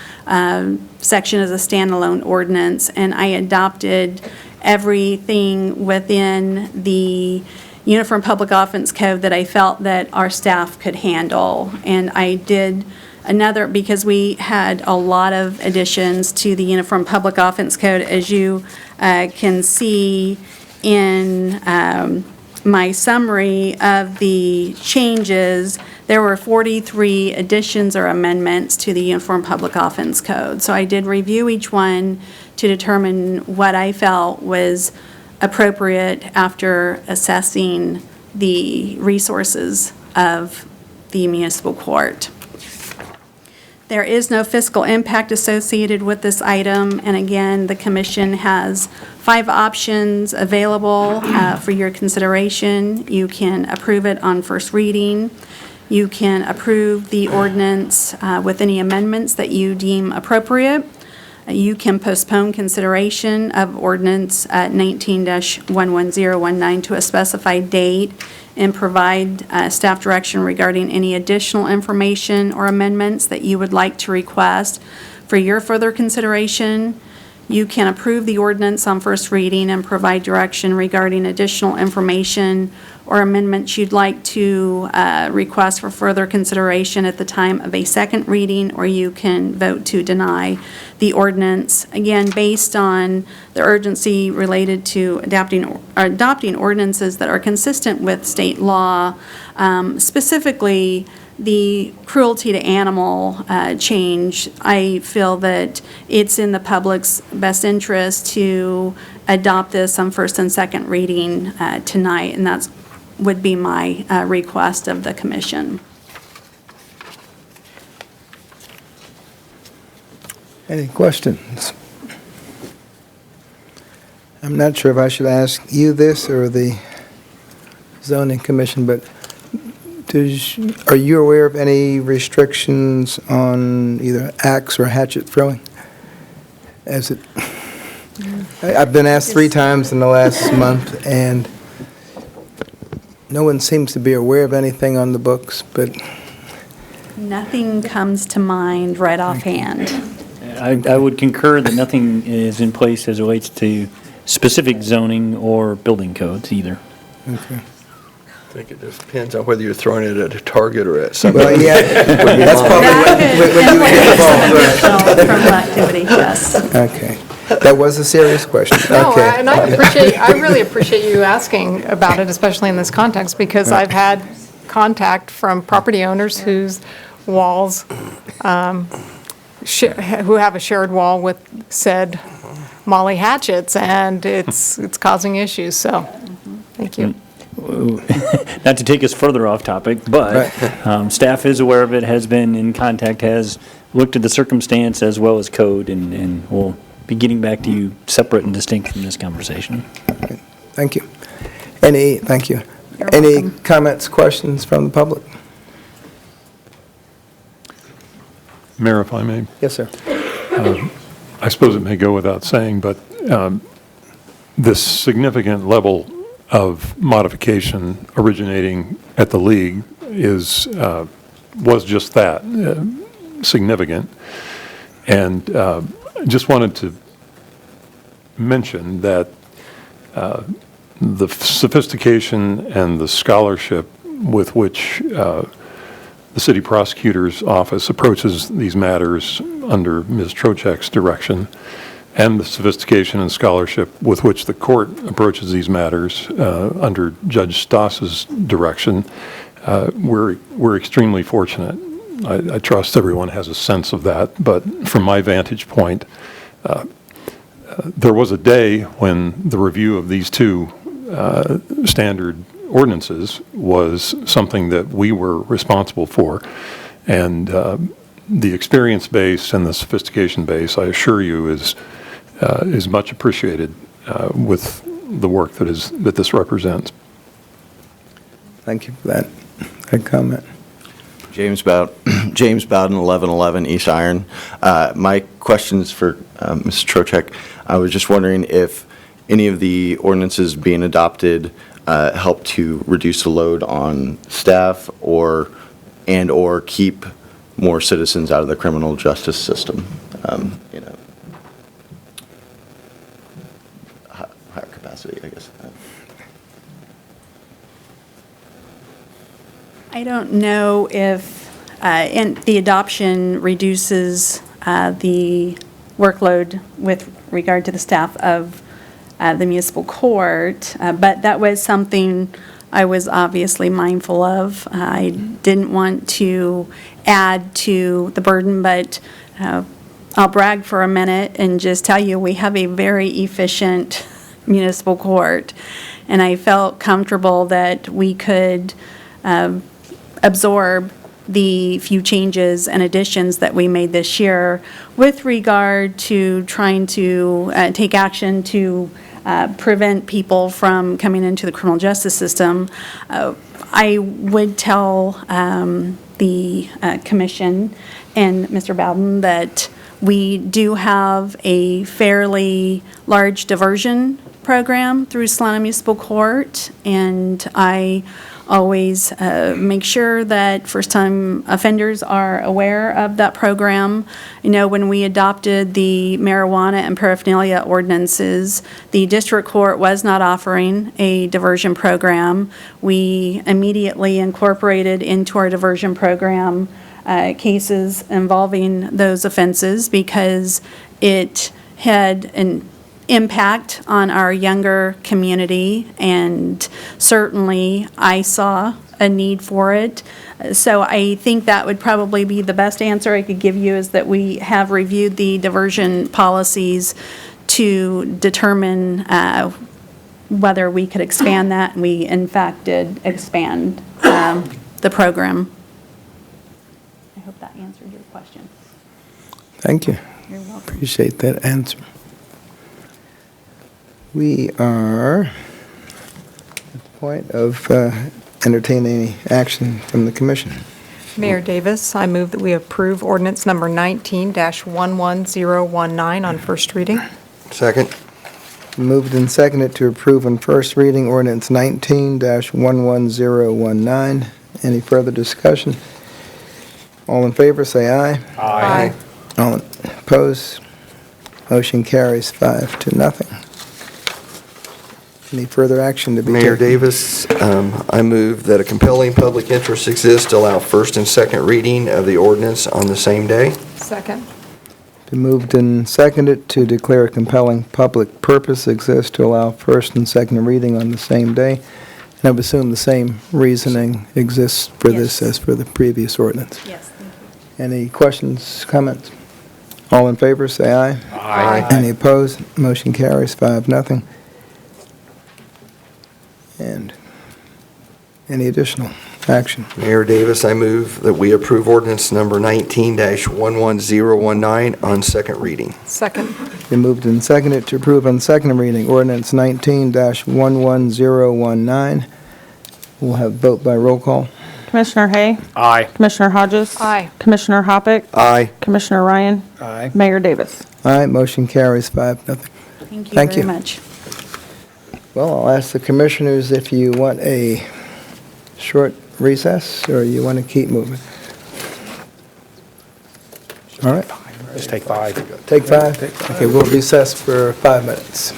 section as a standalone ordinance, and I adopted everything within the Uniform Public Offense Code that I felt that our staff could handle. And I did another, because we had a lot of additions to the Uniform Public Offense Code, as you can see in my summary of the changes. There were 43 additions or amendments to the Uniform Public Offense Code. So I did review each one to determine what I felt was appropriate after assessing the resources of the municipal court. There is no fiscal impact associated with this item, and again, the commission has 5 options available for your consideration. You can approve it on first reading. You can approve the ordinance with any amendments that you deem appropriate. You can postpone consideration of ordinance 19-11019 to a specified date and provide staff direction regarding any additional information or amendments that you would like to request for your further consideration. You can approve the ordinance on first reading and provide direction regarding additional information or amendments you'd like to request for further consideration at the time of a second reading, or you can vote to deny the ordinance. Again, based on the urgency related to adopting ordinances that are consistent with state law, specifically the cruelty to animal change, I feel that it's in the public's best interest to adopt this on first and second reading tonight, and that's would be my request of the commission. Any questions? I'm not sure if I should ask you this or the zoning commission, but are you aware of any restrictions on either axe or hatchet throwing? I've been asked 3 times in the last month, and no one seems to be aware of anything on the books, but... Nothing comes to mind right offhand. I would concur that nothing is in place as it relates to specific zoning or building codes either. Okay. I think it just depends on whether you're throwing it at a target or at somebody. Well, yeah, that's probably when you get involved. Criminal activity, yes. Okay. That was a serious question. No, Okay. and I really appreciate you asking about it, especially in this context, because I've had contact from property owners whose walls, who have a shared wall with said Molly hatchets, and it's causing issues, so, thank you. Not to take us further off topic, but staff is aware of it, has been in contact, has looked at the circumstance as well as code, and will be getting back to you separate and distinct from this conversation. Thank you. Thank you. Any comments, questions from the public? Mayor, if I may. Yes, sir. I suppose it may go without saying, but this significant level of modification originating at the league was just that, significant. And just wanted to mention that the sophistication and the scholarship with which the city prosecutor's office approaches these matters under Ms. Trocheck's direction, and the sophistication and scholarship with which the court approaches these matters under Judge Stoss's direction, we're extremely fortunate. I trust everyone has a sense of that, but from my vantage point, there was a day when the review of these two standard ordinances was something that we were responsible for, and the experience base and the sophistication base, I assure you, is much appreciated with the work that this represents. Thank you for that comment. James Bowden, 1111 East Iron. My question's for Mrs. Trocheck. I was just wondering if any of the ordinances being adopted help to reduce the load on staff or keep more citizens out of the criminal justice system. Higher capacity, I guess. I don't know if the adoption reduces the workload with regard to the staff of the municipal court, but that was something I was obviously mindful of. I didn't want to add to the burden, but I'll brag for a minute and just tell you we have a very efficient municipal court, and I felt comfortable that we could absorb the few changes and additions that we made this year with regard to trying to take action to prevent people from coming into the criminal justice system. I would tell the commission and Mr. Bowden that we do have a fairly large diversion program through Salina Municipal Court, and I always make sure that first-time offenders are aware of that program. You know, when we adopted the marijuana and paraphernalia ordinances, the district court was not offering a diversion program. We immediately incorporated into our diversion program cases involving those offenses because it had an impact on our younger community, and certainly I saw a need for it. So I think that would probably be the best answer I could give you, is that we have reviewed the diversion policies to determine whether we could expand that, and we in fact did expand the program. I hope that answered your question. Thank you. You're welcome. Appreciate that answer. We are at the point of entertaining any action from the commission. Mayor Davis, I move that we approve ordinance number 19-11019 on first reading. Second. Moved and seconded to approve on first reading ordinance 19-11019. Any further discussion? All in favor, say aye. Aye. All opposed? Motion carries 5-0. Any further action to be taken? Mayor Davis, I move that a compelling public interest exists to allow first and second reading of the ordinance on the same day. Second. Been moved and seconded to declare a compelling public purpose exists to allow first and second reading on the same day. And I would assume the same reasoning exists for this as for the previous ordinance. Yes, thank you. Any questions, comments? All in favor, say aye. Aye. Any opposed? Motion carries 5-0. And any additional action? Mayor Davis, I move that we approve ordinance number 19-11019 on second reading. Second. Been moved and seconded to approve on second reading ordinance 19-11019. We'll have vote by roll call. Commissioner Hay? Aye. Commissioner Hodges? Aye. Commissioner Hoppick? Aye. Commissioner Ryan? Aye. Mayor Davis? All right, motion carries 5-0. Thank you Thank very you. much. Well, I'll ask the commissioners if you want a short recess or you want to keep moving. All right, Just take 5. take 5? Okay, we'll recess for 5 minutes.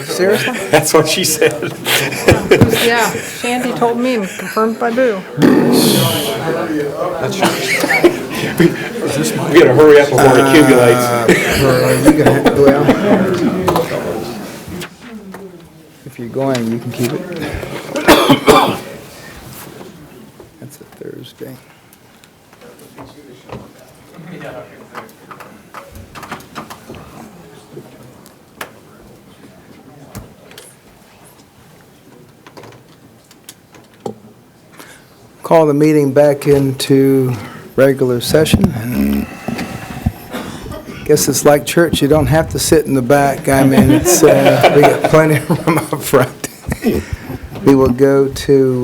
Seriously? That's what she said. Yeah, Shandy told me and confirmed by Boo. We gotta hurry up before it accumulates. You can have, well, if you're going, you can keep it. That's a Thursday. Call the meeting back into regular session. Guess it's like church, you don't have to sit in the back. I mean, it's, we got plenty of room up front. We will go to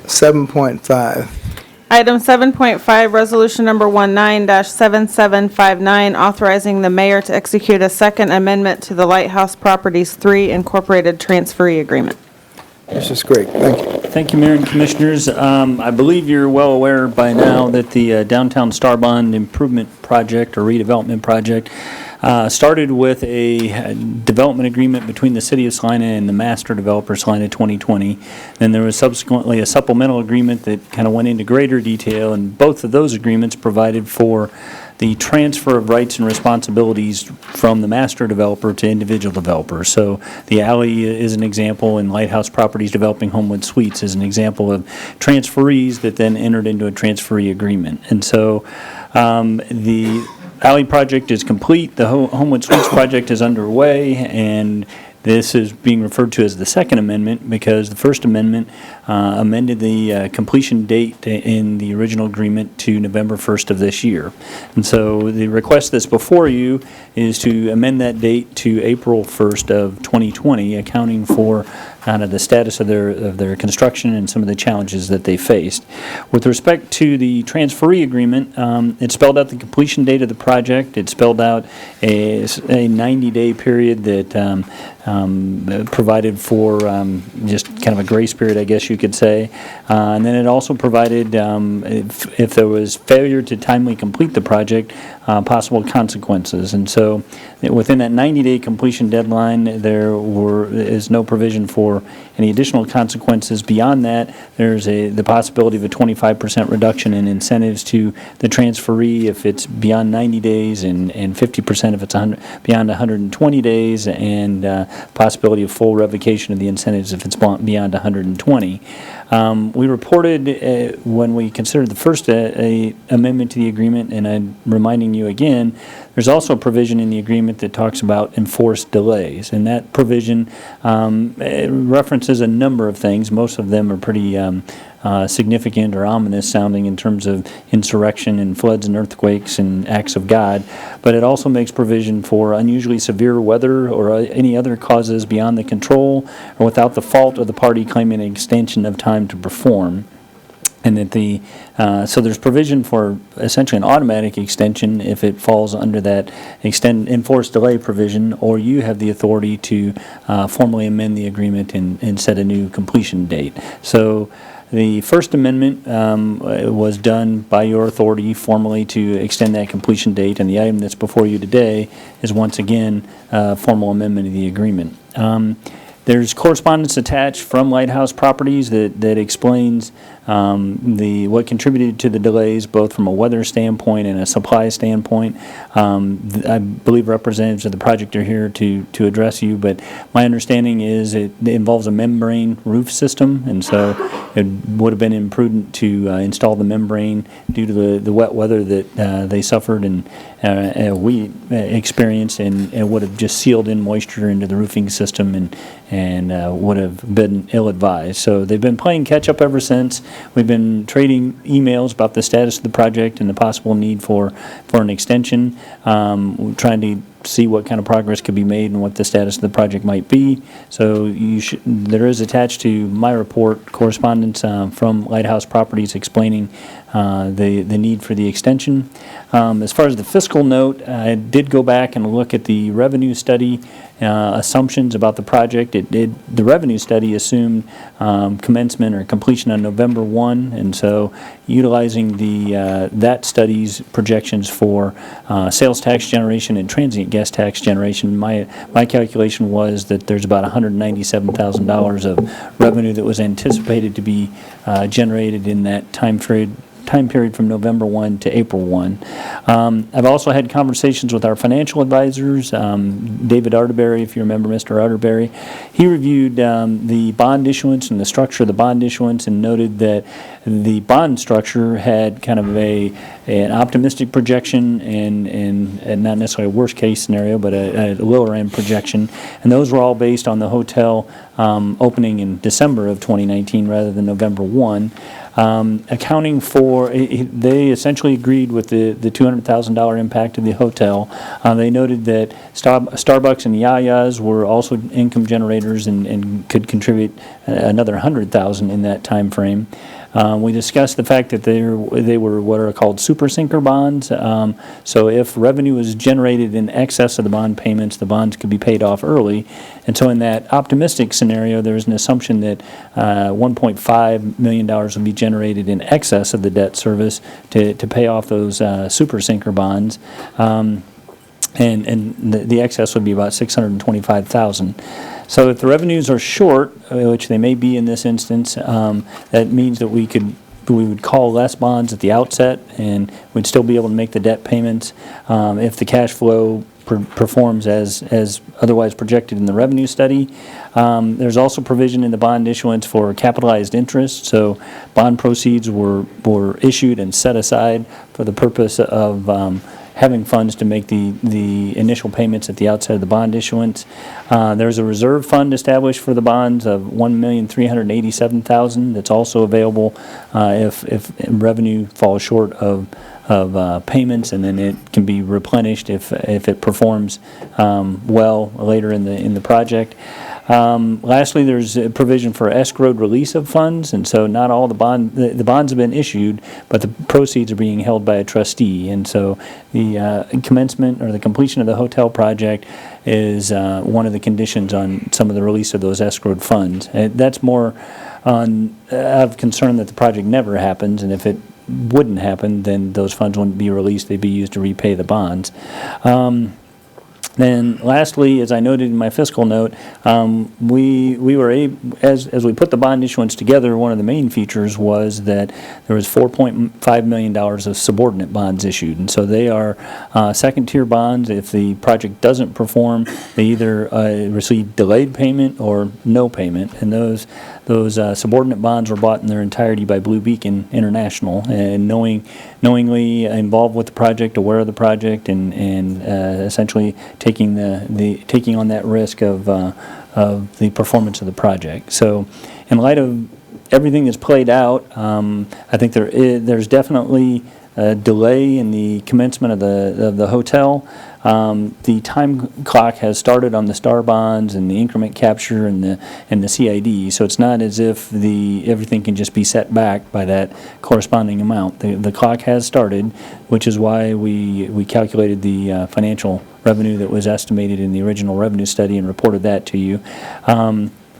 7.5. Item 7.5, resolution number 19-7759, authorizing the mayor to execute a second amendment to the Lighthouse Properties III Incorporated transferee agreement. Mr. Scraig, thank you. Thank you, Mayor and Commissioners. I believe you're well aware by now that the Downtown Starbond Improvement Project or redevelopment project started with a development agreement between the City of Salina and the master developer, Salina 2020. Then there was subsequently a supplemental agreement that kind of went into greater detail, and both of those agreements provided for the transfer of rights and responsibilities from the master developer to individual developers. So the alley is an example, and Lighthouse Properties Developing Homewood Suites is an example of transferees that then entered into a transferee agreement. And so the alley project is complete, the Homewood Suites project is underway, and this is being referred to as the second amendment because the first amendment amended the completion date in the original agreement to November 1st of this year. And so the request that's before you is to amend that date to April 1st of 2020, accounting for kind of the status of their construction and some of the challenges that they faced. With respect to the transferee agreement, it spelled out the completion date of the project. It spelled out a 90-day period that provided for just kind of a grace period, I guess you could say. And then it also provided, if there was failure to timely complete the project, possible consequences. And so within that 90-day completion deadline, there is no provision for any additional consequences. Beyond that, there's the possibility of a 25% reduction in incentives to the transferee if it's beyond 90 days and 50% if it's beyond 120 days, and possibility of full revocation of the incentives if it's beyond 120. We reported when we considered the first amendment to the agreement, and I'm reminding you again, there's also a provision in the agreement that talks about enforced delays, and that provision references a number of things. Most of them are pretty significant or ominous sounding in terms of insurrection and floods and earthquakes and acts of God, but it also makes provision for unusually severe weather or any other causes beyond the control or without the fault of the party claiming an extension of time to perform. And that so there's provision for essentially an automatic extension if it falls under that enforced delay provision, or you have the authority to formally amend the agreement and set a new completion date. So the First Amendment was done by your authority formally to extend that completion date, and the item that's before you today is once again a formal amendment of the agreement. There's correspondence attached from Lighthouse Properties that explains what contributed to the delays, both from a weather standpoint and a supply standpoint. I believe representatives of the project are here to address you, but my understanding is it involves a membrane roof system, and so it would have been imprudent to install the membrane due to the wet weather that they suffered and we experienced, and it would have just sealed in moisture into the roofing system and would have been ill-advised. So they've been playing catch-up ever since. We've been trading emails about the status of the project and the possible need for an extension. We're trying to see what kind of progress could be made and what the status of the project might be. So there is attached to my report correspondence from Lighthouse Properties explaining the need for the extension. As far as the fiscal note, I did go back and look at the revenue study assumptions about the project. The revenue study assumed commencement or completion on November 1, and so utilizing that study's projections for sales tax generation and transient guest tax generation, my calculation was that there's about $197,000 of revenue that was anticipated to be generated in that time period from November 1 to April 1. I've also had conversations with our financial advisors, David Arterberry, if you remember Mr. Arterberry. He reviewed the bond issuance and the structure of the bond issuance and noted that the bond structure had kind of an optimistic projection and not necessarily a worst-case scenario, but a lower-end projection. And those were all based on the hotel opening in December of 2019 rather than November 1. Accounting for, they essentially agreed with the $200,000 impact of the hotel. They noted that Starbucks and Yaya's were also income generators and could contribute another $100,000 in that time frame. We discussed the fact that they were what are called super sinker bonds. So if revenue was generated in excess of the bond payments, the bonds could be paid off early. And so in that optimistic scenario, there was an assumption that $1.5 million would be generated in excess of the debt service to pay off those super sinker bonds. And the excess would be about $625,000. So if the revenues are short, which they may be in this instance, that means that we would call less bonds at the outset and we'd still be able to make the debt payments if the cash flow performs as otherwise projected in the revenue study. There's also provision in the bond issuance for capitalized interest. So bond proceeds were issued and set aside for the purpose of having funds to make the initial payments at the outset of the bond issuance. There's a reserve fund established for the bonds of $1,387,000 that's also available if revenue falls short of payments, and then it can be replenished if it performs well later in the project. Lastly, there's a provision for escrowed release of funds, and so not all the bonds have been issued, but the proceeds are being held by a trustee, and so the commencement or the completion of the hotel project is one of the conditions on some of the release of those escrowed funds. That's more out of concern that the project never happens, and if it wouldn't happen, then those funds wouldn't be released. They'd be used to repay the bonds. Then lastly, as I noted in my fiscal note, we were able, as we put the bond issuance together, one of the main features was that there was $4.5 million of subordinate bonds issued. And so they are second-tier bonds. If the project doesn't perform, they either receive delayed payment or no payment. And those subordinate bonds were bought in their entirety by Blue Beacon International, and knowingly involved with the project, aware of the project, and essentially taking on that risk of the performance of the project. So, in light of everything that's played out, I think there's definitely a delay in the commencement of the hotel. The time clock has started on the star bonds and the increment capture and the CID, so it's not as if everything can just be set back by that corresponding amount. The clock has started, which is why we calculated the financial revenue that was estimated in the original revenue study and reported that to you.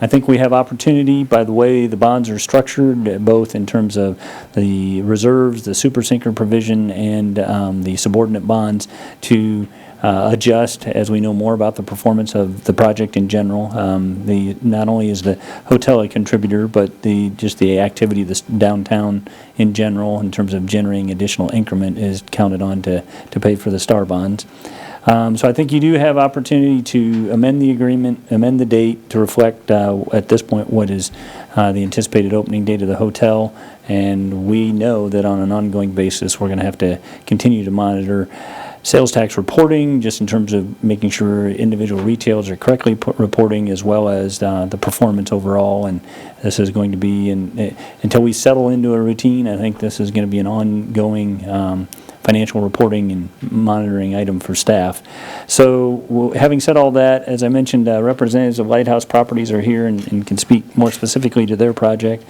I think we have opportunity by the way the bonds are structured, both in terms of the reserves, the super sinker provision, and the subordinate bonds to adjust as we know more about the performance of the project in general. Not only is the hotel a contributor, but just the activity of this downtown in general in terms of generating additional increment is counted on to pay for the STAR bonds. So I think you do have opportunity to amend the agreement, amend the date to reflect at this point what is the anticipated opening date of the hotel. And we know that on an ongoing basis, we're going to have to continue to monitor sales tax reporting, just in terms of making sure individual retailers are correctly reporting, as well as the performance overall. And this is going to be, until we settle into a routine, I think this is going to be an ongoing financial reporting and monitoring item for staff. So having said all that, as I mentioned, representatives of Lighthouse Properties are here and can speak more specifically to their project.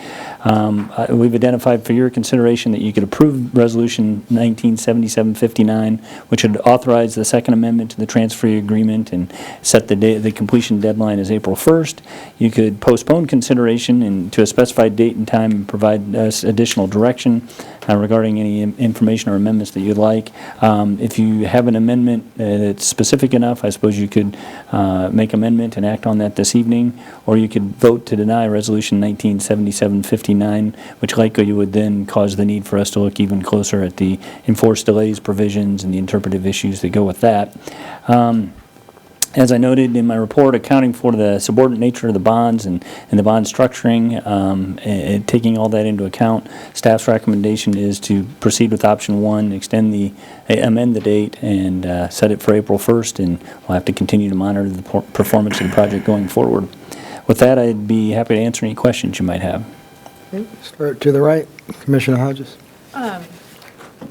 We've identified for your consideration that you could approve Resolution 197759, which would authorize the second amendment to the transferee agreement and set the completion deadline as April 1st. You could postpone consideration to a specified date and time and provide us additional direction regarding any information or amendments that you'd like. If you have an amendment that's specific enough, I suppose you could make amendment and act on that this evening, or you could vote to deny Resolution 197759, which likely would then cause the need for us to look even closer at the enforced delays provisions and the interpretive issues that go with that. As I noted in my report, accounting for the subordinate nature of the bonds and the bond structuring, and taking all that into account, staff's recommendation is to proceed with option 1, amend the date, and set it for April 1st, and we'll have to continue to monitor the performance of the project going forward. With that, I'd be happy to answer any questions you might have. Start to the right, Commissioner Hodges.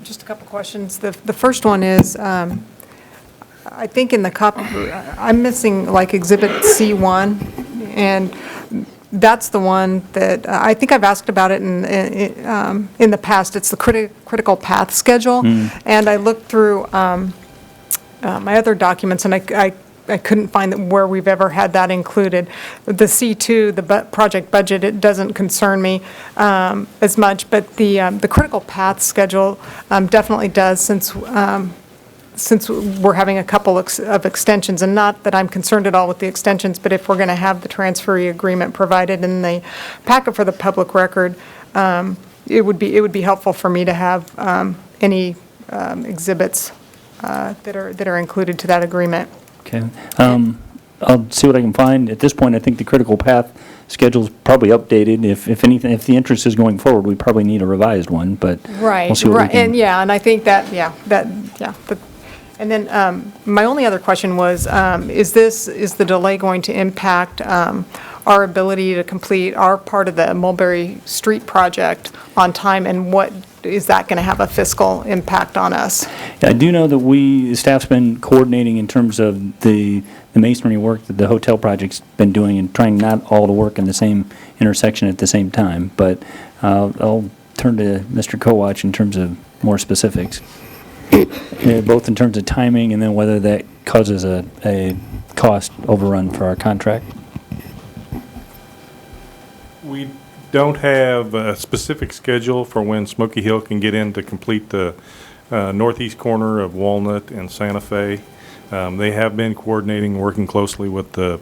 Just a couple questions. The first one is, I think in the copy, I'm missing like Exhibit C1, and that's the one that, I think I've asked about it in the past. It's the critical path schedule. And I looked through my other documents, and I couldn't find where we've ever had that included. The C2, the project budget, it doesn't concern me as much, but the critical path schedule definitely does, since we're having a couple of extensions, and not that I'm concerned at all with the extensions, but if we're going to have the transferee agreement provided in the packet for the public record, it would be helpful for me to have any exhibits that are included to that agreement. Okay. I'll see what I can find. At this point, I think the critical path schedule is probably updated. If anything, if the interest is going forward, we probably need a revised one, but we'll see what we can. And I think and then my only other question was, is the delay going to impact our ability to complete our part of the Mulberry Street project on time, and what is that going to have a fiscal impact on us? I do know that staff's been coordinating in terms of the masonry work that the hotel project's been doing and trying not all to work in the same intersection at the same time, but I'll turn to Mr. Kowach in terms of more specifics. Both in terms of timing and then whether that causes a cost overrun for our contract. We don't have a specific schedule for when Smoky Hill can get in to complete the northeast corner of Walnut and Santa Fe. They have been coordinating, working closely with the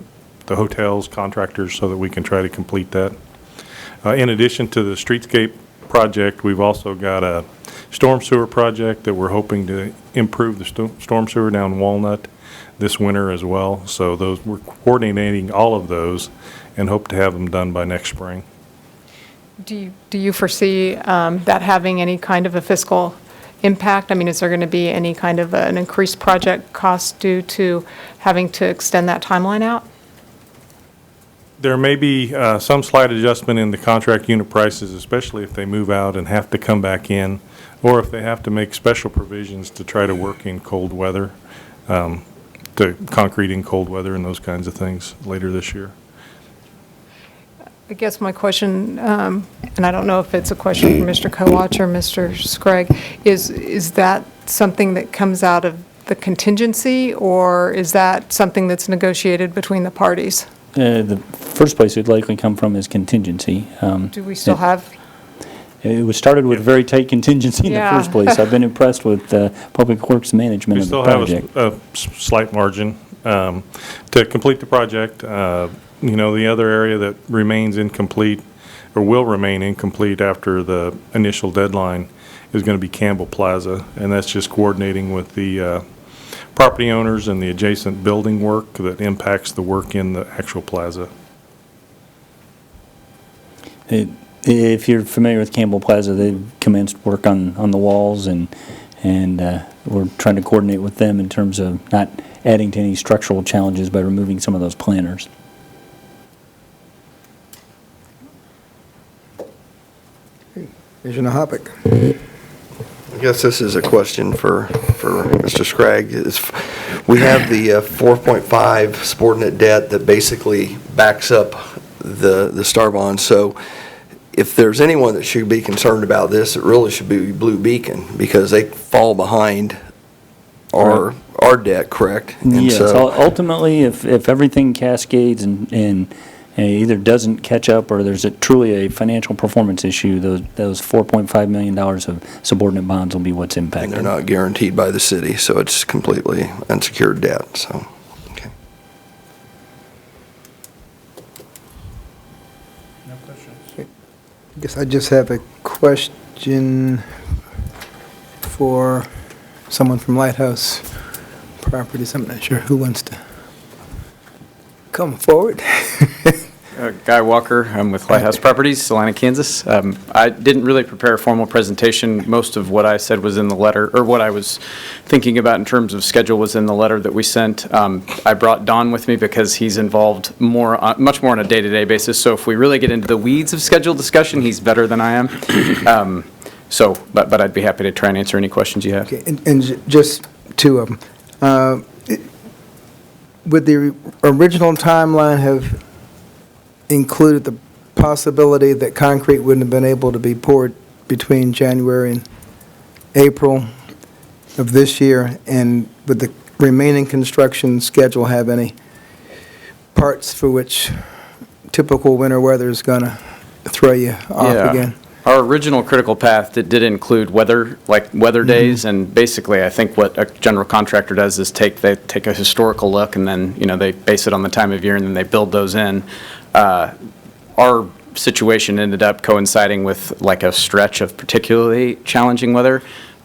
hotels, contractors, so that we can try to complete that. In addition to the streetscape project, we've also got a storm sewer project that we're hoping to improve the storm sewer down Walnut this winter as well. So we're coordinating all of those and hope to have them done by next spring. Do you foresee that having any kind of a fiscal impact? I mean, is there going to be any kind of an increased project cost due to having to extend that timeline out? There may be some slight adjustment in the contract unit prices, especially if they move out and have to come back in, or if they have to make special provisions to try to work in cold weather, to concrete in cold weather and those kinds of things later this year. I guess my question, and I don't know if it's a question for Mr. Kowach or Mr. Scragg, is that something that comes out of the contingency, or is that something that's negotiated between the parties? The first place it'd likely come from is contingency. Do we still have? It was started with very tight contingency in the Yeah. first place. I've been impressed with Public Works management We of the still have project. a slight margin to complete the project. The other area that remains incomplete, or will remain incomplete after the initial deadline, is going to be Campbell Plaza, and that's just coordinating with the property owners and the adjacent building work that impacts the work in the actual plaza. If you're familiar with Campbell Plaza, they've commenced work on the walls, and we're trying to coordinate with them in terms of not adding to any structural challenges by removing some of those planters. Commissioner Hoppick. I guess this is a question for Mr. Scragg. We have the 4.5 subordinate debt that basically backs up the star bond. So if there's anyone that should be concerned about this, it really should be Blue Beacon, because they fall behind our debt, correct? And Yes, so- ultimately, if everything cascades and either doesn't catch up or there's truly a financial performance issue, those $4.5 million of subordinate bonds will be what's And impacted. they're not guaranteed by the city, so it's completely unsecured debt, so, okay. I guess I just have a question for someone from Lighthouse Properties. I'm not sure who wants to come forward. Guy Walker, I'm with Lighthouse Properties, Salina, Kansas. I didn't really prepare a formal presentation. Most of what I said was in the letter, or what I was thinking about in terms of schedule was in the letter that we sent. I brought Don with me because he's involved much more on a day-to-day basis. So if we really get into the weeds of schedule discussion, he's better than I am. But I'd be happy to try and answer any questions you have. Okay, and just two of them. Would the original timeline have included the possibility that concrete wouldn't have been able to be poured between January and April of this year? And would the remaining construction schedule have any parts for which typical winter weather is going to throw you off again? Our original critical path did include weather days, and basically I think what a general contractor does is they take a historical look, and then, they base it on the time of year, and then they build those in. Our situation ended up coinciding with like a stretch of particularly challenging weather.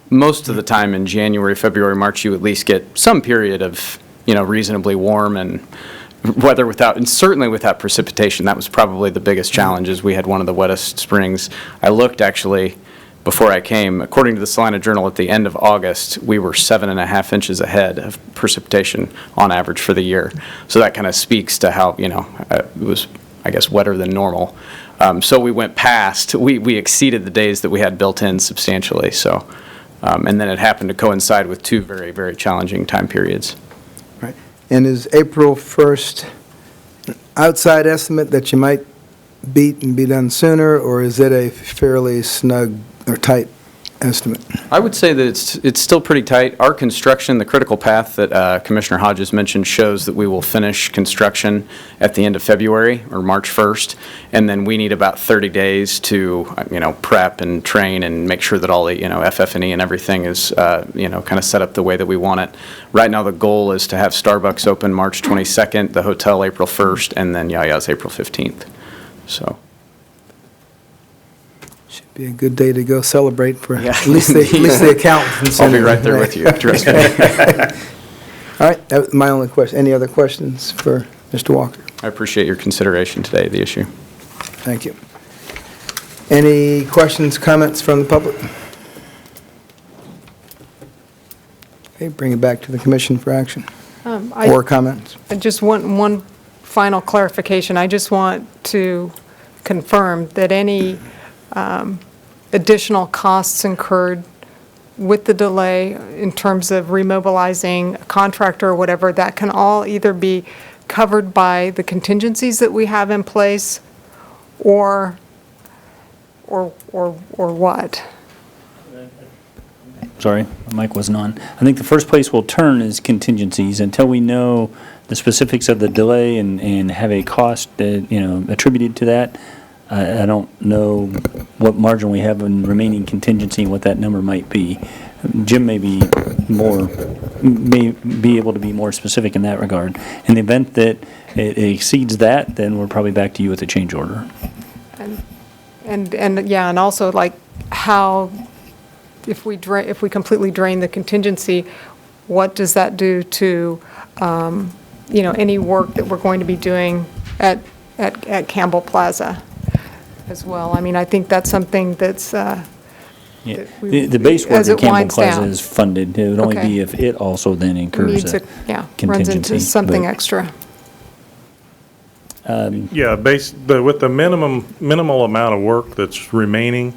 Most of the time in January, February, March, you at least get some period of, reasonably warm and weather and certainly without precipitation. That was probably the biggest challenge, is we had one of the wettest springs. I looked actually before I came, according to the Salina Journal, at the end of August, we were 7.5 inches ahead of precipitation on average for the year. So that kind of speaks to how, it was, I guess, wetter than normal. So we went past, we exceeded the days that we had built in substantially. So, and then it happened to coincide with two very, very challenging time periods. Right. And is April 1st an outside estimate that you might beat and be done sooner, or is it a fairly snug or tight estimate? I would say that it's still pretty tight. Our construction, the critical path that Commissioner Hodges mentioned, shows that we will finish construction at the end of February or March 1st, and then we need about 30 days to, prep and train and make sure that all the, FF&E and everything is, kind of set up the way that we want it. Right now, the goal is to have Starbucks open March 22nd, the hotel April 1st, and then Yaya's April 15th. So. Should be a good day to go celebrate for Yeah. at least the accountants. I'll be right there with you, trust me. All right, that was my only question. Any other questions for Mr. Walker? I appreciate your consideration today of the issue. Thank you. Any questions, comments from the public? Okay, bring it back to the commission for action. Or comments? Just one final clarification. I just want to confirm that any additional costs incurred with the delay in terms of remobilizing a contractor or whatever, that can all either be covered by the contingencies that we have in place or what? sorry, my mic wasn't on. I think the first place we'll turn is contingencies until we know the specifics of the delay and have a cost, attributed to that. I don't know what margin we have in remaining contingency and what that number might be. Jim may be able to be more specific in that regard. In the event that it exceeds that, then we're probably back to you with a change order. And also like how, if we completely drain the contingency, what does that do to, any work that we're going to be doing at Campbell Plaza as well? I mean, I think that's something that's, Yeah. The base work as at it Campbell winds Plaza down. is funded. It would only Okay. be if it also then incurs needs a a, runs contingency. into something but- extra. Yeah, with the minimal amount of work that's remaining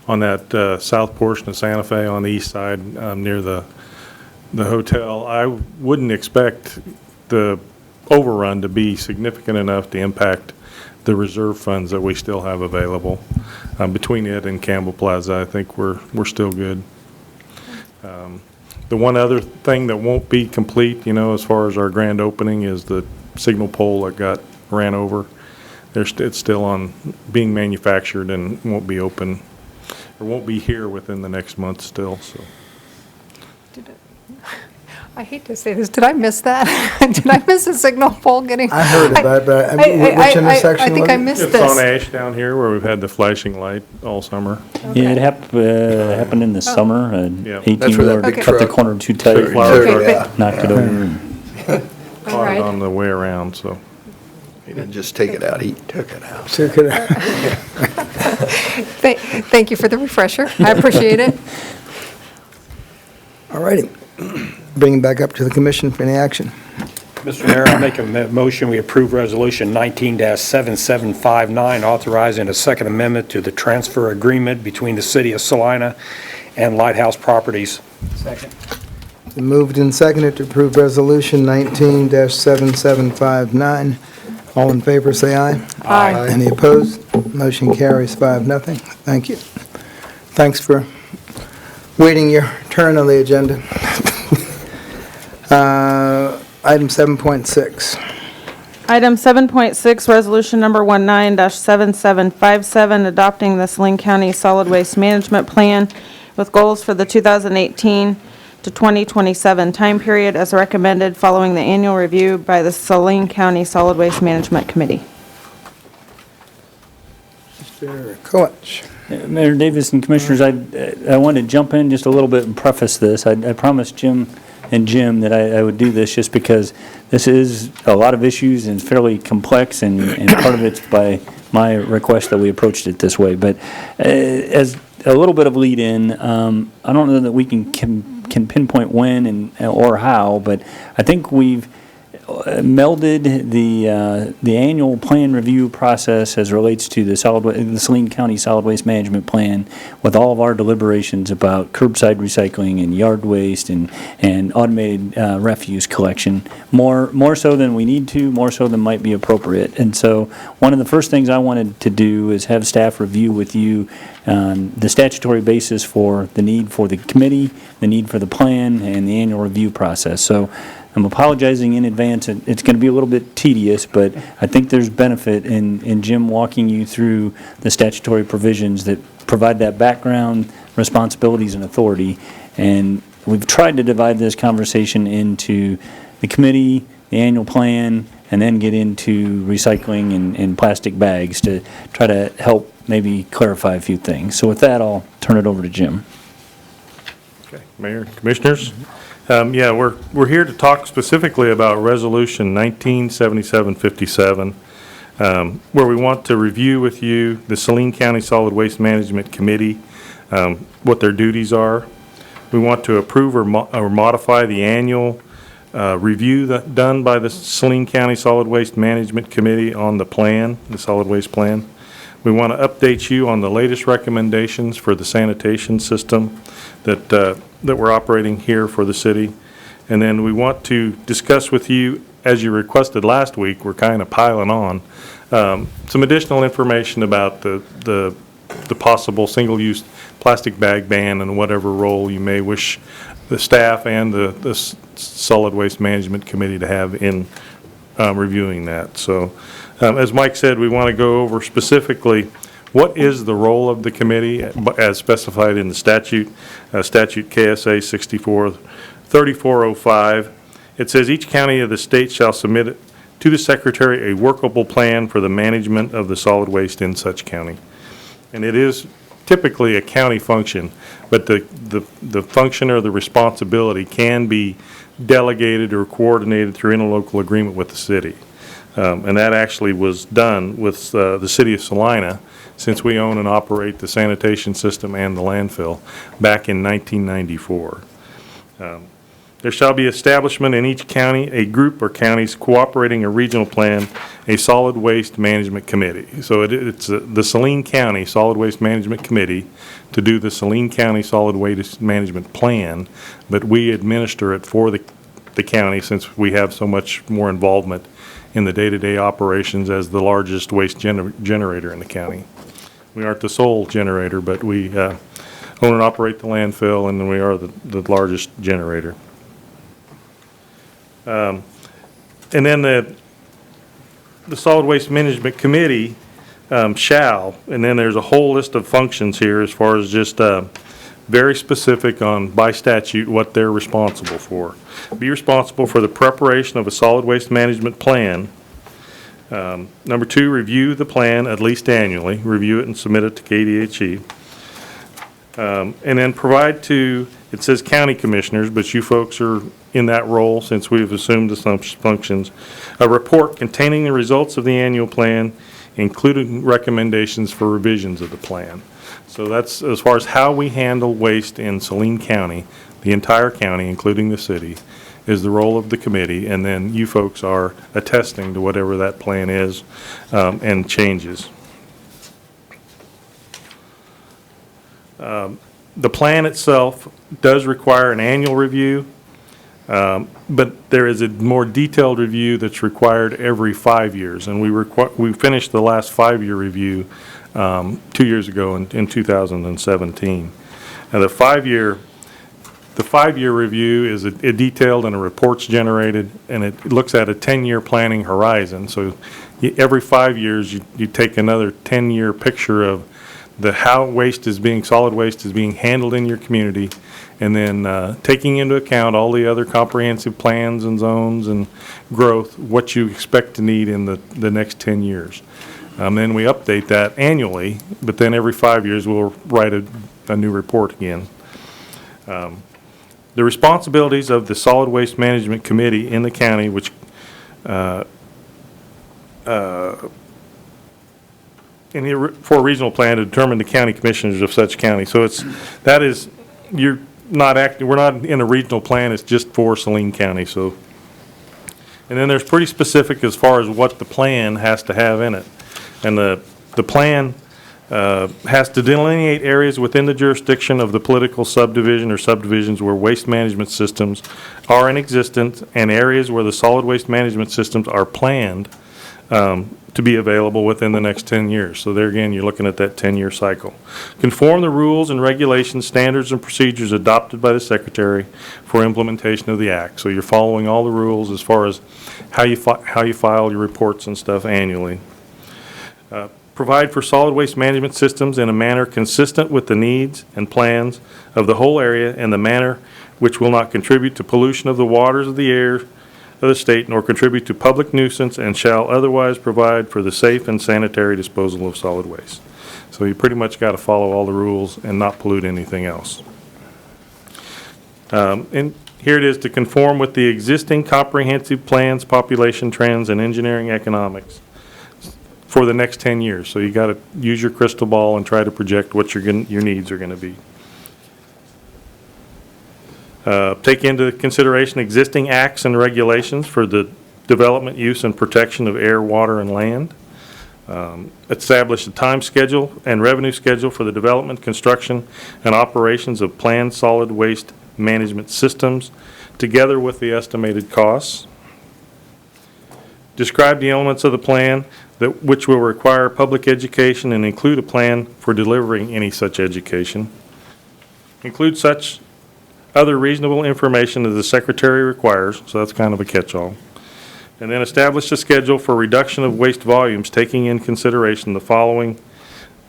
on that south portion of Santa Fe on the east side near the hotel, I wouldn't expect the overrun to be significant enough to impact the reserve funds that we still have available. Between it and Campbell Plaza, I think we're still good. The one other thing that won't be complete, as far as our grand opening, is the signal pole that got ran over. It's still being manufactured and won't be open, or won't be here within the next month still, so. I hate to say this, did I miss that? Did I miss a signal pole getting? I heard about that, but which intersection I think was I it? missed It's on this. Ash down here where we've had the flashing light all summer. Yeah, it happened in the summer. Yeah. 18-wheeler big cut the truck corner too tight, Big flower Okay, truck but- knocked it over. and- All caught it right. on the way around, so. He didn't just take it out, he took it out. Took it out. Thank you for the refresher. I appreciate it. All righty. Bring it back up to the commission for any action. Mr. Mayor, I make a motion, we approve Resolution 19-7759, authorizing a second amendment to the transfer agreement between the City of Salina and Lighthouse Properties. Second. Been moved and seconded to approve Resolution 19-7759. All in favor, say aye. Aye. Any opposed? Motion carries 5-0. Thank you. Thanks for waiting your turn on the agenda. Item 7.6. Item 7.6, resolution number 19-7757, adopting the Saline County Solid Waste Management Plan with goals for the 2018 to 2027 time period as recommended following the annual review by the Saline County Solid Waste Management Committee. Mr. Koch. Mayor Davis and Commissioners, I want to jump in just a little bit and preface this. I promised Jim and Jim that I would do this just because this is a lot of issues and it's fairly complex, and part of it's by my request that we approached it this way. But as a little bit of lead-in, I don't know that we can pinpoint when or how, but I think we've melded the annual plan review process as relates to the Saline County Solid Waste Management Plan with all of our deliberations about curbside recycling and yard waste and automated refuse collection, more so than we need to, more so than might be appropriate. And so one of the first things I wanted to do is have staff review with you the statutory basis for the need for the committee, the need for the plan, and the annual review process. So I'm apologizing in advance. It's going to be a little bit tedious, but I think there's benefit in Jim walking you through the statutory provisions that provide that background, responsibilities, and authority. And we've tried to divide this conversation into the committee, the annual plan, and then get into recycling and plastic bags to try to help maybe clarify a few things. So with that, I'll turn it over to Jim. Okay, Mayor, Commissioners. Yeah, we're here to talk specifically about Resolution 197757, where we want to review with you the Saline County Solid Waste Management Committee, what their duties are. We want to approve or modify the annual review done by the Saline County Solid Waste Management Committee on the plan, the solid waste plan. We want to update you on the latest recommendations for the sanitation system that we're operating here for the city. And then we want to discuss with you, as you requested last week, we're kind of piling on, some additional information about the the possible single-use plastic bag ban and whatever role you may wish the staff and the Solid Waste Management Committee to have in reviewing that. So, as Mike said, we want to go over specifically what is the role of the committee as specified in the statute, Statute KSA 64-3405. It says each county of the state shall submit to the Secretary a workable plan for the management of the solid waste in such county. And it is typically a county function, but the function or the responsibility can be delegated or coordinated through interlocal agreement with the city. And that actually was done with the city of Salina, since we own and operate the sanitation system and the landfill back in 1994. There shall be establishment in each county, a group or counties cooperating a regional plan, a solid waste management committee. So it's the Saline County Solid Waste Management Committee to do the Saline County Solid Waste Management Plan, but we administer it for the county since we have so much more involvement in the day-to-day operations as the largest waste generator in the county. We aren't the sole generator, but we own and operate the landfill, and we are the largest generator. And then the Solid Waste Management Committee shall, and then there's a whole list of functions here as far as just very specific on, by statute, what they're responsible for. Be responsible for the preparation of a solid waste management plan. Number 2, review the plan at least annually. Review it and submit it to KDHE. And then provide to, it says county commissioners, but you folks are in that role since we've assumed the functions, a report containing the results of the annual plan, including recommendations for revisions of the plan. So that's as far as how we handle waste in Saline County, the entire county, including the city, is the role of the committee, and then you folks are attesting to whatever that plan is and changes. The plan itself does require an annual review, but there is a more detailed review that's required every 5 years, and we finished the last 5-year review 2 years ago in 2017. And the 5-year review is a detailed and a report's generated, and it looks at a 10-year planning horizon. So every 5 years, you take another 10-year picture of how solid waste is being handled in your community, and then taking into account all the other comprehensive plans and zones and growth, what you expect to need in the next 10 years. Then we update that annually, but then every 5 years we'll write a new report again. The responsibilities of the Solid Waste Management Committee in the county, which for a regional plan to determine the county commissioners of such county. So we're not in a regional plan, it's just for Saline County. So, and then there's pretty specific as far as what the plan has to have in it. And the plan has to delineate areas within the jurisdiction of the political subdivision or subdivisions where waste management systems are in existence, and areas where the solid waste management systems are planned to be available within the next 10 years. So there again, you're looking at that 10-year cycle. Conform the rules and regulations, standards, and procedures adopted by the Secretary for implementation of the Act. So you're following all the rules as far as how you file your reports and stuff annually. Provide for solid waste management systems in a manner consistent with the needs and plans of the whole area, and the manner which will not contribute to pollution of the waters of the air of the state, nor contribute to public nuisance, and shall otherwise provide for the safe and sanitary disposal of solid waste. So you pretty much got to follow all the rules and not pollute anything else. And here it is: to conform with the existing comprehensive plans, population trends, and engineering economics for the next 10 years. So you got to use your crystal ball and try to project what your needs are going to be. Take into consideration existing acts and regulations for the development, use, and protection of air, water, and land. Establish a time schedule and revenue schedule for the development, construction, and operations of planned solid waste management systems, together with the estimated costs. Describe the elements of the plan which will require public education and include a plan for delivering any such education. Include such other reasonable information as the Secretary requires, so that's kind of a catch-all. And then establish a schedule for reduction of waste volumes, taking in consideration the following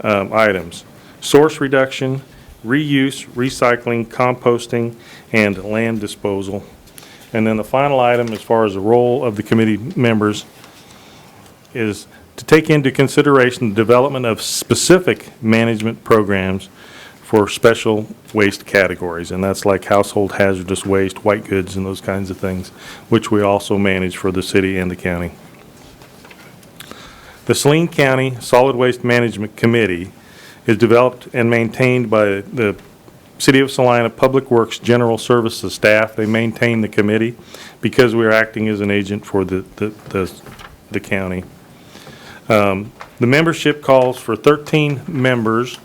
items: source reduction, reuse, recycling, composting, and land disposal. And then the final item, as far as the role of the committee members, is to take into consideration the development of specific management programs for special waste categories, and that's like household hazardous waste, white goods, and those kinds of things, which we also manage for the city and the county. The Saline County Solid Waste Management Committee is developed and maintained by the City of Salina Public Works General Services staff. They maintain the committee because we are acting as an agent for the county. The membership calls for 13 members,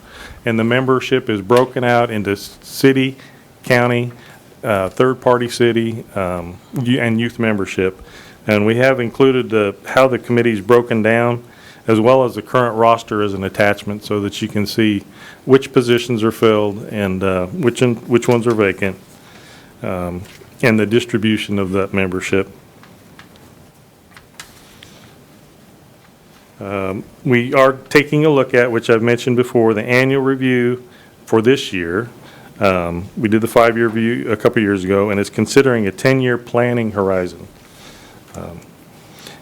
and the membership is broken out into city, county, third-party city, and youth membership. And we have included how the committee is broken down, as well as the current roster as an attachment, so that you can see which positions are filled and which ones are vacant, and the distribution of that membership. We are taking a look at, which I've mentioned before, the annual review for this year. We did the 5-year review a couple years ago, and it's considering a 10-year planning horizon.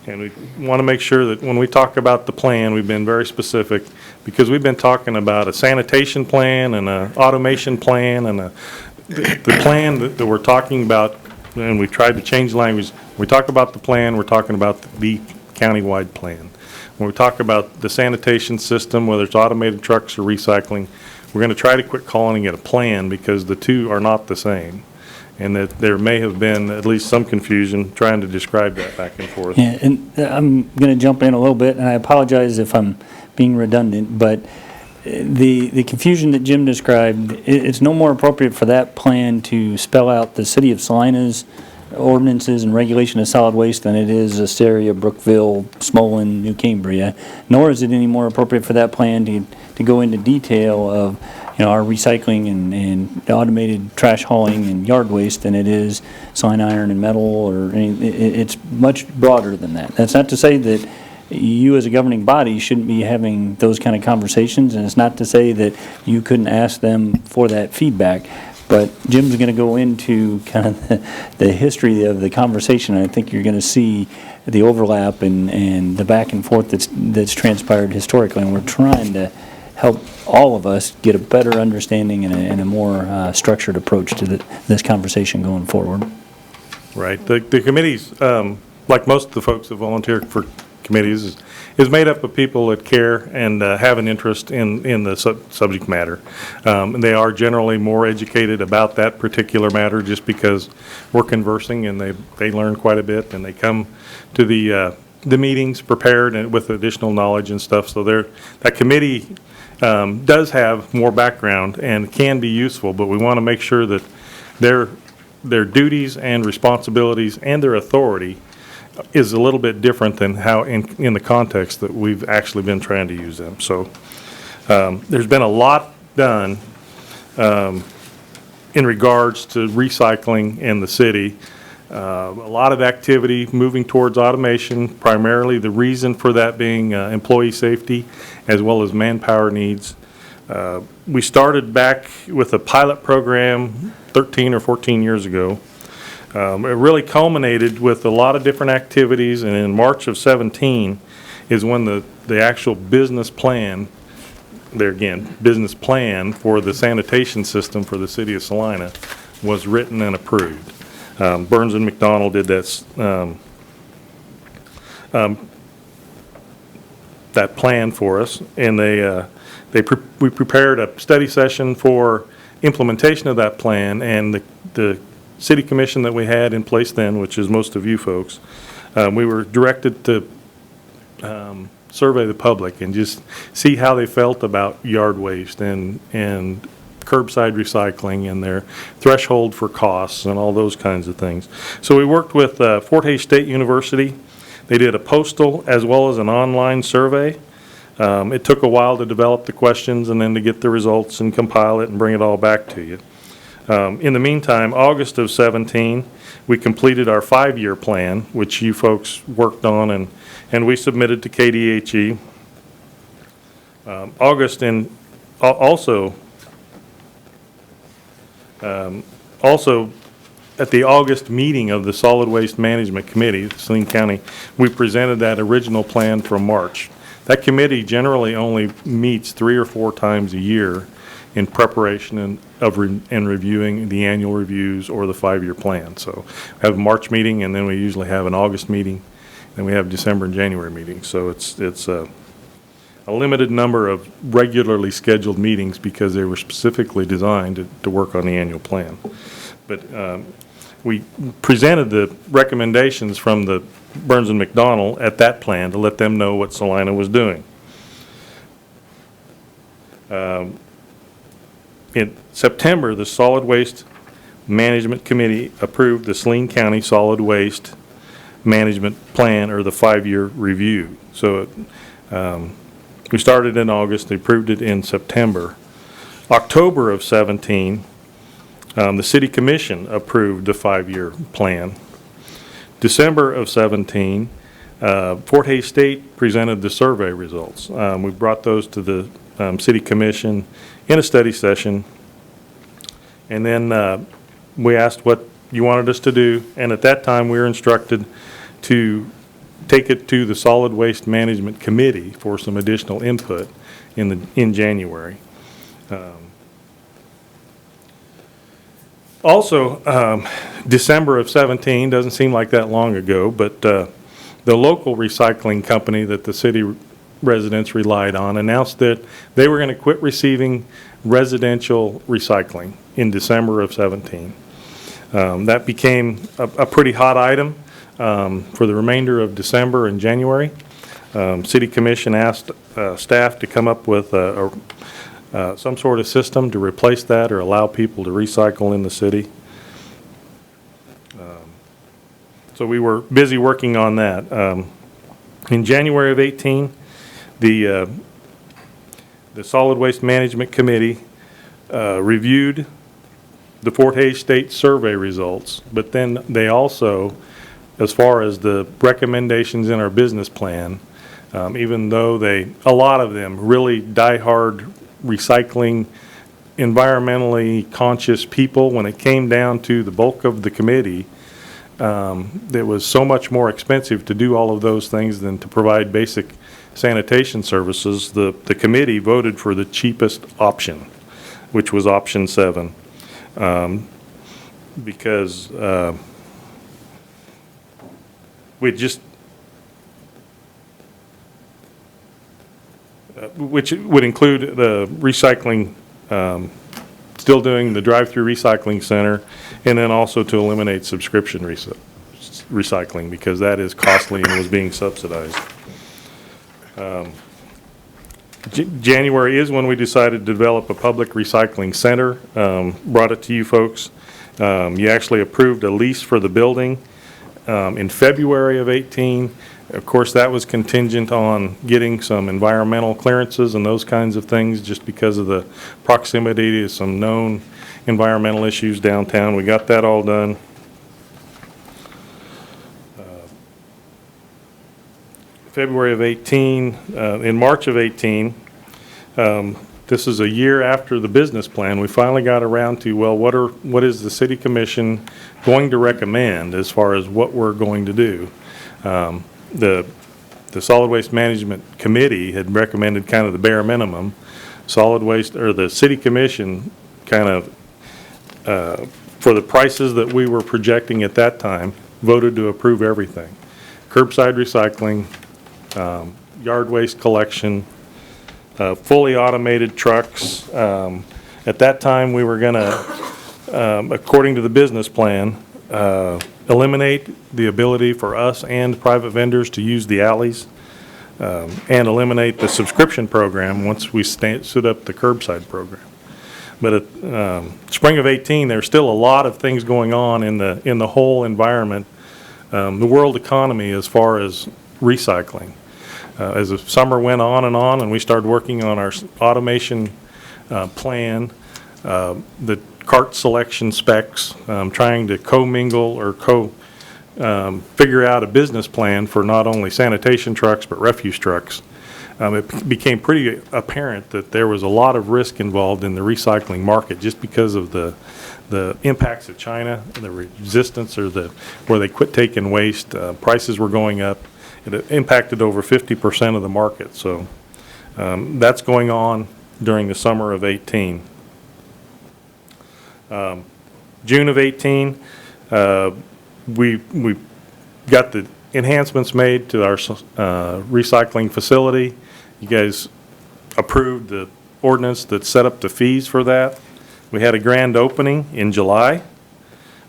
And we want to make sure that when we talk about the plan, we've been very specific, because we've been talking about a sanitation plan and an automation plan, and the plan that we're talking about, and we've tried to change language. When we talk about the plan, we're talking about the countywide plan. When we talk about the sanitation system, whether it's automated trucks or recycling, we're going to try to quit calling it a plan, because the two are not the same. And that there may have been at least some confusion trying to describe that back and forth. Yeah, and I'm going to jump in a little bit, and I apologize if I'm being redundant, but the confusion that Jim described, it's no more appropriate for that plan to spell out the City of Salina's ordinances and regulation of solid waste than it is Asteria, Brookville, Smolin, New Cambria, nor is it any more appropriate for that plan to go into detail of our recycling and automated trash hauling and yard waste than it is sign iron and metal, or it's much broader than that. That's not to say that you as a governing body shouldn't be having those kind of conversations, and it's not to say that you couldn't ask them for that feedback. But Jim's going to go into kind of the history of the conversation, and I think you're going to see the overlap and the back and forth that's transpired historically, and we're trying to help all of us get a better understanding and a more structured approach to this conversation going forward. Right. The committees, like most of the folks that volunteer for committees, is made up of people that care and have an interest in the subject matter. And they are generally more educated about that particular matter, just because we're conversing and they learn quite a bit, and they come to the meetings prepared and with additional knowledge and stuff. So that committee does have more background and can be useful, but we want to make sure that their duties and responsibilities and their authority is a little bit different than how in the context that we've actually been trying to use them. So there's been a lot done in regards to recycling in the city. A lot of activity moving towards automation, primarily the reason for that being employee safety as well as manpower needs. We started back with a pilot program 13 or 14 years ago. It really culminated with a lot of different activities, and in March of 17 is when the actual business plan, business plan for the sanitation system for the city of Salina was written and approved. Burns and McDonnell did that plan for us, and we prepared a study session for implementation of that plan, and the city commission that we had in place then, which is most of you folks, we were directed to survey the public and just see how they felt about yard waste and curbside recycling and their threshold for costs and all those kinds of things. So we worked with Fort Hays State University. They did a postal as well as an online survey. It took a while to develop the questions and then to get the results and compile it and bring it all back to you. In the meantime, August of 17, we completed our 5-year plan, which you folks worked on, and we submitted to KDHE. August and also at the August meeting of the Solid Waste Management Committee, Salina County, we presented that original plan from March. That committee generally only meets 3 or 4 times a year in preparation and reviewing the annual reviews or the 5-year plan. So we have a March meeting, and then we usually have an August meeting, and we have December and January meetings. So it's a limited number of regularly scheduled meetings because they were specifically designed to work on the annual plan. But we presented the recommendations from the Burns and McDonnell at that plan to let them know what Salina was doing. In September, the Solid Waste Management Committee approved the Salina County Solid Waste Management Plan, or the 5-year review. So we started in August, they approved it in September. October of 17, the City Commission approved the 5-year plan. December of 17, Fort Hays State presented the survey results. We brought those to the City Commission in a study session, and then we asked what you wanted us to do, and at that time we were instructed to take it to the Solid Waste Management Committee for some additional input in January. Also, December of 17, doesn't seem like that long ago, but the local recycling company that the city residents relied on announced that they were going to quit receiving residential recycling in December of 17. That became a pretty hot item for the remainder of December and January. City Commission asked staff to come up with some sort of system to replace that or allow people to recycle in the city. So we were busy working on that. In January of 18, the Solid Waste Management Committee reviewed the Fort Hays State survey results, but then they also, as far as the recommendations in our business plan, even though a lot of them really die-hard recycling, environmentally conscious people, when it came down to the bulk of the committee, it was so much more expensive to do all of those things than to provide basic sanitation services. The committee voted for the cheapest option, which was option 7, because which would include the recycling, still doing the drive-through recycling center, and then also to eliminate subscription recycling, because that is costly and was being subsidized. January is when we decided to develop a public recycling center, brought it to you folks. You actually approved a lease for the building in February of 18. Of course, that was contingent on getting some environmental clearances and those kinds of things, just because of the proximity to some known environmental issues downtown. We got that all done. February of 18, in March of 18, this is a year after the business plan, we finally got around to, well, what is the City Commission going to recommend as far as what we're going to do? The Solid Waste Management Committee had recommended kind of the bare minimum. The City Commission kind of, for the prices that we were projecting at that time, voted to approve everything. Curbside recycling, yard waste collection, fully automated trucks. At that time, we were going to, according to the business plan, eliminate the ability for us and private vendors to use the alleys, and eliminate the subscription program once we stood up the curbside program. But at spring of 18, there's still a lot of things going on in the whole environment the world economy as far as recycling. As the summer went on and we started working on our automation plan, the cart selection specs, trying to commingle or figure out a business plan for not only sanitation trucks but refuse trucks. It became pretty apparent that there was a lot of risk involved in the recycling market just because of the impacts of China, the resistance or where they quit taking waste, prices were going up. It impacted over 50% of the market. So that's going on during the summer of 18. June of 18, we got the enhancements made to our recycling facility. You guys approved the ordinance that set up the fees for that. We had a grand opening in July.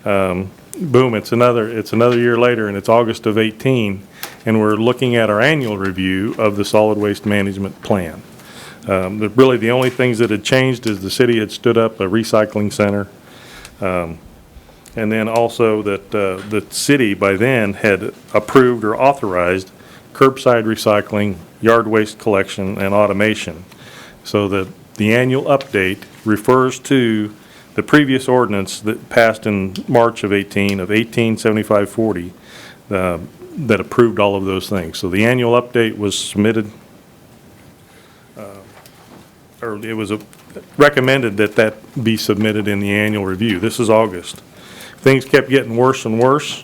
Boom, it's another year later, and it's August of 18, and we're looking at our annual review of the solid waste management plan. Really, the only things that had changed is the city had stood up a recycling center, and then also that the city by then had approved or authorized curbside recycling, yard waste collection, and automation. So that the annual update refers to the previous ordinance that passed in March of 18, of 187540, that approved all of those things. So the annual update was submitted, or it was recommended that be submitted in the annual review. This is August. Things kept getting worse and worse.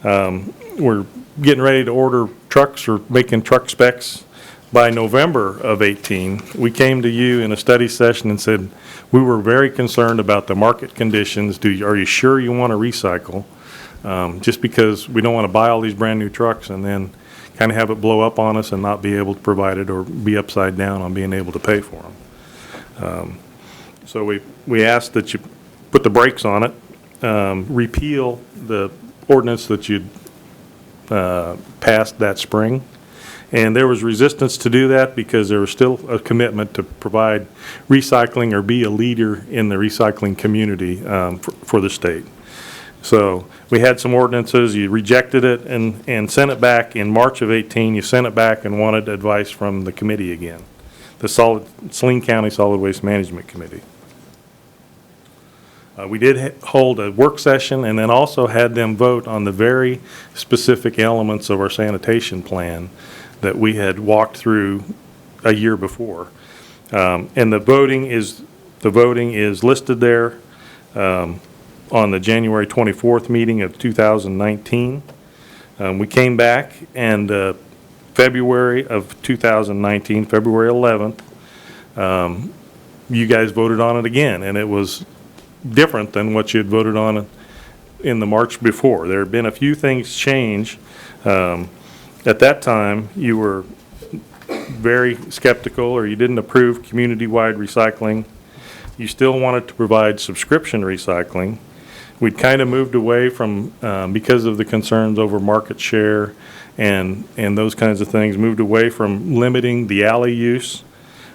We're getting ready to order trucks or making truck specs. By November of 18, we came to you in a study session and said, we were very concerned about the market conditions. Are you sure you want to recycle? Just because we don't want to buy all these brand new trucks and then kind of have it blow up on us and not be able to provide it or be upside down on being able to pay for them. So we asked that you put the brakes on it, repeal the ordinance that you'd passed that spring. And there was resistance to do that because there was still a commitment to provide recycling or be a leader in the recycling community for the state. So we had some ordinances, you rejected it and sent it back in March of 18. You sent it back and wanted advice from the committee again, the Salina County Solid Waste Management Committee. We did hold a work session and then also had them vote on the very specific elements of our sanitation plan that we had walked through a year before. And the voting is listed there on the January 24th meeting of 2019. We came back and February of 2019, February 11th, you guys voted on it again, and it was different than what you had voted on in the March before. There had been a few things change. At that time, you were very skeptical, or you didn't approve community-wide recycling. You still wanted to provide subscription recycling. We'd kind of moved away from, because of the concerns over market share and those kinds of things, moved away from limiting the alley use.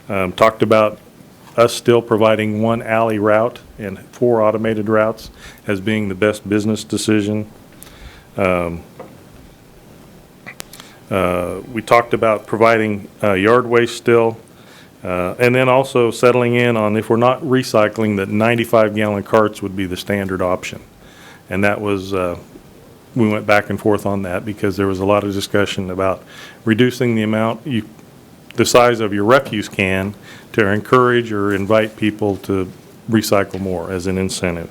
Talked about us still providing one alley route and 4 automated routes as being the best business decision. We talked about providing yard waste still, and then also settling in on, if we're not recycling, that 95-gallon carts would be the standard option. And that was, we went back and forth on that because there was a lot of discussion about reducing the amount, the size of your refuse can to encourage or invite people to recycle more as an incentive.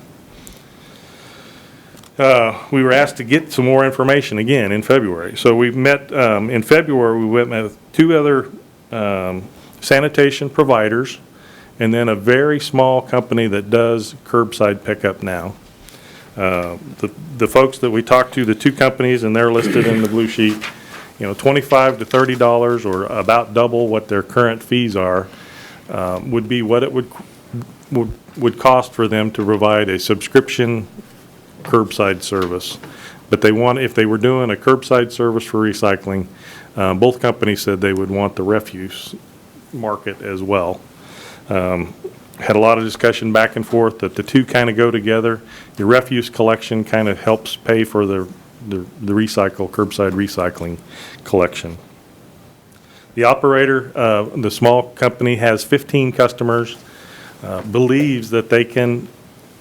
We were asked to get some more information again in February. So we met, in February, we met with 2 other sanitation providers and then a very small company that does curbside pickup now. The folks that we talked to, the 2 companies, and they're listed in the blue sheet, $25 to $30 or about double what their current fees are, would be what it would cost for them to provide a subscription curbside service. But if they were doing a curbside service for recycling, both companies said they would want the refuse market as well. Had a lot of discussion back and forth that the 2 kind of go together. Your refuse collection kind of helps pay for the the curbside recycling collection. The operator, the small company, has 15 customers, believes that they can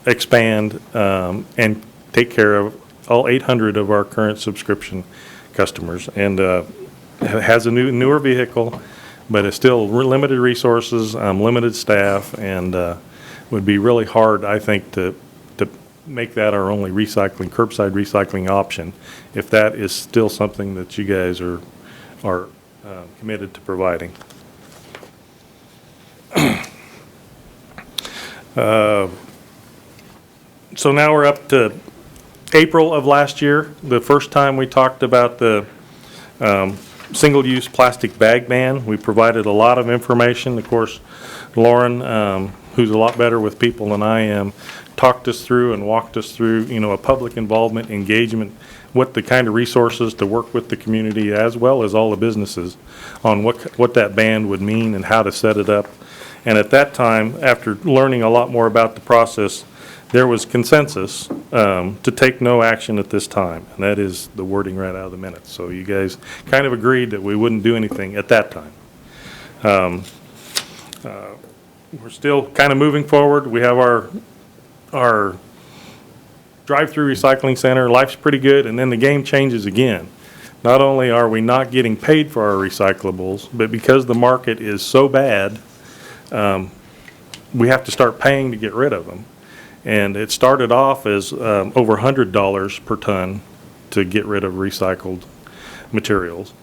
expand and take care of all 800 of our current subscription customers, and has a newer vehicle, but it's still limited resources, limited staff, and would be really hard, I think, to make that our only curbside recycling option, if that is still something that you guys are committed to providing. So now we're up to April of last year, the first time we talked about the single-use plastic bag ban. We provided a lot of information. Of course, Lauren, who's a lot better with people than I am, talked us through and walked us through, a public involvement, engagement, what the kind of resources to work with the community as well as all the businesses on what that ban would mean and how to set it up. And at that time, after learning a lot more about the process, there was consensus to take no action at this time, and that is the wording right out of the minutes. So you guys kind of agreed that we wouldn't do anything at that time. We're still kind of moving forward. We have our drive-through recycling center. Life's pretty good, and then the game changes again. Not only are we not getting paid for our recyclables, but because the market is so bad, we have to start paying to get rid of them. And it started off as over $100 per ton to get rid of recycled materials.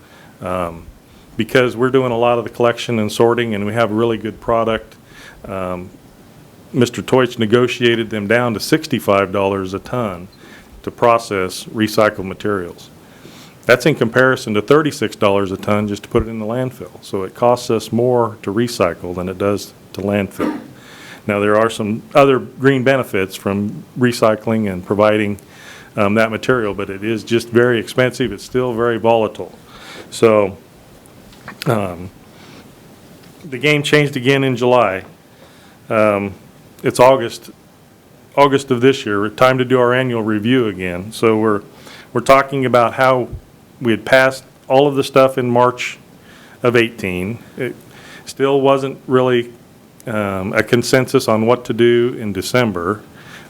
Because we're doing a lot of the collection and sorting, and we have a really good product, Mr. Teutsch negotiated them down to $65 a ton to process recycled materials. That's in comparison to $36 a ton just to put it in the landfill. So it costs us more to recycle than it does to landfill. Now, there are some other green benefits from recycling and providing that material, but it is just very expensive. It's still very volatile. So the game changed again in July. It's August of this year. Time to do our annual review again. So we're talking about how we had passed all of the stuff in March of 18. It still wasn't really a consensus on what to do in December.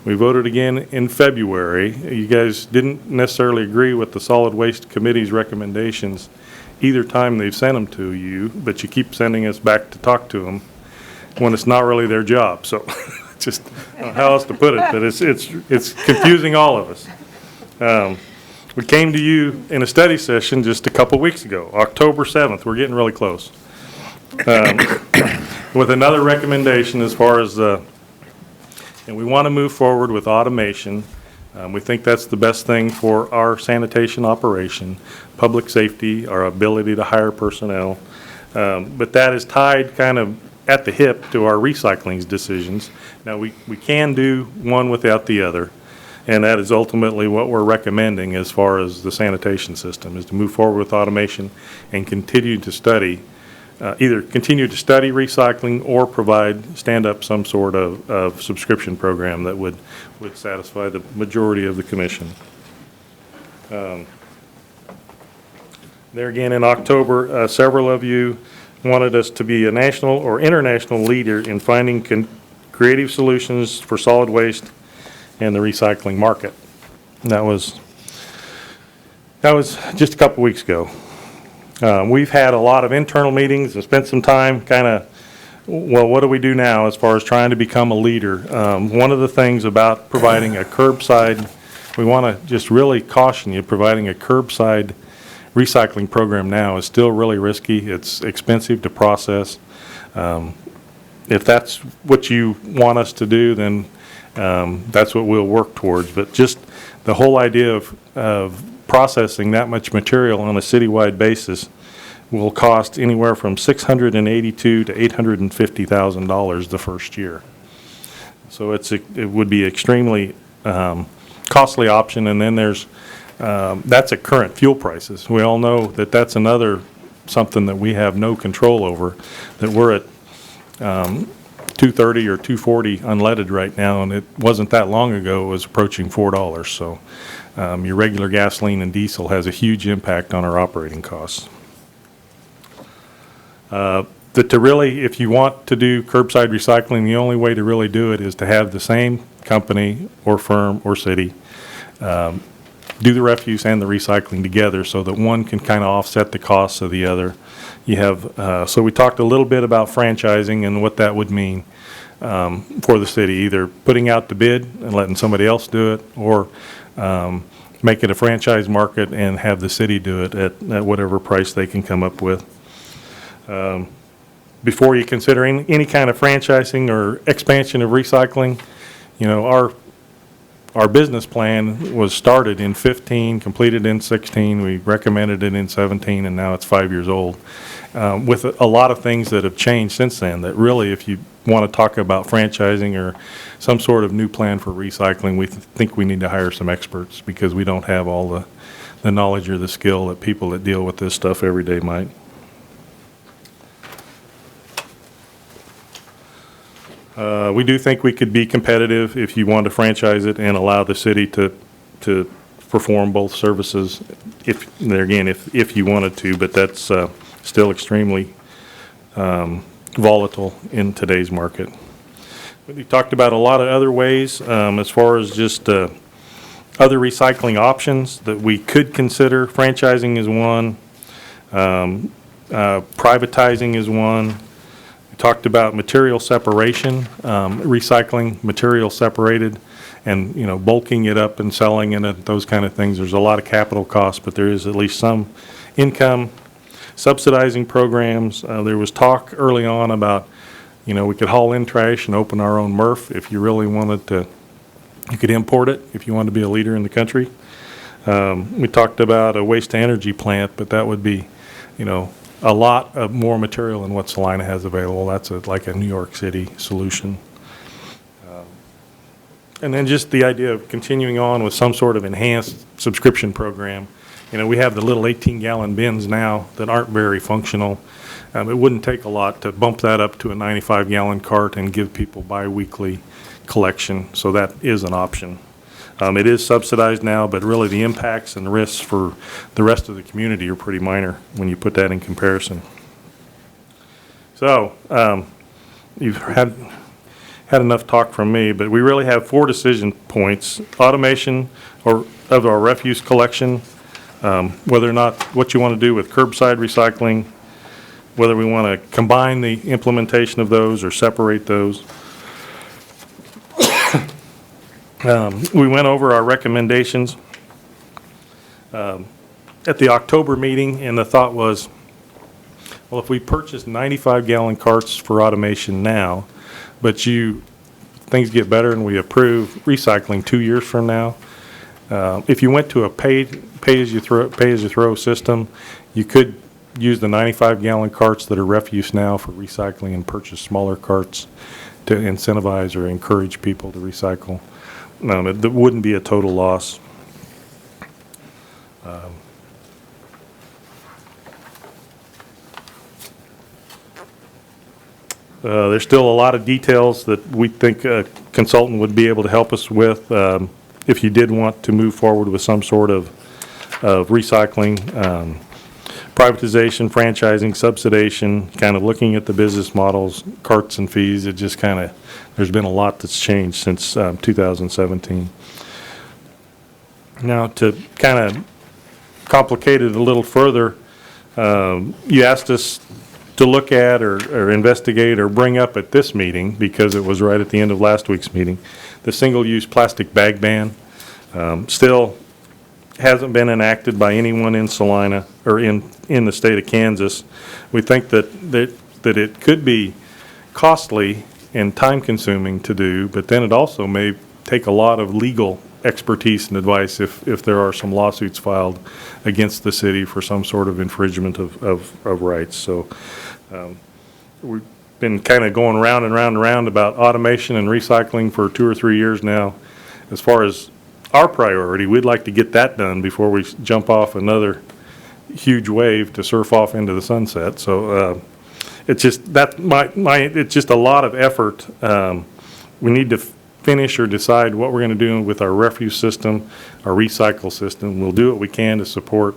We voted again in February. You guys didn't necessarily agree with the Solid Waste Committee's recommendations either time they've sent them to you, but you keep sending us back to talk to them when it's not really their job. So just I don't know how else to put it, but it's confusing all of us. We came to you in a study session just a couple weeks ago, October 7th. We're getting really close. With another recommendation as far as, and we want to move forward with automation. We think that's the best thing for our sanitation operation, public safety, our ability to hire personnel. But that is tied kind of at the hip to our recycling decisions. Now, we can do one without the other, and that is ultimately what we're recommending as far as the sanitation system, is to move forward with automation and continue to study, either continue to study recycling or stand up some sort of subscription program that would satisfy the majority of the commission. There again, in October, several of you wanted us to be a national or international leader in finding creative solutions for solid waste and the recycling market. And that was just a couple weeks ago. We've had a lot of internal meetings and spent some time what do we do now as far as trying to become a leader? One of the things about providing a curbside, we want to just really caution you, providing a curbside recycling program now is still really risky. It's expensive to process. If that's what you want us to do, then that's what we'll work towards. But just the whole idea of processing that much material on a citywide basis will cost anywhere from $682,000 to $850,000 the first year. So it would be extremely costly option. And then there's that's at current fuel prices. We all know that that's another something that we have no control over, that we're at $2.30 or $2.40 unleaded right now, and it wasn't that long ago it was approaching $4. So Your regular gasoline and diesel has a huge impact on our operating costs. To really, if you want to do curbside recycling, the only way to really do it is to have the same company or firm or city do the refuse and the recycling together so that one can kind of offset the costs of the other. You have, so we talked a little bit about franchising and what that would mean for the city, either putting out the bid and letting somebody else do it, or make it a franchise market and have the city do it at whatever price they can come up with. Before you consider any kind of franchising or expansion of recycling, you know, our business plan was started in 15, completed in 16. We recommended it in 17, and now it's 5 years old. With a lot of things that have changed since then, that really, if you want to talk about franchising or some sort of new plan for recycling, we think we need to hire some experts, because we don't have all the knowledge or the skill that people that deal with this stuff every day might. We do think we could be competitive if you want to franchise it and allow the city to perform both services, if you wanted to, but that's still extremely volatile in today's market. We talked about a lot of other ways as far as just other recycling options that we could consider. Franchising is one. Privatizing is one. We talked about material separation, recycling material separated, and, you know, bulking it up and selling it, those kind of things. There's a lot of capital costs, but there is at least some income. Subsidizing programs. There was talk early on about, you know, we could haul in trash and open our own MRF if you really wanted to. You could import it if you wanted to be a leader in the country. We talked about a waste-to-energy plant, but that would be, you know, a lot of more material than what Salina has available. That's like a New York City solution. And then just the idea of continuing on with some sort of enhanced subscription program. You know, we have the little 18-gallon bins now that aren't very functional. It wouldn't take a lot to bump that up to a 95-gallon cart and give people bi-weekly collection, so that is an option. It is subsidized now, but really the impacts and risks for the rest of the community are pretty minor when you put that in comparison. So you've had enough talk from me, but we really have 4 decision points. Automation of our refuse collection, whether or not what you want to do with curbside recycling, whether we want to combine the implementation of those or separate those. We went over our recommendations at the October meeting, and the thought was, well, if we purchase 95-gallon carts for automation now, but things get better and we approve recycling 2 years from now, if you went to a pay-as-you-throw system, you could use the 95-gallon carts that are refuse now for recycling and purchase smaller carts to incentivize or encourage people to recycle. It wouldn't be a total loss. There's still a lot of details that we think a consultant would be able to help us with if you did want to move forward with some sort of recycling, privatization, franchising, subsidization, kind of looking at the business models, carts and fees. It just kind of, there's been a lot that's changed since 2017. Now, to kind of complicate it a little further, you asked us to look at or investigate or bring up at this meeting, because it was right at the end of last week's meeting, the single-use plastic bag ban. Still hasn't been enacted by anyone in Salina or in the state of Kansas. We think that it could be costly and time-consuming to do, but then it also may take a lot of legal expertise and advice if there are some lawsuits filed against the city for some sort of infringement of rights. So we've been kind of going round and round and round about automation and recycling for 2 or 3 years now. As far as our priority, we'd like to get that done before we jump off another huge wave to surf off into the sunset. So it's just it's just a lot of effort. We need to finish or decide what we're going to do with our refuse system, our recycle system. We'll do what we can to support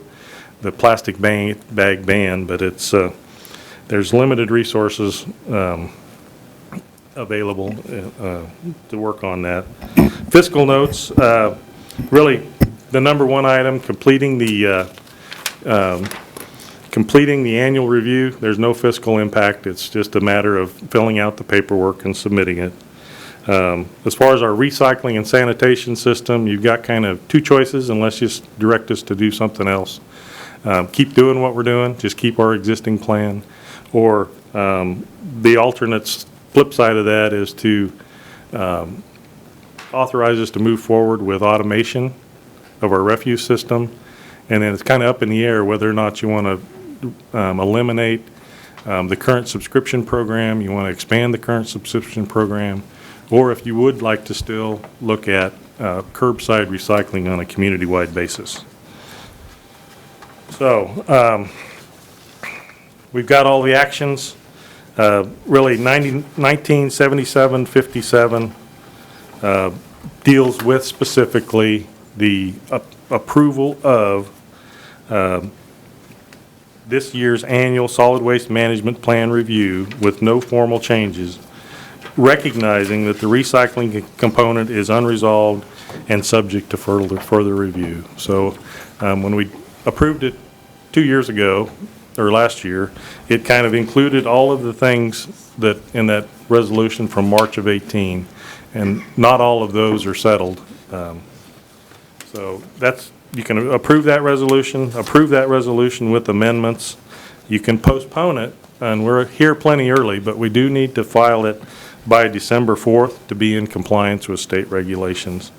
the plastic bag ban, but it's, there's limited resources available to work on that. Fiscal notes, really, the number one item, completing the annual review. There's no fiscal impact. It's just a matter of filling out the paperwork and submitting it. As far as our recycling and sanitation system, you've got kind of two choices unless you direct us to do something else. Keep doing what we're doing, just keep our existing plan. Or the alternate flip side of that is to authorize us to move forward with automation of our refuse system. And then it's kind of up in the air whether or not you want to eliminate the current subscription program, you want to expand the current subscription program, or if you would like to still look at curbside recycling on a community-wide basis. So we've got all the actions. Really 1977-57 deals with specifically the approval of this year's annual solid waste management plan review with no formal changes, recognizing that the recycling component is unresolved and subject to further review. So when we approved it 2 years ago, or last year, it kind of included all of the things that in that resolution from March of 18, and not all of those are settled. So that's, you can approve that resolution with amendments. You can postpone it, and we're here plenty early, but we do need to file it by December 4th to be in compliance with state regulations.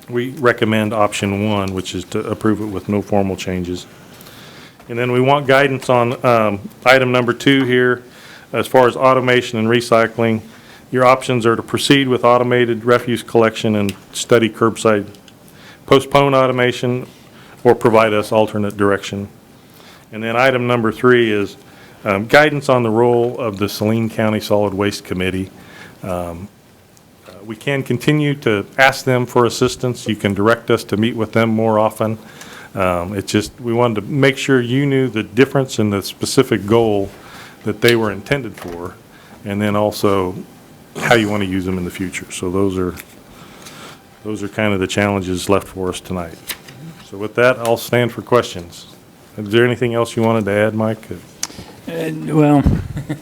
We recommend option 1, which is to approve it with no formal changes. And then we want guidance on item number 2 here, as far as automation and recycling. Your options are to proceed with automated refuse collection and study curbside, postpone automation, or provide us alternate direction. And then item number 3 is guidance on the role of the Saline County Solid Waste Committee. We can continue to ask them for assistance. You can direct us to meet with them more often. It's just, we wanted to make sure you knew the difference in the specific goal that they were intended for, and then also how you want to use them in the future. So those are kind of the challenges left for us tonight. So with that, I'll stand for questions. Is there anything else you wanted to add, Mike? Well,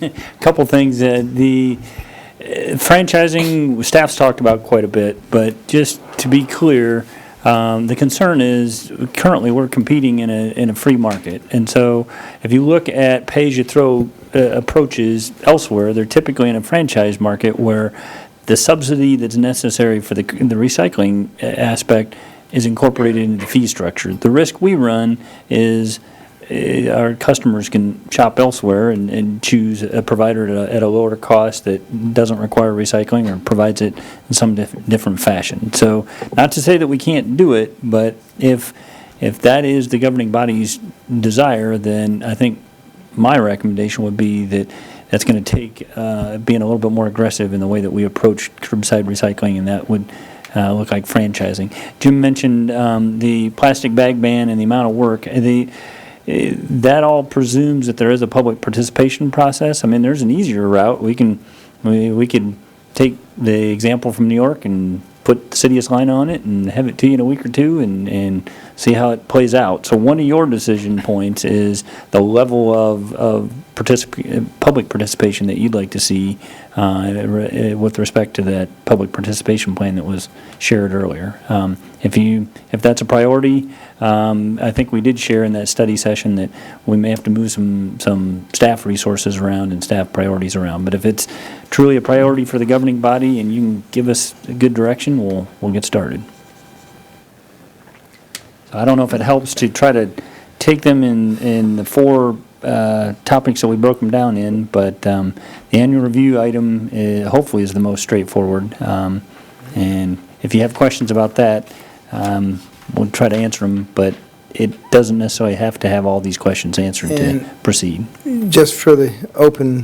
a couple things. The franchising, staff's talked about quite a bit, but just to be clear, the concern is currently we're competing in a free market. And so if you look at pay-as-you-throw approaches elsewhere, they're typically in a franchise market where the subsidy that's necessary for the recycling aspect is incorporated into the fee structure. The risk we run is our customers can shop elsewhere and choose a provider at a lower cost that doesn't require recycling or provides it in some different fashion. So not to say that we can't do it, but if that is the governing body's desire, then I think my recommendation would be that that's going to take being a little bit more aggressive in the way that we approach curbside recycling, and that would look like franchising. Jim mentioned the plastic bag ban and the amount of work. That all presumes that there is a public participation process. I mean, there's an easier route. We could take the example from New York and put the city of Salina on it and have it to you in a week or two and see how it plays out. So one of your decision points is the level of public participation that you'd like to see with respect to that public participation plan that was shared earlier. If that's a priority, I think we did share in that study session that we may have to move some staff resources around and staff priorities around. But if it's truly a priority for the governing body and you can give us a good direction, we'll get started. So I don't know if it helps to try to take them in the 4 topics that we broke them down in, but the annual review item hopefully is the most straightforward. And if you have questions about that, we'll try to answer them, but it doesn't necessarily have to have all these questions answered to proceed. Just for the open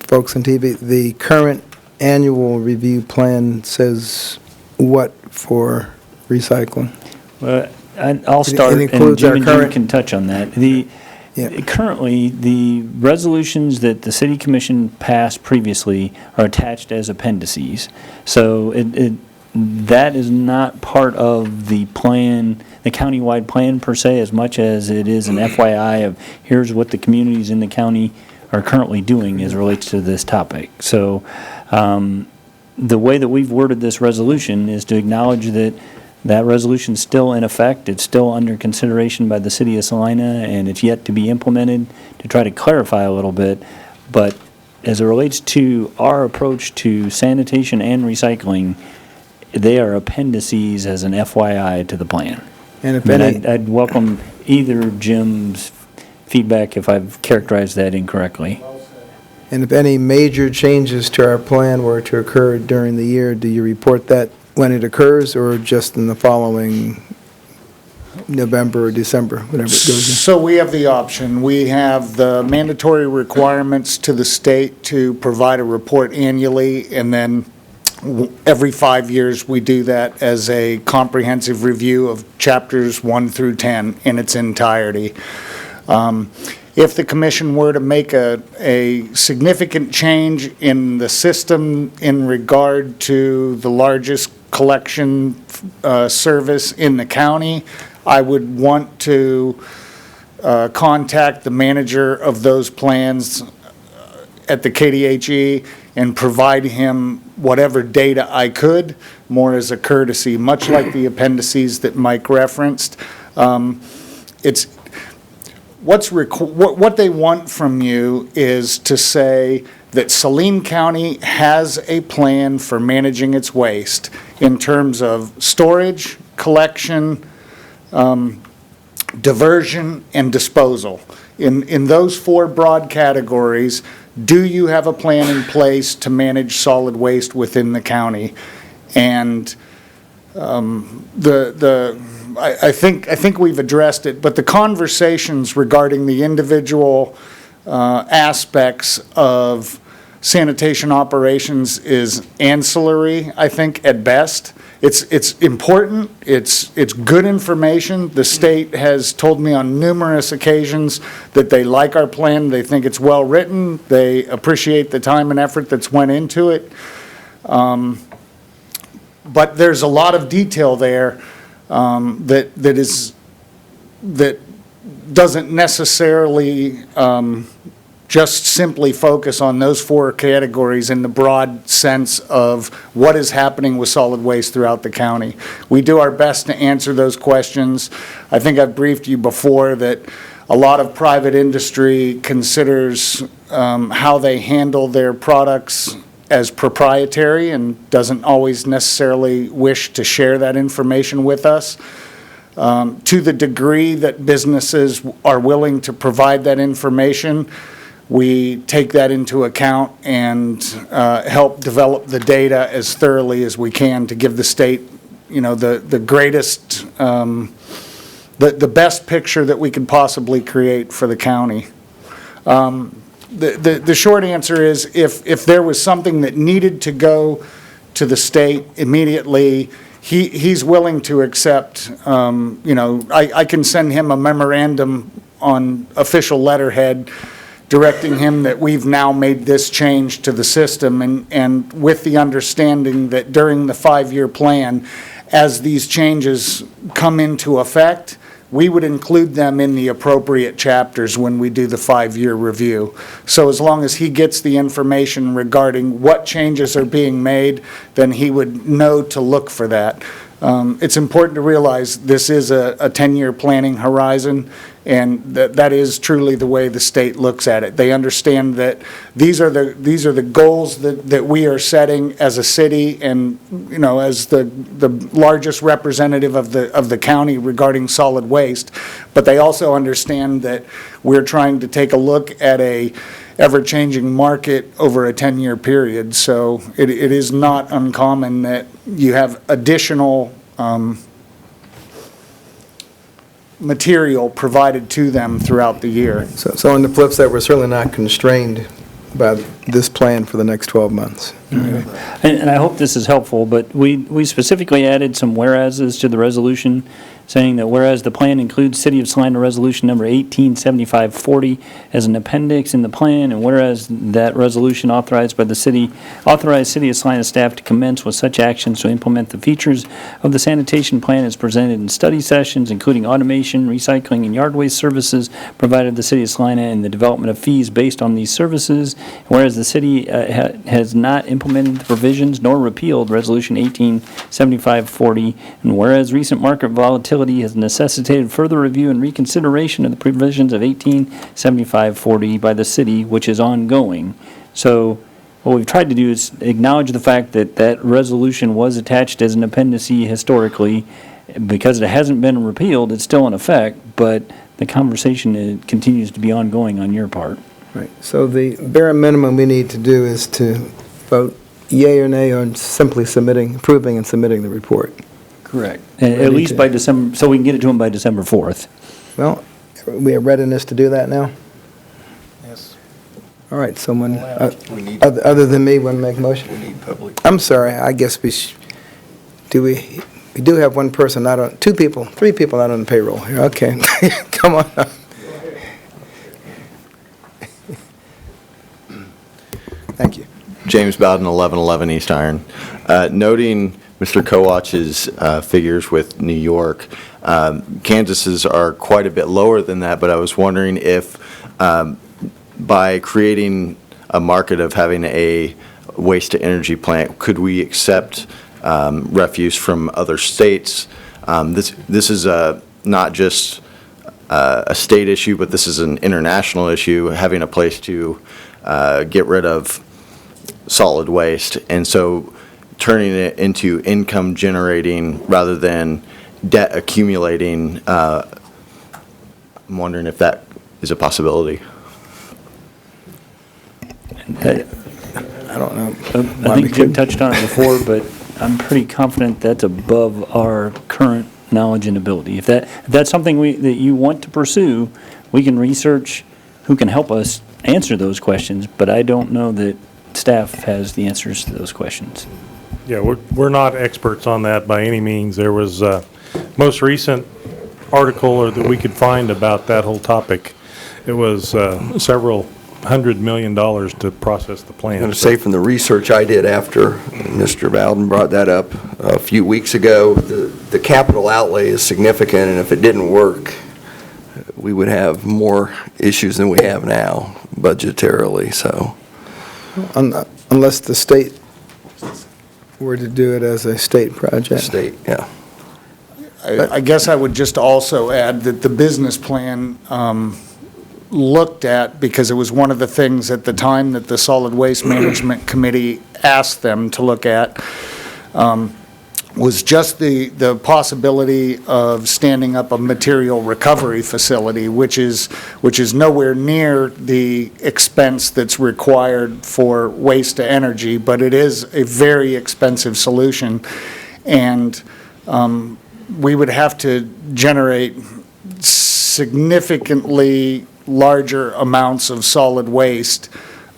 folks on TV, the current annual review plan says what for recycling? Well, I'll start, and includes our Jim and Jim current- can touch on that. Yeah. Currently, the resolutions that the city commission passed previously are attached as appendices. So that is not part of the plan, the countywide plan per se, as much as it is an FYI of here's what the communities in the county are currently doing as it relates to this topic. So the way that we've worded this resolution is to acknowledge that that resolution's still in effect, it's still under consideration by the city of Salina, and it's yet to be implemented, to try to clarify a little bit. But as it relates to our approach to sanitation and recycling, they are appendices as an FYI to the plan. And if And any, I'd welcome either Jim's feedback if I've characterized that incorrectly. and if any major changes to our plan were to occur during the year, do you report that when it occurs, or just in the following November or December, whatever it goes in? So we have the option. We have the mandatory requirements to the state to provide a report annually, and then every 5 years, we do that as a comprehensive review of chapters 1 through 10 in its entirety. If the commission were to make a significant change in the system in regard to the largest collection service in the county, I would want to contact the manager of those plans at the KDHE and provide him whatever data I could, more as a courtesy, much like the appendices that Mike referenced. It's what they want from you is to say that Saline County has a plan for managing its waste in terms of storage, collection, diversion, and disposal. In those four broad categories, do you have a plan in place to manage solid waste within the county? And I think we've addressed it, but the conversations regarding the individual aspects of sanitation operations is ancillary, I think, at best. It's important, it's good information. The state has told me on numerous occasions that they like our plan, they think it's well-written, they appreciate the time and effort that's went into it. But there's a lot of detail there that doesn't necessarily just simply focus on those four categories in the broad sense of what is happening with solid waste throughout the county. We do our best to answer those questions. I think I've briefed you before that a lot of private industry considers how they handle their products as proprietary and doesn't always necessarily wish to share that information with us. To the degree that businesses are willing to provide that information, we take that into account and help develop the data as thoroughly as we can to give the state, the greatest, the best picture that we can possibly create for the county. The short answer is if there was something that needed to go to the state immediately, he's willing to accept, I can send him a memorandum on official letterhead directing him that we've now made this change to the system and with the understanding that during the 5-year plan, as these changes come into effect, we would include them in the appropriate chapters when we do the 5-year review. So as long as he gets the information regarding what changes are being made, then he would know to look for that. It's important to realize this is a 10-year planning horizon, and that is truly the way the state looks at it. They understand that these are the goals that we are setting as a city and, as the largest representative of the county regarding solid waste. But they also understand that we're trying to take a look at a ever-changing market over a 10-year period. So it is not uncommon that you have additional material provided to them throughout the year. So on the flip side, we're certainly not constrained by this plan for the next 12 months. And I hope this is helpful, but we specifically added some whereases to the resolution, saying that whereas the plan includes City of Salina Resolution Number 187540 as an appendix in the plan, and whereas that resolution authorized City of Salina staff to commence with such actions to implement the features of the sanitation plan as presented in study sessions, including automation, recycling, and yard waste services provided the City of Salina, and the development of fees based on these services. Whereas the city has not implemented the provisions nor repealed Resolution 187540, and whereas recent market volatility has necessitated further review and reconsideration of the provisions of 187540 by the city, which is ongoing. So what we've tried to do is acknowledge the fact that that resolution was attached as an appendix historically. Because it hasn't been repealed, it's still in effect, but the conversation continues to be ongoing on your part. Right, so the bare minimum we need to do is to vote yea or nay on simply approving and submitting the report. Correct. At least by December, so we can get it to them by December 4th. Well, we have readiness to do that now? Yes. All right, someone, We need- other than me, want to make a motion? We need public. I'm sorry, I guess we do have one person not on, three people not on the payroll here, okay. Come on up. Thank you. James Bowden, 1111 East Iron. Noting Mr. Kowach's figures with New York, Kansas's are quite a bit lower than that, but I was wondering if by creating a market of having a waste-to-energy plant, could we accept refuse from other states? This is not just a state issue, but this is an international issue, having a place to get rid of solid waste. And so turning it into income generating rather than debt accumulating, I'm wondering if that is a possibility. I don't know. I think Jim touched on it before, but I'm pretty confident that's above our current knowledge and ability. If that's something that you want to pursue, we can research who can help us answer those questions, but I don't know that staff has the answers to those questions. Yeah, we're not experts on that by any means. There was most recent article that we could find about that whole topic. It was several $100 million to process the plant. I'm going to say from the research I did after Mr. Bowden brought that up a few weeks ago, the capital outlay is significant, and if it didn't work, we would have more issues than we have now budgetarily, so. Unless the state were to do it as a state project. State, yeah. I guess I would just also add that the business plan looked at, because it was one of the things at the time that the Solid Waste Management Committee asked them to look at, was just the possibility of standing up a material recovery facility, which is nowhere near the expense that's required for waste to energy, but it is a very expensive solution. And we would have to generate significantly larger amounts of solid waste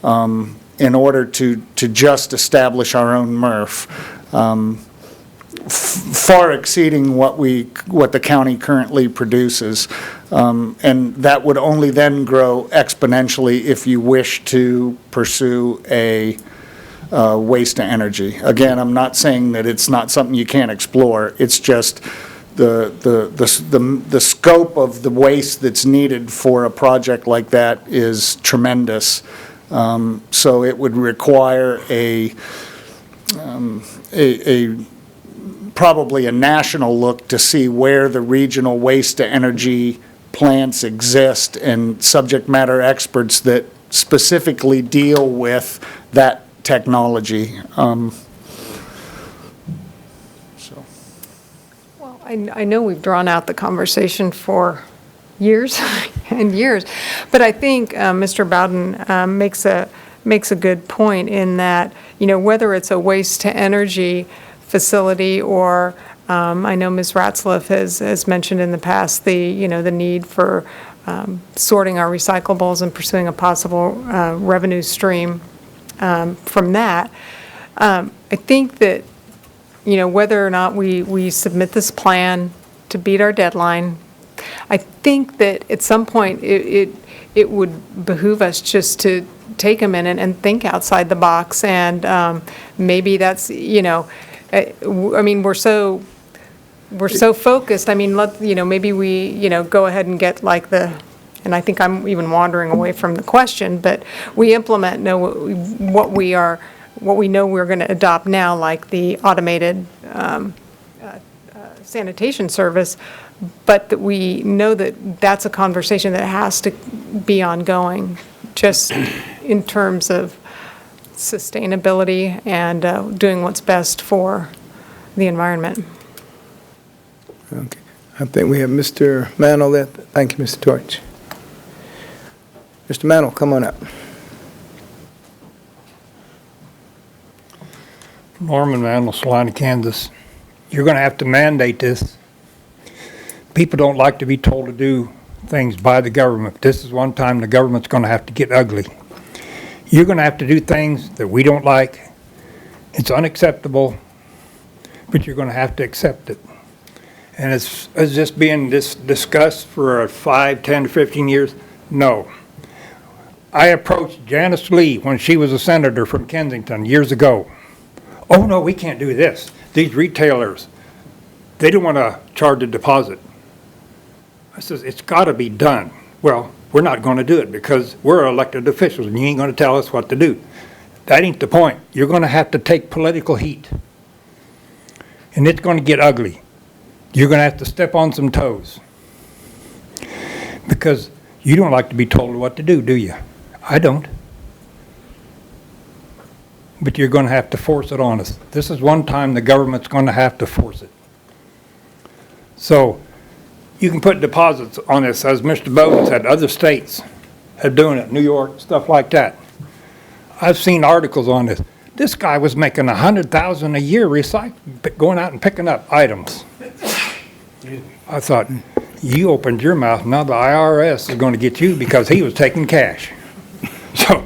in order to just establish our own MRF. Far exceeding what the county currently produces. And that would only then grow exponentially if you wish to pursue a waste to energy. Again, I'm not saying that it's not something you can't explore. It's just the scope of the waste that's needed for a project like that is tremendous. So it would require probably a national look to see where the regional waste-to-energy plants exist and subject matter experts that specifically deal with that technology. Well, I know we've drawn out the conversation for years and years, but I think Mr. Bowden makes a good point in that, whether it's a waste-to-energy facility or I know Ms. Ratzlaff has mentioned in the past the need for sorting our recyclables and pursuing a possible revenue stream from that. I think that, whether or not we submit this plan to beat our deadline, I think that at some point it would behoove us just to take a minute and think outside the box, and maybe that's, I mean, we're so focused. I mean, maybe we, go ahead and get like and I think I'm even wandering away from the question, but we implement what we know we're going to adopt now, like the automated sanitation service, but that we know that that's a conversation that has to be ongoing, just in terms of sustainability and doing what's best for the environment. Okay. I think we have Mr. Mantle there. Thank you, Mr. Torch. Mr. Mantle, come on up. Norman Mantle, Salina, Kansas. You're going to have to mandate this. People don't like to be told to do things by the government. This is one time the government's going to have to get ugly. You're going to have to do things that we don't like. It's unacceptable, but you're going to have to accept it. And it's just being discussed for 5, 10, 15 years. No. I approached Janice Lee when she was a senator from Kensington years ago. Oh, no, we can't do this. These retailers, they don't want to charge a deposit. I says, it's got to be done. Well, we're not going to do it because we're elected officials and you ain't going to tell us what to do. That ain't the point. You're going to have to take political heat. And it's going to get ugly. You're going to have to step on some toes. Because you don't like to be told what to do you? I don't. But you're going to have to force it on us. This is one time the government's going to have to force it. So you can put deposits on this, as Mr. Bowden said, other states are doing it, New York, stuff like that. I've seen articles on this. This guy was making $100,000 a year going out and picking up items. I thought, you opened your mouth, now the IRS is going to get you because he was taking cash. So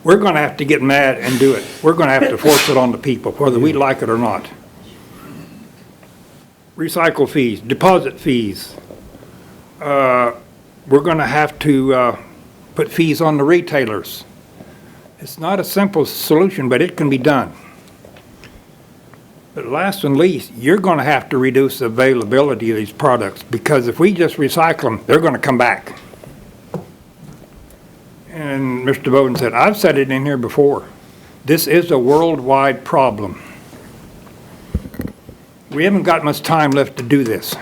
we're going to have to get mad and do it. We're going to have to force it on the people, whether we like it or not. Recycle fees, deposit fees. We're going to have to put fees on the retailers. It's not a simple solution, but it can be done. But last and least, you're going to have to reduce the availability of these products, because if we just recycle them, they're going to come back. And Mr. Bowden said, I've said it in here before, this is a worldwide problem. We haven't got much time left to do this.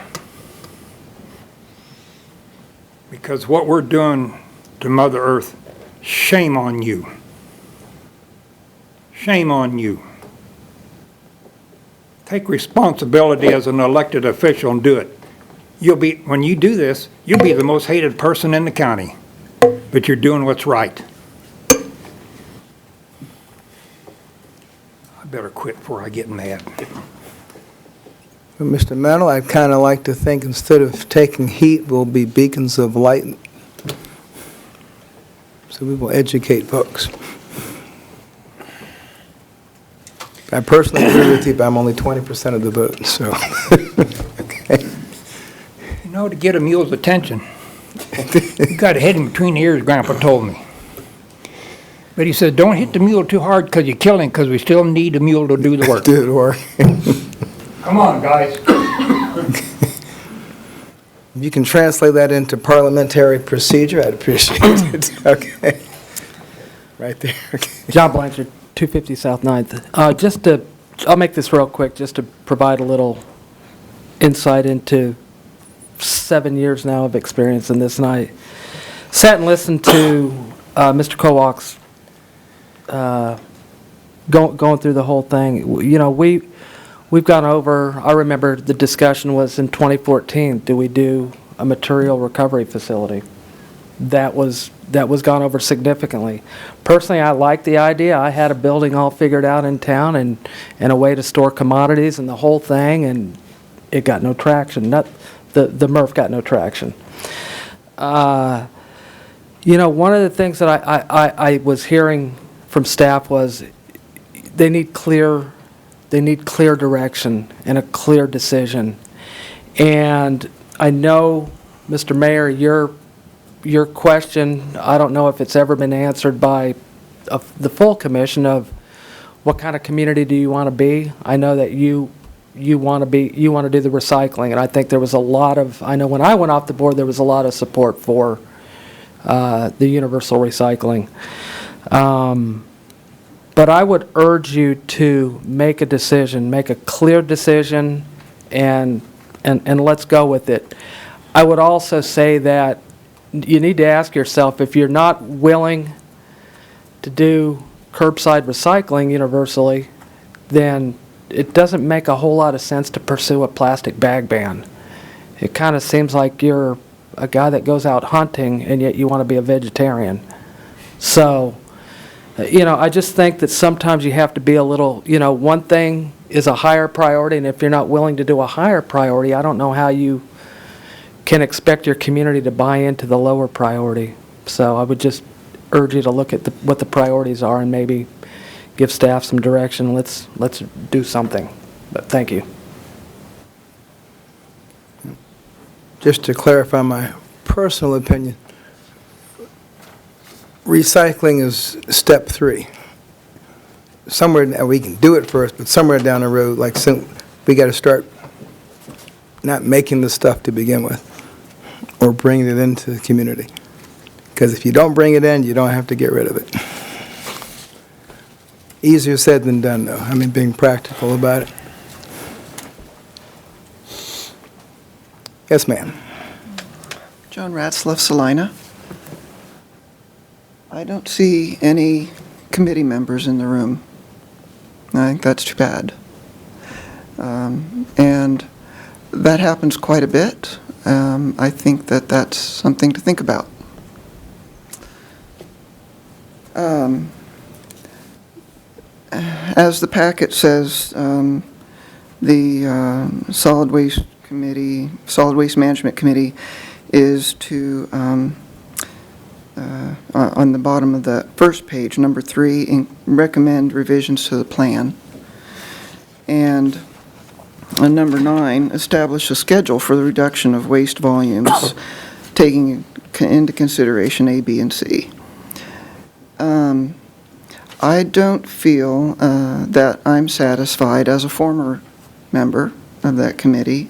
Because what we're doing to Mother Earth, shame on you. Shame on you. Take responsibility as an elected official and do it. When you do this, you'll be the most hated person in the county. But you're doing what's right. I better quit before I get mad. Well, Mr. Mantle, I'd kind of like to think instead of taking heat, we'll be beacons of light. So we will educate folks. I personally agree with you, but I'm only 20% of the vote, so. Okay. You know, to get a mule's attention, you got to hit him between the ears, Grandpa told me. But he said, don't hit the mule too hard because you kill him, because we still need a mule to do the work. Do the work. Come on, guys. If you can translate that into parliamentary procedure, I'd appreciate it. Okay. Right there. Okay. John Blanchard, 250 South 9th. I'll make this real quick, just to provide a little insight into 7 years now of experience in this, and I sat and listened to Mr. Kowalk's going through the whole thing. You know, we've gone over, I remember the discussion was in 2014, do we do a material recovery facility? that was gone over significantly. Personally, I like the idea. I had a building all figured out in town and a way to store commodities and the whole thing, and it got no traction. The MRF got no traction. You know, one of the things that I was hearing from staff was they need clear direction and a clear decision. And I know, Mr. Mayor, your question, I don't know if it's ever been answered by the full commission of what kind of community do you want to be? I know that you want to do the recycling, and I think there was a lot of, I know when I went off the board, there was a lot of support for the universal recycling. But I would urge you to make a decision, make a clear decision, and let's go with it. I would also say that you need to ask yourself, if you're not willing to do curbside recycling universally, then it doesn't make a whole lot of sense to pursue a plastic bag ban. It kind of seems like you're a guy that goes out hunting and yet you want to be a vegetarian. So, you know, I just think that sometimes you have to be a little, you know, one thing is a higher priority, and if you're not willing to do a higher priority, I don't know how you can expect your community to buy into the lower priority. So I would just urge you to look at what the priorities are and maybe give staff some direction. Let's do something. But thank you. Just to clarify my personal opinion, recycling is step 3. Somewhere, we can do it first, but somewhere down the road, like we got to start not making the stuff to begin with or bringing it into the community. Because if you don't bring it in, you don't have to get rid of it. Easier said than done, though. I mean, being practical about it. Yes, ma'am. John Ratzlaff, Salina. I don't see any committee members in the room. I think that's too bad. And that happens quite a bit. I think that that's something to think about. As the packet says, the Solid Waste Management Committee is to, on the bottom of the first page, number 3, recommend revisions to the plan. And on number 9, establish a schedule for the reduction of waste volumes, taking into consideration A, B, and C. I don't feel that I'm satisfied as a former member of that committee.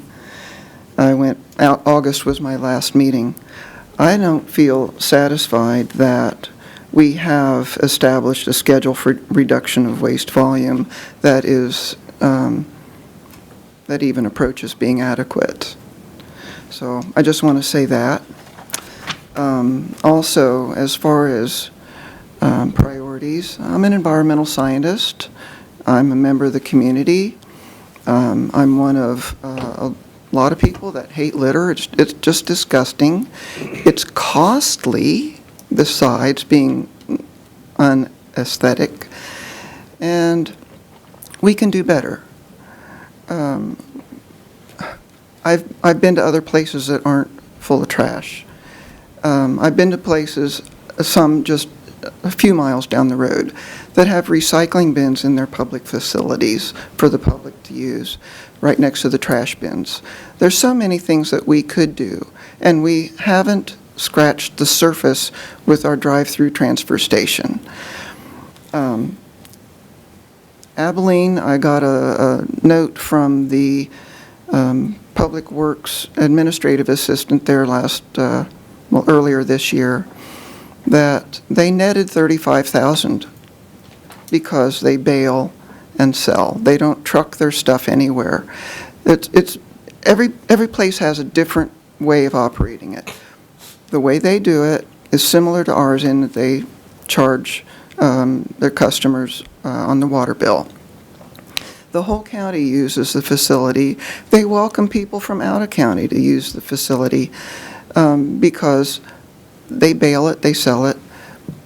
I went out, August was my last meeting. I don't feel satisfied that we have established a schedule for reduction of waste volume that is, that even approaches being adequate. So I just want to say that. Also, as far as priorities, I'm an environmental scientist. I'm a member of the community. I'm one of a lot of people that hate litter. It's just disgusting. It's costly, besides being unaesthetic, and we can do better. I've been to other places that aren't full of trash. I've been to places, some just a few miles down the road, that have recycling bins in their public facilities for the public to use, right next to the trash bins. There's so many things that we could do, and we haven't scratched the surface with our drive-through transfer station. Abilene, I got a note from the Public Works Administrative Assistant there earlier this year, that they netted $35,000 because they bale and sell. They don't truck their stuff anywhere. Every place has a different way of operating it. The way they do it is similar to ours in that they charge their customers on the water bill. The whole county uses the facility. They welcome people from out of county to use the facility because they bale it, they sell it,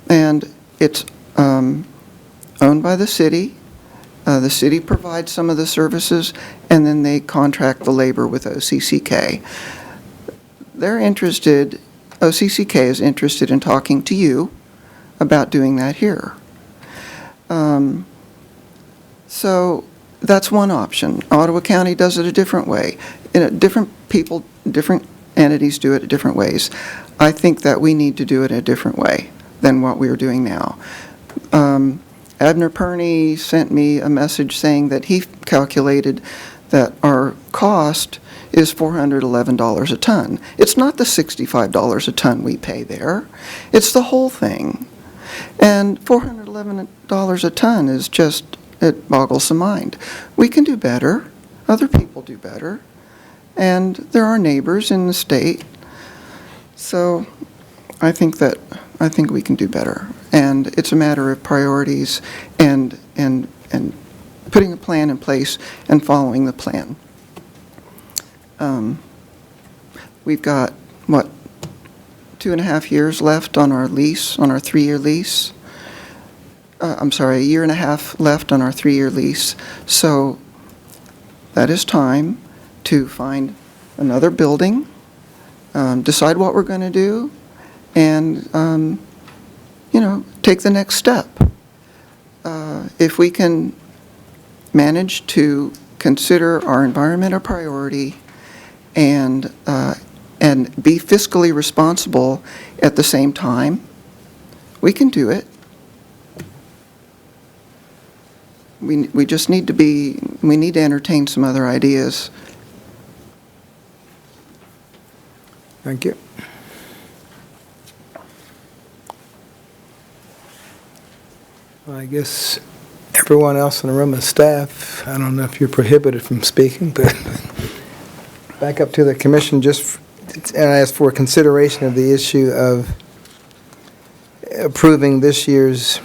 and it's owned by the city. The city provides some of the services, and then they contract the labor with OCCK. They're interested, OCCK is interested in talking to you about doing that here. So that's one option. Ottawa County does it a different way. Different people, different entities do it different ways. I think that we need to do it a different way than what we are doing now. Abner Perney sent me a message saying that he calculated that our cost is $411 a ton. It's not the $65 a ton we pay there. It's the whole thing. And $411 a ton is just, it boggles the mind. We can do better. Other people do better. And there are neighbors in the state. So I think we can do better. And it's a matter of priorities and putting a plan in place and following the plan. We've got, what, 2.5 years left on our lease, on our 3-year lease. I'm sorry, 1.5 years left on our 3-year lease. So that is time to find another building, decide what we're going to do, and, take the next step. If we can manage to consider our environment a priority and be fiscally responsible at the same time, we can do it. We just need to we need to entertain some other ideas. Thank you. Well, I guess everyone else in the room is staff. I don't know if you're prohibited from speaking, but back up to the commission, and I ask for consideration of the issue of approving this year's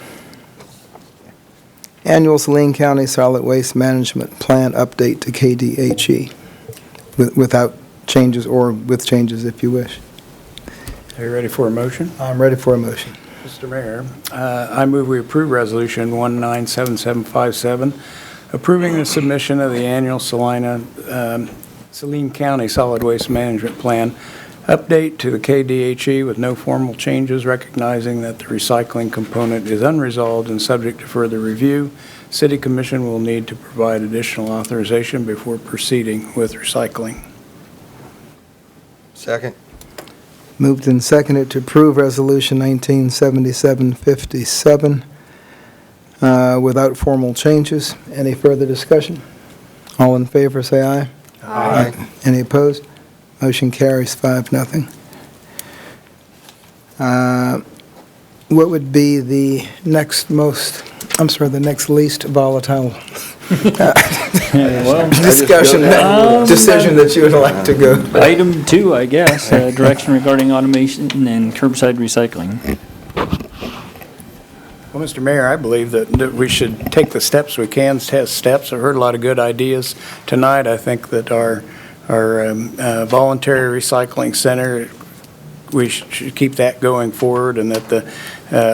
annual Saline County Solid Waste Management Plan update to KDHE without changes, or with changes if you wish. Are you ready for a motion? I'm ready for a motion. Mr. Mayor, I move we approve Resolution 197757, approving the submission of the annual Saline County Solid Waste Management Plan update to the KDHE with no formal changes, recognizing that the recycling component is unresolved and subject to further review. City Commission will need to provide additional authorization before proceeding with recycling. Second. Moved and seconded to approve Resolution 1977-57 without formal changes. Any further discussion? All in favor, say aye. Aye. Any opposed? Motion carries 5-0. What would be the next least volatile decision that you would like to go? Item 2, I guess, direction regarding automation and curbside recycling. Well, Mr. Mayor, I believe that we should take the steps we can, test steps. I've heard a lot of good ideas tonight. I think that our voluntary recycling center, we should keep that going forward, and that the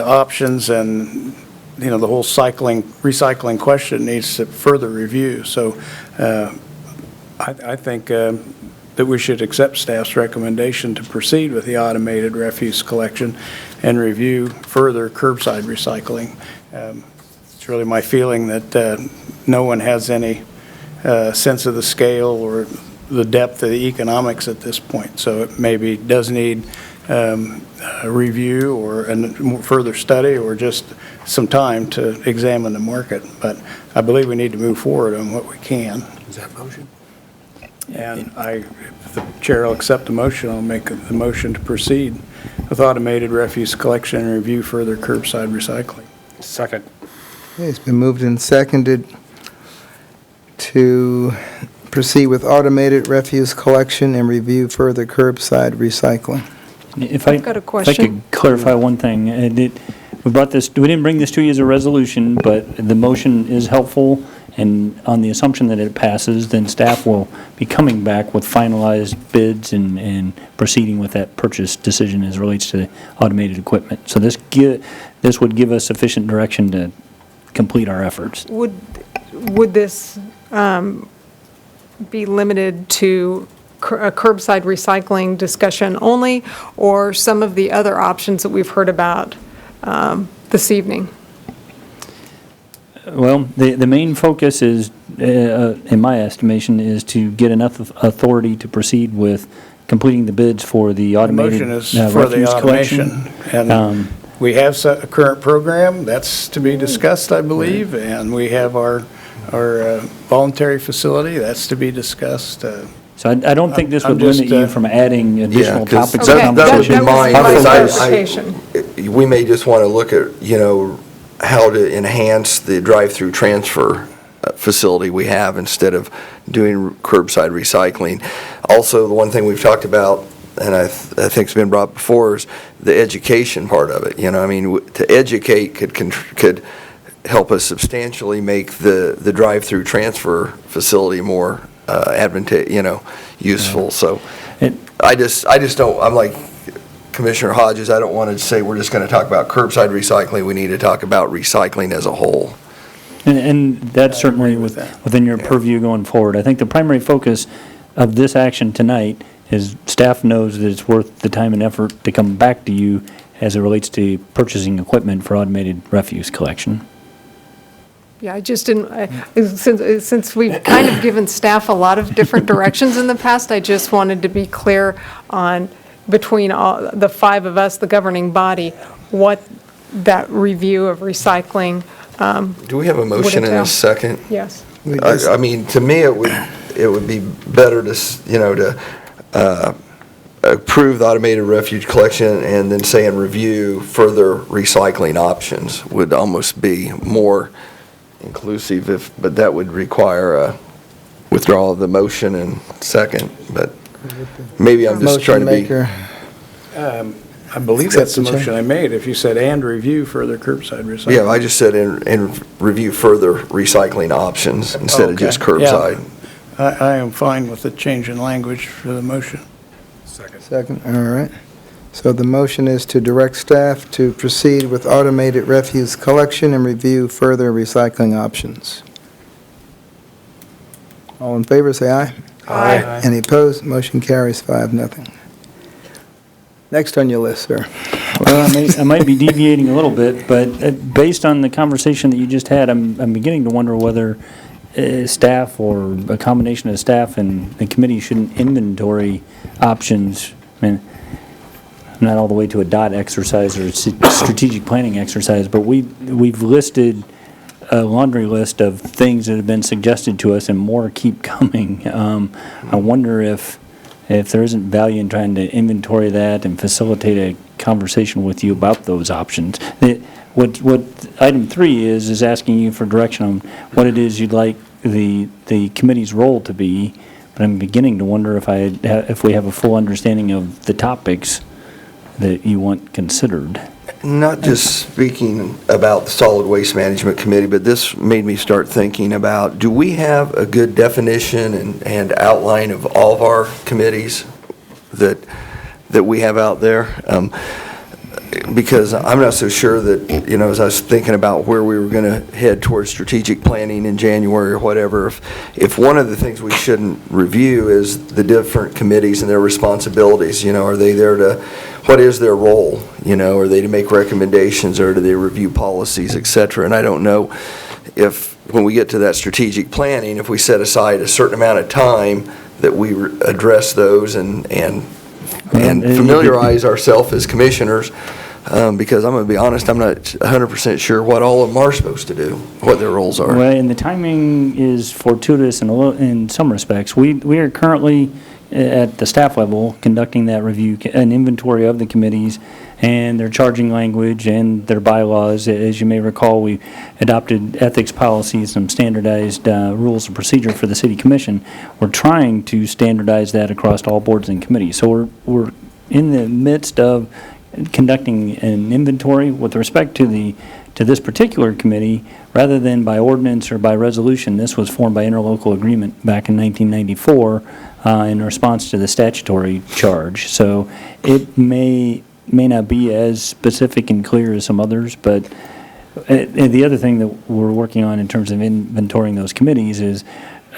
options and, the whole recycling question needs to further review. So I think that we should accept staff's recommendation to proceed with the automated refuse collection and review further curbside recycling. It's really my feeling that no one has any sense of the scale or the depth of the economics at this point. So it maybe does need a review or a further study, or just some time to examine the market. But I believe we need to move forward on what we can. Is that motion? And if the chair will accept the motion, I'll make the motion to proceed with automated refuse collection and review further curbside recycling. Second. Okay, it's been moved and seconded to proceed with automated refuse collection and review further curbside recycling. I've got a question. If I could clarify one thing. We didn't bring this to you as a resolution, but the motion is helpful, And on the assumption that it passes, then staff will be coming back with finalized bids and proceeding with that purchase decision as it relates to automated equipment. So this would give us sufficient direction to complete our efforts. Would this be limited to a curbside recycling discussion only, or some of the other options that we've heard about this evening? Well, the main focus is, in my estimation, is to get enough authority to proceed with completing the bids for the automated Motion is for the refuse collection. automation. And we have a current program, that's to be discussed, I believe, and we have our voluntary facility, that's to be we So I don't think this would I'm just, limit you from adding additional 'cause topics. that- of that would be conversation. mine, That was my because clarification. we may just want to look at, how to enhance the drive-through transfer facility we have instead of doing curbside recycling. Also, the one thing we've talked about, and I think it's been brought before, is the education part of it. To educate could help us substantially make the drive-through transfer facility more useful. So I just don't, I'm like Commissioner Hodges, I don't want to say we're just going to talk about curbside recycling. We need to talk about recycling as a whole. And that's certainly within your purview going forward. I think the primary focus of this action tonight is staff knows that it's worth the time and effort to come back to you as it relates to purchasing equipment for automated refuse collection. Yeah, I just didn't, since we've kind of given staff a lot of different directions in the past, I just wanted to be clear on, between all, the five of us, the governing body, what that review of recycling. Do we have a motion in entail. a second? Yes. I mean, to me, it would be better to approve the automated refuge collection and then say and review further recycling options would almost be more inclusive but that would require a withdrawal of the motion and second, but maybe I'm just trying to be. Motion maker. I believe that's the Accept the motion I made, if you said and review further curbside recycling. Yeah, I just said and review further recycling options instead of just Okay, yeah. curbside. I am fine with the change in language for the motion. Second, all right. So the motion is to direct staff to proceed with automated refuse collection and review further recycling options. All in favor, say aye. Aye. Any opposed? Motion carries 5-0. Next on your list, sir. Well, I might be deviating a little bit, but based on the conversation that you just had, I'm beginning to wonder whether staff or a combination of staff and the committee shouldn't inventory options. I mean, not all the way to a dot exercise or strategic planning exercise, but we've listed a laundry list of things that have been suggested to us, and more keep coming. I wonder if there isn't value in trying to inventory that and facilitate a conversation with you about those options. What item 3 is asking you for direction on what it is you'd like the committee's role to be, but I'm beginning to wonder if we have a full understanding of the topics that you want considered. Not just speaking about the Solid Waste Management Committee, but this made me start thinking about, do we have a good definition and outline of all of our committees that we have out there? Because I'm not so sure that, as I was thinking about where we were going to head towards strategic planning in January or whatever, if one of the things we shouldn't review is the different committees and their responsibilities. Are they there to, what is their role? Are they to make recommendations, or do they review policies, et cetera? And I don't know if, when we get to that strategic planning, if we set aside a certain amount of time that we address those and familiarize ourselves as commissioners, because I'm going to be honest, I'm not 100% sure what all of them are supposed to do, what their roles are. Well, and the timing is fortuitous in some respects. We are currently at the staff level conducting that review, an inventory of the committees and their charging language and their bylaws. As you may recall, we adopted ethics policies, some standardized rules of procedure for the city commission. We're trying to standardize that across all boards and committees. So we're in the midst of conducting an inventory with respect to this particular committee, rather than by ordinance or by resolution. This was formed by interlocal agreement back in 1994 in response to the statutory charge. So it may not be as specific and clear as some others, but the other thing that we're working on in terms of inventorying those committees is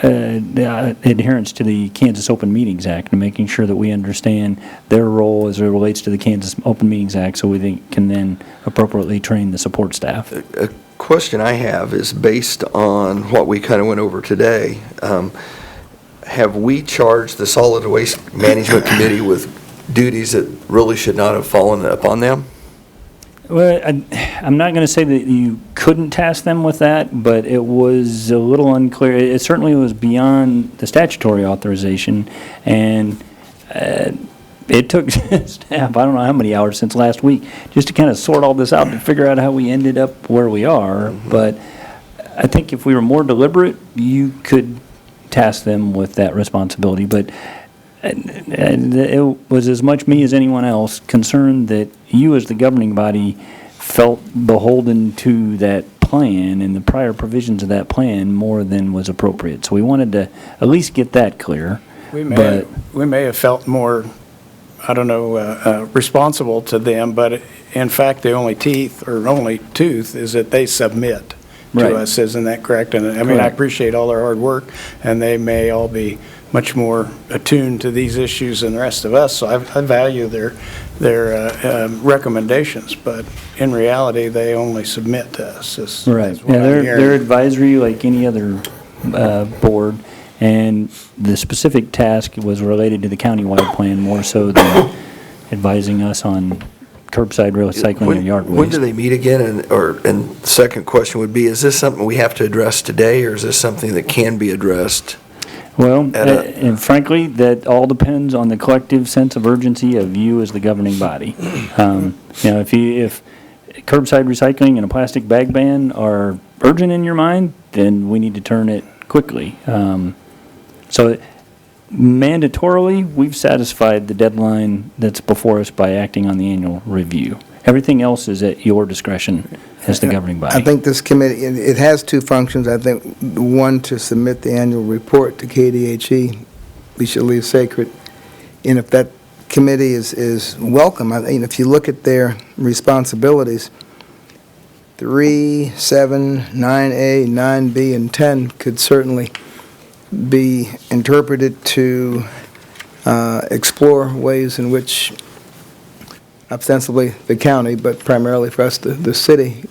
the adherence to the Kansas Open Meetings Act and making sure that we understand their role as it relates to the Kansas Open Meetings Act, so we can then appropriately train the support staff. A question I have is based on what we kind of went over today. Have we charged the Solid Waste Management Committee with duties that really should not have fallen upon them? Well, I'm not going to say that you couldn't task them with that, but it was a little unclear. It certainly was beyond the statutory authorization, and it took staff, I don't know how many hours since last week, just to kind of sort all this out and figure out how we ended up where we are. But I think if we were more deliberate, you could task them with that responsibility. But it was as much me as anyone else concerned that you as the governing body felt beholden to that plan and the prior provisions of that plan more than was appropriate. So we wanted to at least get that clear. We may have felt more, I don't know, responsible to them, but in fact, the only tooth is that they submit Right. to us. Isn't that correct? And I mean, I Correct. appreciate all their hard work, and they may all be much more attuned to these issues than the rest of us, so I value their recommendations, but in reality, they only submit to us. is Right. what Yeah, I'm they're hearing. advisory like any other board, and the specific task was related to the countywide plan more so than advising us on curbside recycling and yard When do waste. they meet again? And the second question would be, is this something we have to address today, or is this something that can be addressed? Well, at a- and frankly, that all depends on the collective sense of urgency of you as the governing body. If curbside recycling and a plastic bag ban are urgent in your mind, then we need to turn it quickly. So mandatorily, we've satisfied the deadline that's before us by acting on the annual review. Everything else is at your discretion as the governing body. I think this committee, it has two functions. I think one, to submit the annual report to KDHE, we should leave sacred. And if that committee is welcome, if you look at their responsibilities, 3, 7, 9A, 9B, and 10 could certainly be interpreted to explore ways in which ostensibly the county, but primarily for us, the city,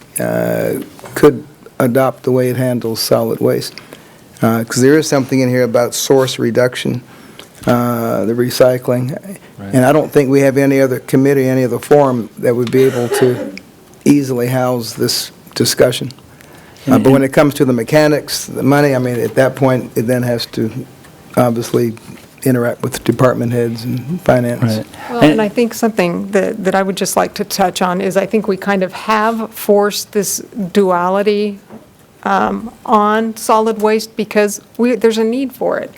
could adopt the way it handles solid waste. Because there is something in here about source reduction, the recycling. And I don't think we have any other committee, any other forum that would be able to easily house this discussion. But when it comes to the mechanics, the money, at that point, it then has to obviously interact with department heads and finance. Right. Well, and I think something that I would just like to touch on is I think we kind of have forced this duality on solid waste because there's a need for it.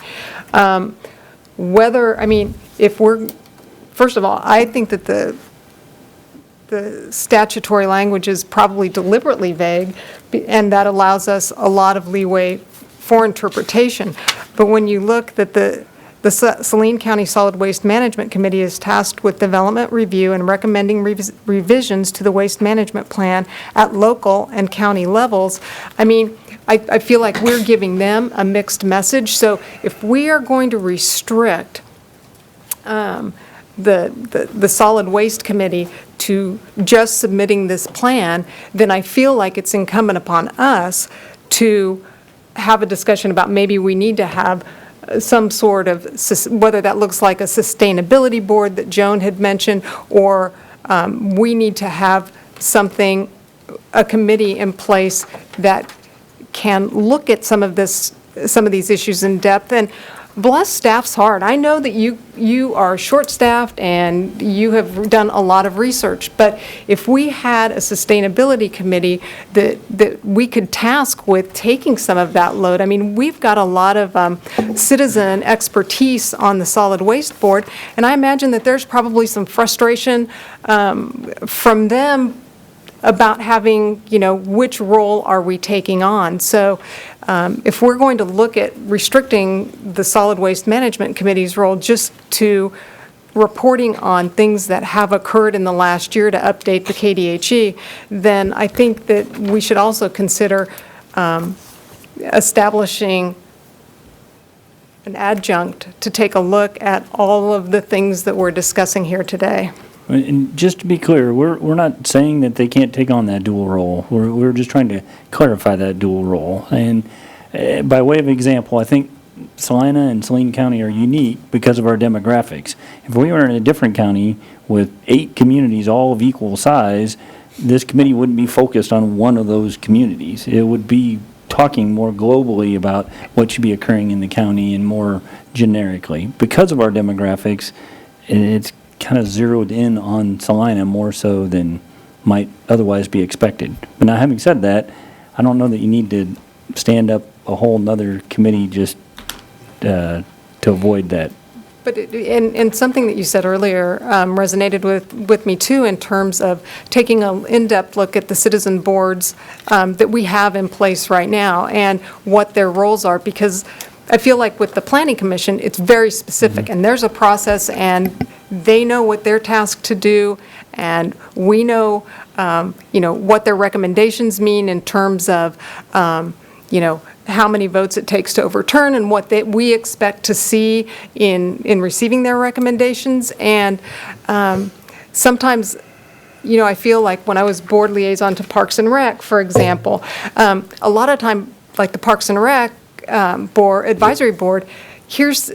First of all, I think that the statutory language is probably deliberately vague, and that allows us a lot of leeway for interpretation. But when you look that the Saline County Solid Waste Management Committee is tasked with development review and recommending revisions to the waste management plan at local and county levels, I feel like we're giving them a mixed message. So if we are going to restrict the Solid Waste Committee to just submitting this plan, then I feel like it's incumbent upon us to have a discussion about maybe we need to have some sort of, whether that looks like a sustainability board that Joan had mentioned, or we need to have a committee in place that can look at some of these issues in depth. And bless staff's heart. I know that you are short-staffed and you have done a lot of research, but if we had a sustainability committee that we could task with taking some of that load, I mean, we've got a lot of citizen expertise on the solid waste board, and I imagine that there's probably some frustration from them about having, which role are we taking on. So if we're going to look at restricting the Solid Waste Management Committee's role just to reporting on things that have occurred in the last year to update the KDHE, then I think that we should also consider establishing an adjunct to take a look at all of the things that we're discussing here today. And just to be clear, we're not saying that they can't take on that dual role. We're just trying to clarify that dual role. And by way of example, I think Salina and Saline County are unique because of our demographics. If we were in a different county with 8 communities all of equal size, this committee wouldn't be focused on one of those communities. It would be talking more globally about what should be occurring in the county and more generically. Because of our demographics, it's kind of zeroed in on Salina more so than might otherwise be expected. But now, having said that, I don't know that you need to stand up a whole nother committee just to avoid that. But and something that you said earlier resonated with me too, in terms of taking an in-depth look at the citizen boards that we have in place right now and what their roles are, because I feel like with the Planning Commission, it's very specific, and there's a process, and they know what they're tasked to do, and we know, what their recommendations mean in terms of, how many votes it takes to overturn and what we expect to see in receiving their recommendations. And sometimes, I feel like when I was board liaison to Parks and Rec, for example, a lot of time, like the Parks and Rec advisory board,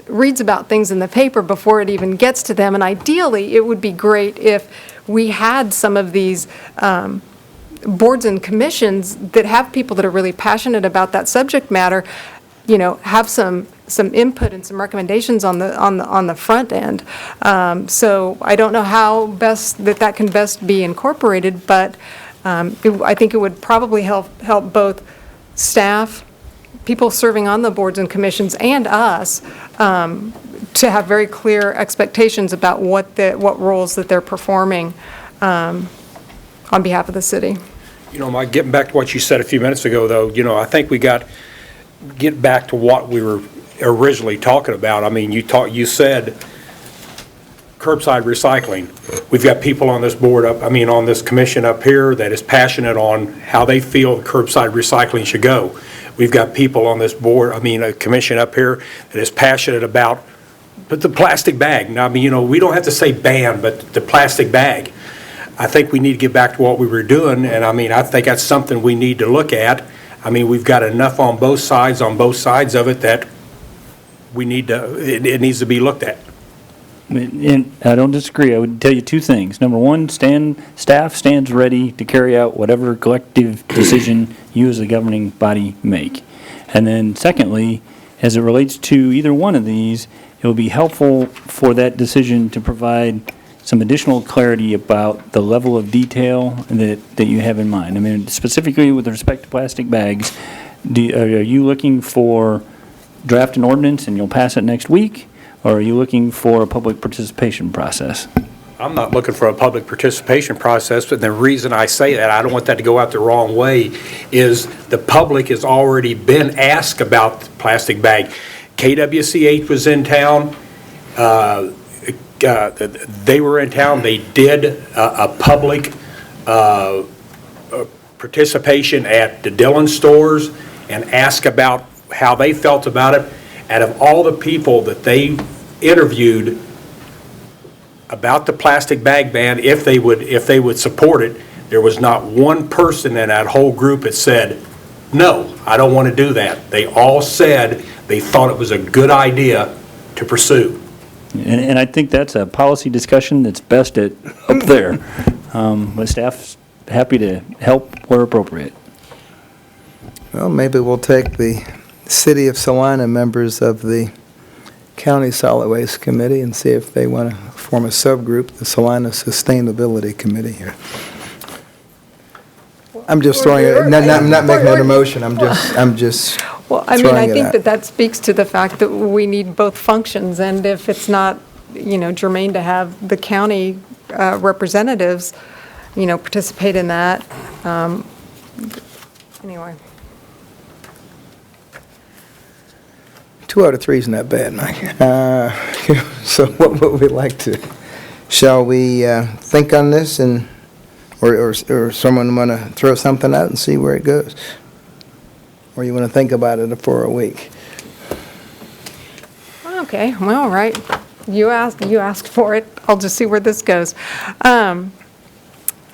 reads about things in the paper before it even gets to them. And ideally, it would be great if we had some of these boards and commissions that have people that are really passionate about that subject matter, have some input and some recommendations on the front end. So I don't know how best that can best be incorporated, but I think it would probably help both staff, people serving on the boards and commissions, and us to have very clear expectations about what roles that they're performing on behalf of the city. Mike, getting back to what you said a few minutes ago, though, I think we get back to what we were originally talking about. I mean, you said curbside recycling. We've got people on this board on this commission up here that is passionate on how they feel curbside recycling should go. We've got people on this board, a commission up here that is passionate about the plastic bag. Now, we don't have to say ban, but the plastic bag. I think we need to get back to what we were doing, and I think that's something we need to look at. We've got enough on both sides of it that it needs to be looked at. And I don't disagree. I would tell you 2 things. Number one, staff stands ready to carry out whatever collective decision you as the governing body make. And then secondly, as it relates to either one of these, it will be helpful for that decision to provide some additional clarity about the level of detail that you have in mind. Specifically with respect to plastic bags, are you looking for draft an ordinance and you'll pass it next week? Or are you looking for a public participation process? I'm not looking for a public participation process, but the reason I say that, I don't want that to go out the wrong way, is the public has already been asked about the plastic bag. KWCH was in town. They were in town. They did a public participation at the Dillon stores and asked about how they felt about it. Out of all the people that they interviewed about the plastic bag ban, if they would support it, there was not one person in that whole group that said, no, I don't want to do that. They all said they thought it was a good idea to pursue. And I think that's a policy discussion that's best up there. But staff's happy to help where appropriate. Well, maybe we'll take the City of Salina members of the County Solid Waste Committee and see if they want to form a subgroup, the Salina Sustainability Committee here. I'm just throwing it, I'm not making an emotion, I'm just Well, I mean, throwing I it think out. that speaks to the fact that we need both functions, and if it's not, germane to have the county representatives, participate in that. Anyway. 2 out of 3 is not bad, Mike. So what would we like to, shall we think on this and, or someone want to throw something out and see where it goes? Or you want to think about it for a week? Okay, well, all right. You asked for it. I'll just see where this goes.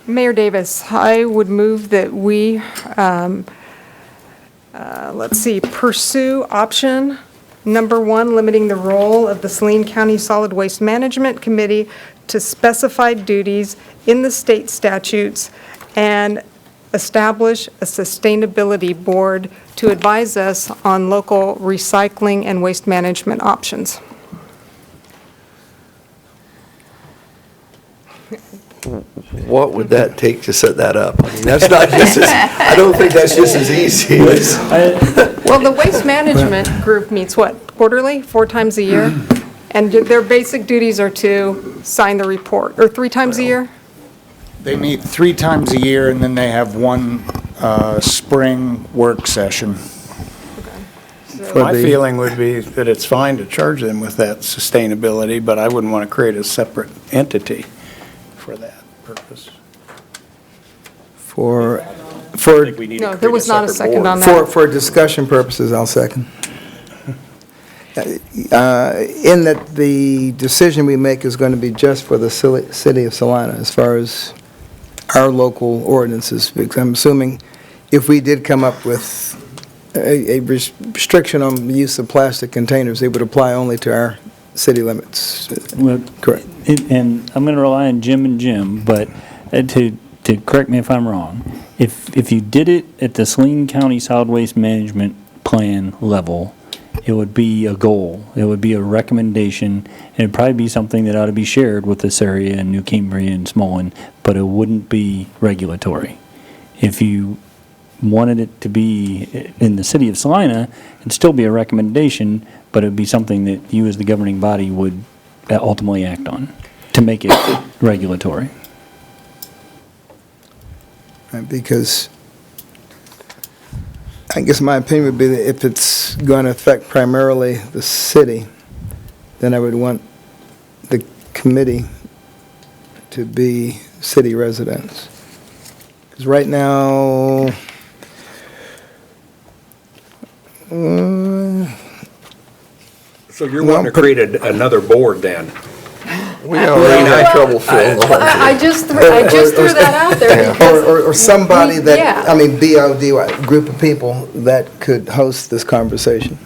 Mayor Davis, I would move that we, pursue option number 1, limiting the role of the Saline County Solid Waste Management Committee to specified duties in the state statutes, and establish a sustainability board to advise us on local recycling and waste management options. What would that take to set that up? I mean, that's not just as, I don't think that's just as easy as. Well, the waste management group meets what, quarterly, 4 times a year? And their basic duties are to sign the report, or 3 times a year? They meet 3 times a year, and then they have one spring work session. My feeling would be that it's fine to charge them with that sustainability, but I wouldn't want to create a separate entity for that purpose. For No, there was not a second on that. For discussion purposes, I'll second. In that the decision we make is going to be just for the city of Salina as far as our local ordinances, because I'm assuming if we did come up with a restriction on the use of plastic containers, it would apply only to our city limits. Well, Correct. And I'm going to rely on Jim, but to correct me if I'm wrong, if you did it at the Saline County Solid Waste Management Plan level, it would be a goal, it would be a recommendation, and it'd probably be something that ought to be shared with this area and New Cambria and Smolin, but it wouldn't be regulatory. If you wanted it to be in the city of Salina, it'd still be a recommendation, but it'd be something that you as the governing body would ultimately act on to make it regulatory. Right, because I guess my opinion would be that if it's going to affect primarily the city, then I would want the committee to be city residents. Because right now, So you're wanting to create another board then? We already had trouble filling the whole I just threw that out there because. or somebody Yeah. that, I mean, BOD, group of people that could host this conversation.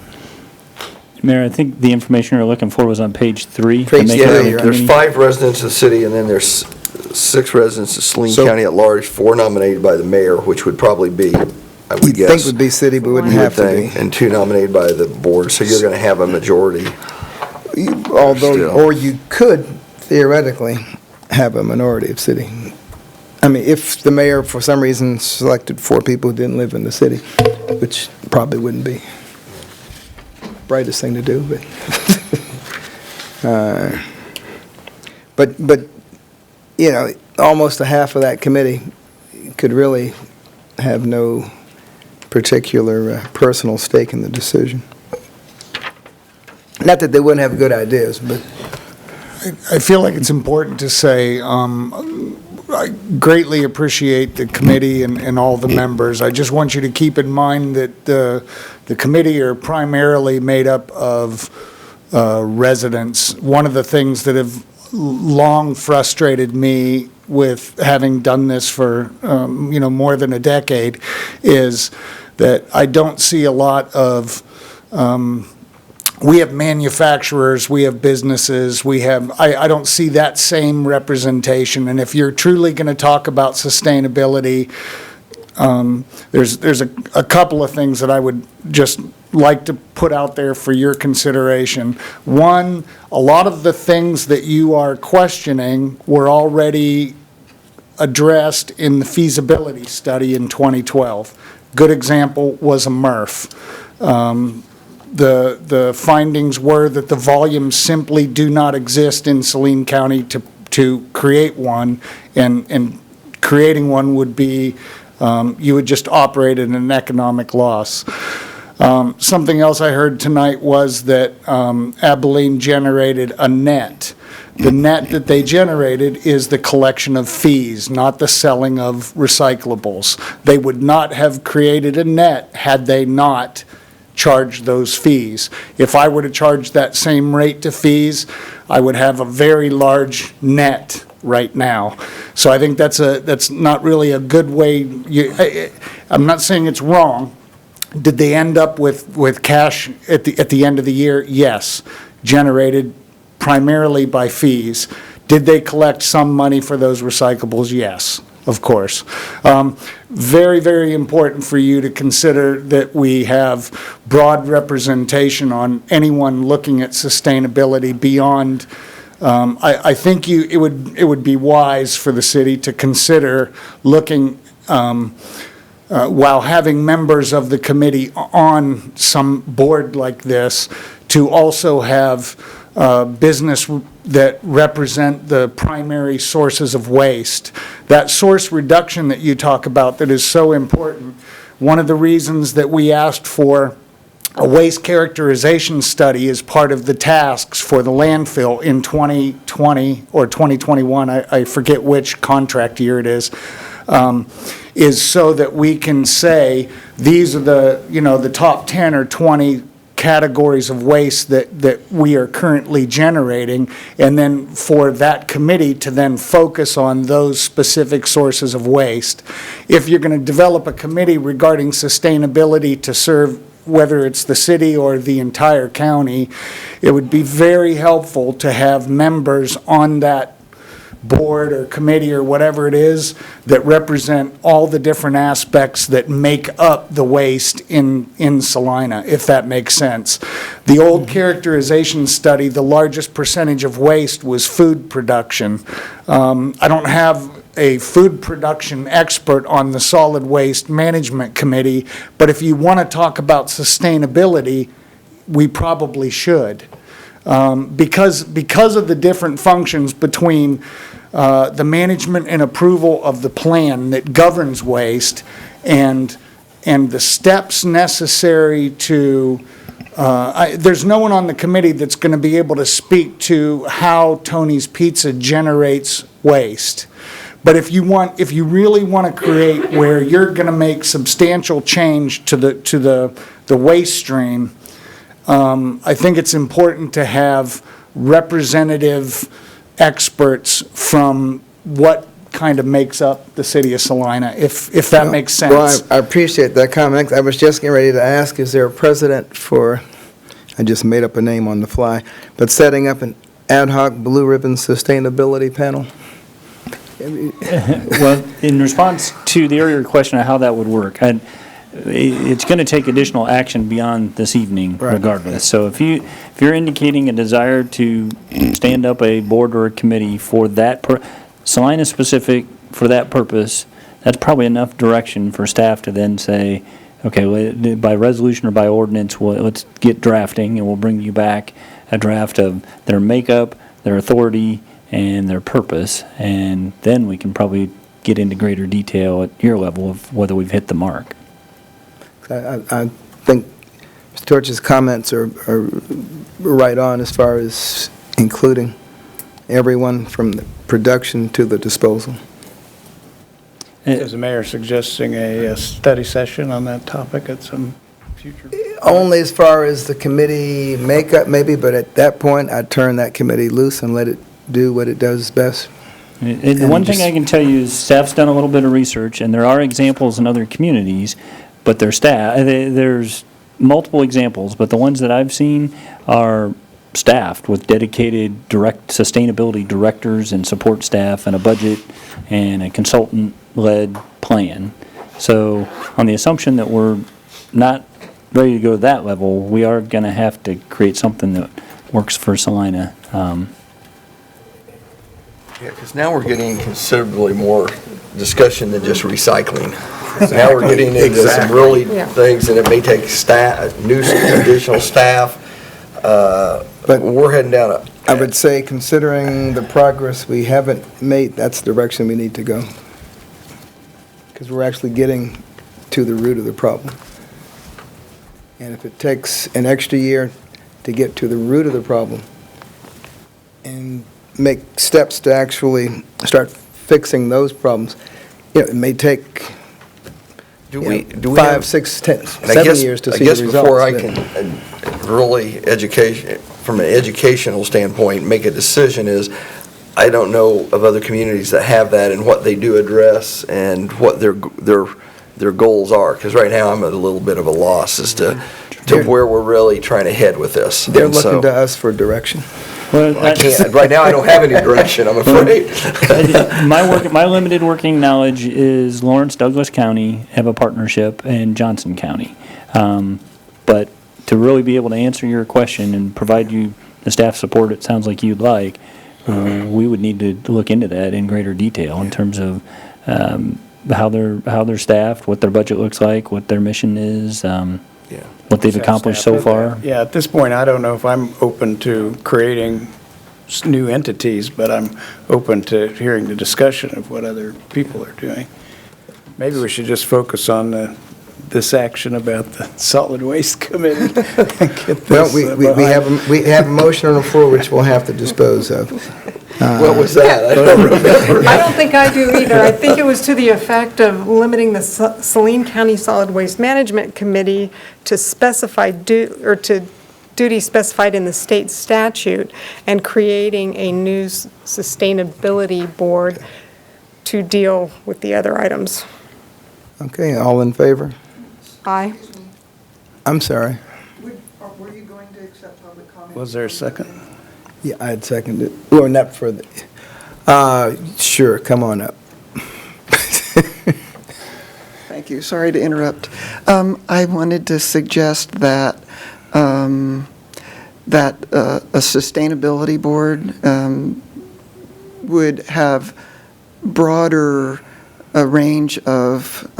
Mayor, I think the information we were looking for was on page 3. Page the Yeah, makeup of the you're- There's committee. 5 residents of the city, and then there's 6 residents of Saline So- County at large, 4 nominated by the mayor, which would probably be, I would You'd think guess, would be city, but wouldn't you would have to be. think, and 2 nominated by the board, so you're going to have a majority. Although, Still. or you could theoretically have a minority of city. I mean, if the mayor, for some reason, selected 4 people who didn't live in the city, which probably wouldn't be brightest thing to do, but, you know, almost a half of that committee could really have no particular personal stake in the decision. Not that they wouldn't have good ideas, but I feel like it's important to say, I greatly appreciate the committee and all the members. I just want you to keep in mind that the committee are primarily made up of residents. One of the things that have long frustrated me with having done this for, more than a decade is that I don't see a lot of, we have manufacturers, we have businesses, I don't see that same representation. And if you're truly going to talk about sustainability, there's a couple of things that I would just like to put out there for your consideration. One, a lot of the things that you are questioning were already addressed in the feasibility study in 2012. Good example was a MRF. The findings were that the volumes simply do not exist in Saline County to create one, and creating one would be, you would just operate at an economic loss. Something else I heard tonight was that Abilene generated a net. The net that they generated is the collection of fees, not the selling of recyclables. They would not have created a net had they not charged those fees. If I were to charge that same rate to fees, I would have a very large net right now. So I think that's not really a good way. I'm not saying it's wrong. Did they end up with cash at the end of the year? Yes, generated primarily by fees. Did they collect some money for those recyclables? Yes, of course. Very, very important for you to consider that we have broad representation on anyone looking at sustainability beyond. I think it would be wise for the city to consider looking, while having members of the committee on some board like this, to also have business that represent the primary sources of waste. That source reduction that you talk about that is so important, one of the reasons that we asked for a waste characterization study as part of the tasks for the landfill in 2020 or 2021, I forget which contract year it is so that we can say these are the top 10 or 20 categories of waste that we are currently generating, and then for that committee to then focus on those specific sources of waste. If you're going to develop a committee regarding sustainability to serve whether it's the city or the entire county, it would be very helpful to have members on that board or committee or whatever it is that represent all the different aspects that make up the waste in Salina, if that makes sense. The old characterization study, the largest percentage of waste was food production. I don't have a food production expert on the solid waste management committee, but if you want to talk about sustainability, we probably should. Because of the different functions between the management and approval of the plan that governs waste and the steps necessary to, there's no one on the committee that's going to be able to speak to how Tony's Pizza generates waste. But if you really want to create where you're going to make substantial change to the waste stream, I think it's important to have representative experts from what kind of makes up the city of Salina, if that makes sense. Well, I appreciate that comment. I was just getting ready to ask, is there a precedent for, I just made up a name on the fly, but setting up an ad hoc blue ribbon sustainability panel? Well, in response to the earlier question of how that would work, it's going to take additional action beyond this evening regardless. So if you're indicating a desire to stand up a board or a committee for that, Salina specific for that purpose, that's probably enough direction for staff to then say, okay, by resolution or by ordinance, let's get drafting and we'll bring you back a draft of their makeup, their authority, and their purpose, and then we can probably get into greater detail at your level of whether we've hit the mark. I think Mr. Torch's comments are right on as far as including everyone from the production to the disposal. Is the mayor suggesting a study session on that topic at some future? Only as far as the committee makeup maybe, but at that point I'd turn that committee loose and let it do what it does best. The one thing I can tell you is staff's done a little bit of research, and there are examples in other communities, but their staff, there's multiple examples, but the ones that I've seen are staffed with dedicated sustainability directors and support staff and a budget and a consultant-led plan. So on the assumption that we're not ready to go to that level, we are going to have to create something that works for Salina. Yeah, because now we're getting considerably more discussion than just recycling. Now we're getting into some really Yeah. things, and it may take staff, new additional staff, but we're heading down a. I would say, considering the progress we haven't made, that's the direction we need to go. Because we're actually getting to the root of the problem. And if it takes an extra year to get to the root of the problem and make steps to actually start fixing those problems, it may take Do we 5, have- 6, 10, And I 7 guess- years to I see the guess results. before I but- can really from an educational standpoint, make a decision is, I don't know of other communities that have that and what they do address and what their goals are. Because right now, I'm at a little bit of a loss as to where we're really trying to head with this. They're And so- looking to us for direction. Well, I can't, right now, I don't have any direction, I'm afraid. My limited working knowledge is Lawrence, Douglas County have a partnership, and Johnson County. But to really be able to answer your question and provide you the staff support it sounds like you'd like, we would need to look into that in greater detail in terms of how they're staffed, what their budget looks like, what their mission is, what they've accomplished so far. Yeah, at this point, I don't know if I'm open to creating new entities, but I'm open to hearing the discussion of what other people are doing. Maybe we should just focus on this action about the solid waste committee. Well, we have a motion on the floor which we'll have to dispose of. What was that? I don't remember. I don't think I do either. I think it was to the effect of limiting the Saline County Solid Waste Management Committee to specify to duties specified in the state statute and creating a new sustainability board to deal with the other items. Okay, all in favor? Aye. I'm sorry. Were you going to accept public comment? Was there a second? Yeah, I had seconded. Well, not for the, sure, come on up. Thank you. Sorry to interrupt. I wanted to suggest that a sustainability board would have broader a range of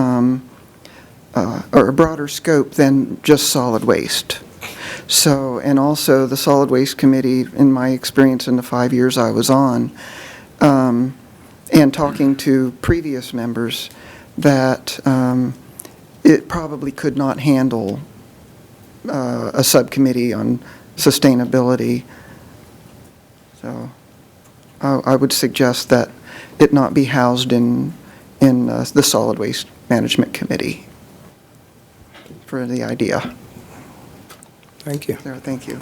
or a broader scope than just solid waste. So, and also the Solid Waste Committee, in my experience in the 5 years I was on, and talking to previous members, that it probably could not handle a subcommittee on sustainability. So I would suggest that it not be housed in the Solid Waste Management Committee for the idea. Thank you. There, thank you.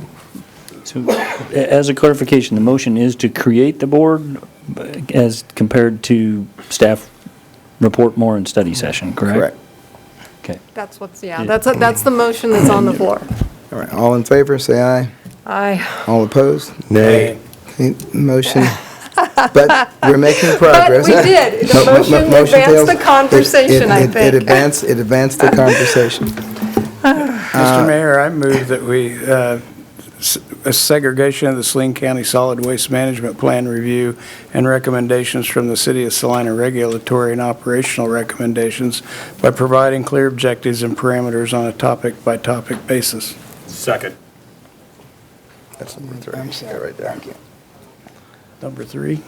So, as a clarification, the motion is to create the board as compared to staff report more in study session, correct? Correct. Okay. That's that's the motion that's on the floor. All right, all in favor, say aye. Aye. All opposed? Nay. Okay, motion, but we're making progress. But we did. The motion Motion advanced fails. the conversation, I It think. advanced the conversation. Mr. Mayor, I move that we, a segregation of the Saline County Solid Waste Management Plan review and recommendations from the City of Salina regulatory and operational recommendations by providing clear objectives and parameters on a topic-by-topic basis. Second. That's number 3. I'm sorry. Yeah, right there. Thank you. Number 3.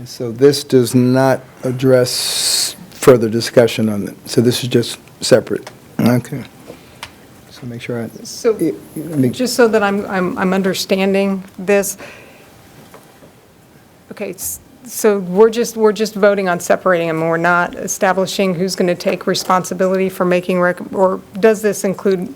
So this does not address further discussion on it, so this is just separate. Okay. So make sure I. So, just so that I'm understanding this, okay, so we're just voting on separating them, we're not establishing who's going to take responsibility for making, or does this include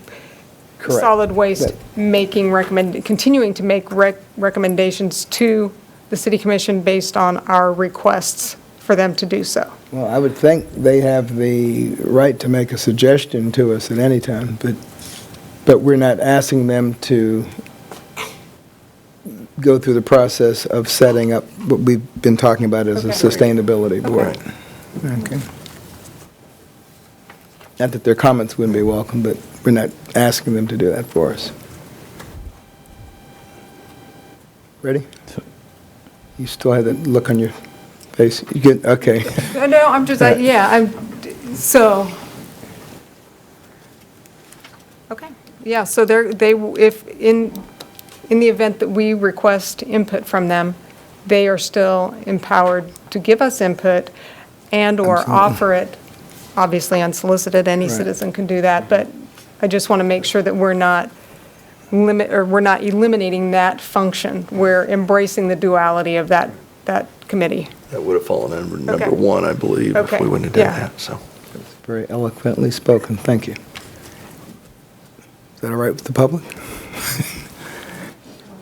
Correct. solid waste continuing to make recommendations to the city commission based on our requests for them to do so? Well, I would think they have the right to make a suggestion to us at any time, but we're not asking them to go through the process of setting up what we've been talking about as a Okay. sustainability board. Okay. Not that their comments wouldn't be welcome, but we're not asking them to do that for us. Ready? You still have that look on your face? You good? Okay. No, I'm just, so, okay, yeah, so if, in the event that we request input from them, they are still empowered to give us input and/or Absolutely. offer it, obviously unsolicited, any Right. citizen can do that, but I just want to make sure that we're not eliminating that function. We're embracing the duality of that committee. That would have fallen under number Okay. one, I believe, if Okay, we wouldn't have done yeah. that, so. Very eloquently spoken. Thank you. Is that all right with the public?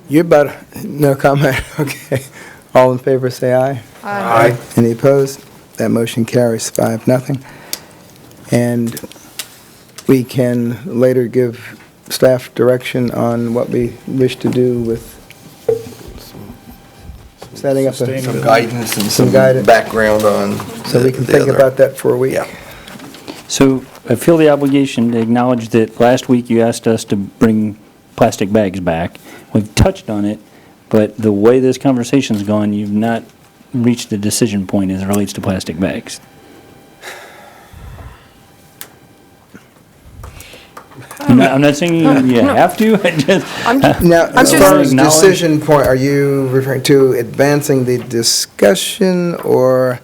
You better, no comment? Okay. All in favor, say aye. Aye. Any opposed? That motion carries 5-0. And we can later give staff direction on what we wish to do with setting up Some a, guidance and Some some guidance. background on. so we can the think other- about that for a week. Yeah. So I feel the obligation to acknowledge that last week you asked us to bring plastic bags back. We've touched on it, but the way this conversation's gone, you've not reached a decision point as it relates to plastic bags. I'm not saying you have to, I just, Now, as just- far as Acknowledge- decision point, are you referring to advancing the discussion or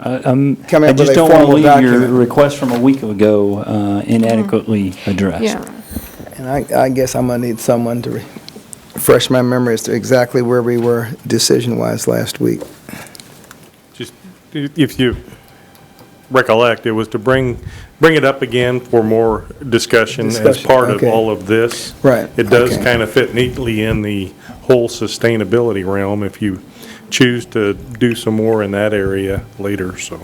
coming I up with just a don't want to formal leave your document? request from a week ago inadequately addressed. Yeah. And I guess I'm going to need someone to refresh my memory as to exactly where we were decision-wise last week. Just, if you recollect, it was to bring it up again for more discussion as Discussion, part of okay. all of this. Right, It does okay. kind of fit neatly in the whole sustainability realm if you choose to do some more in that area later, so.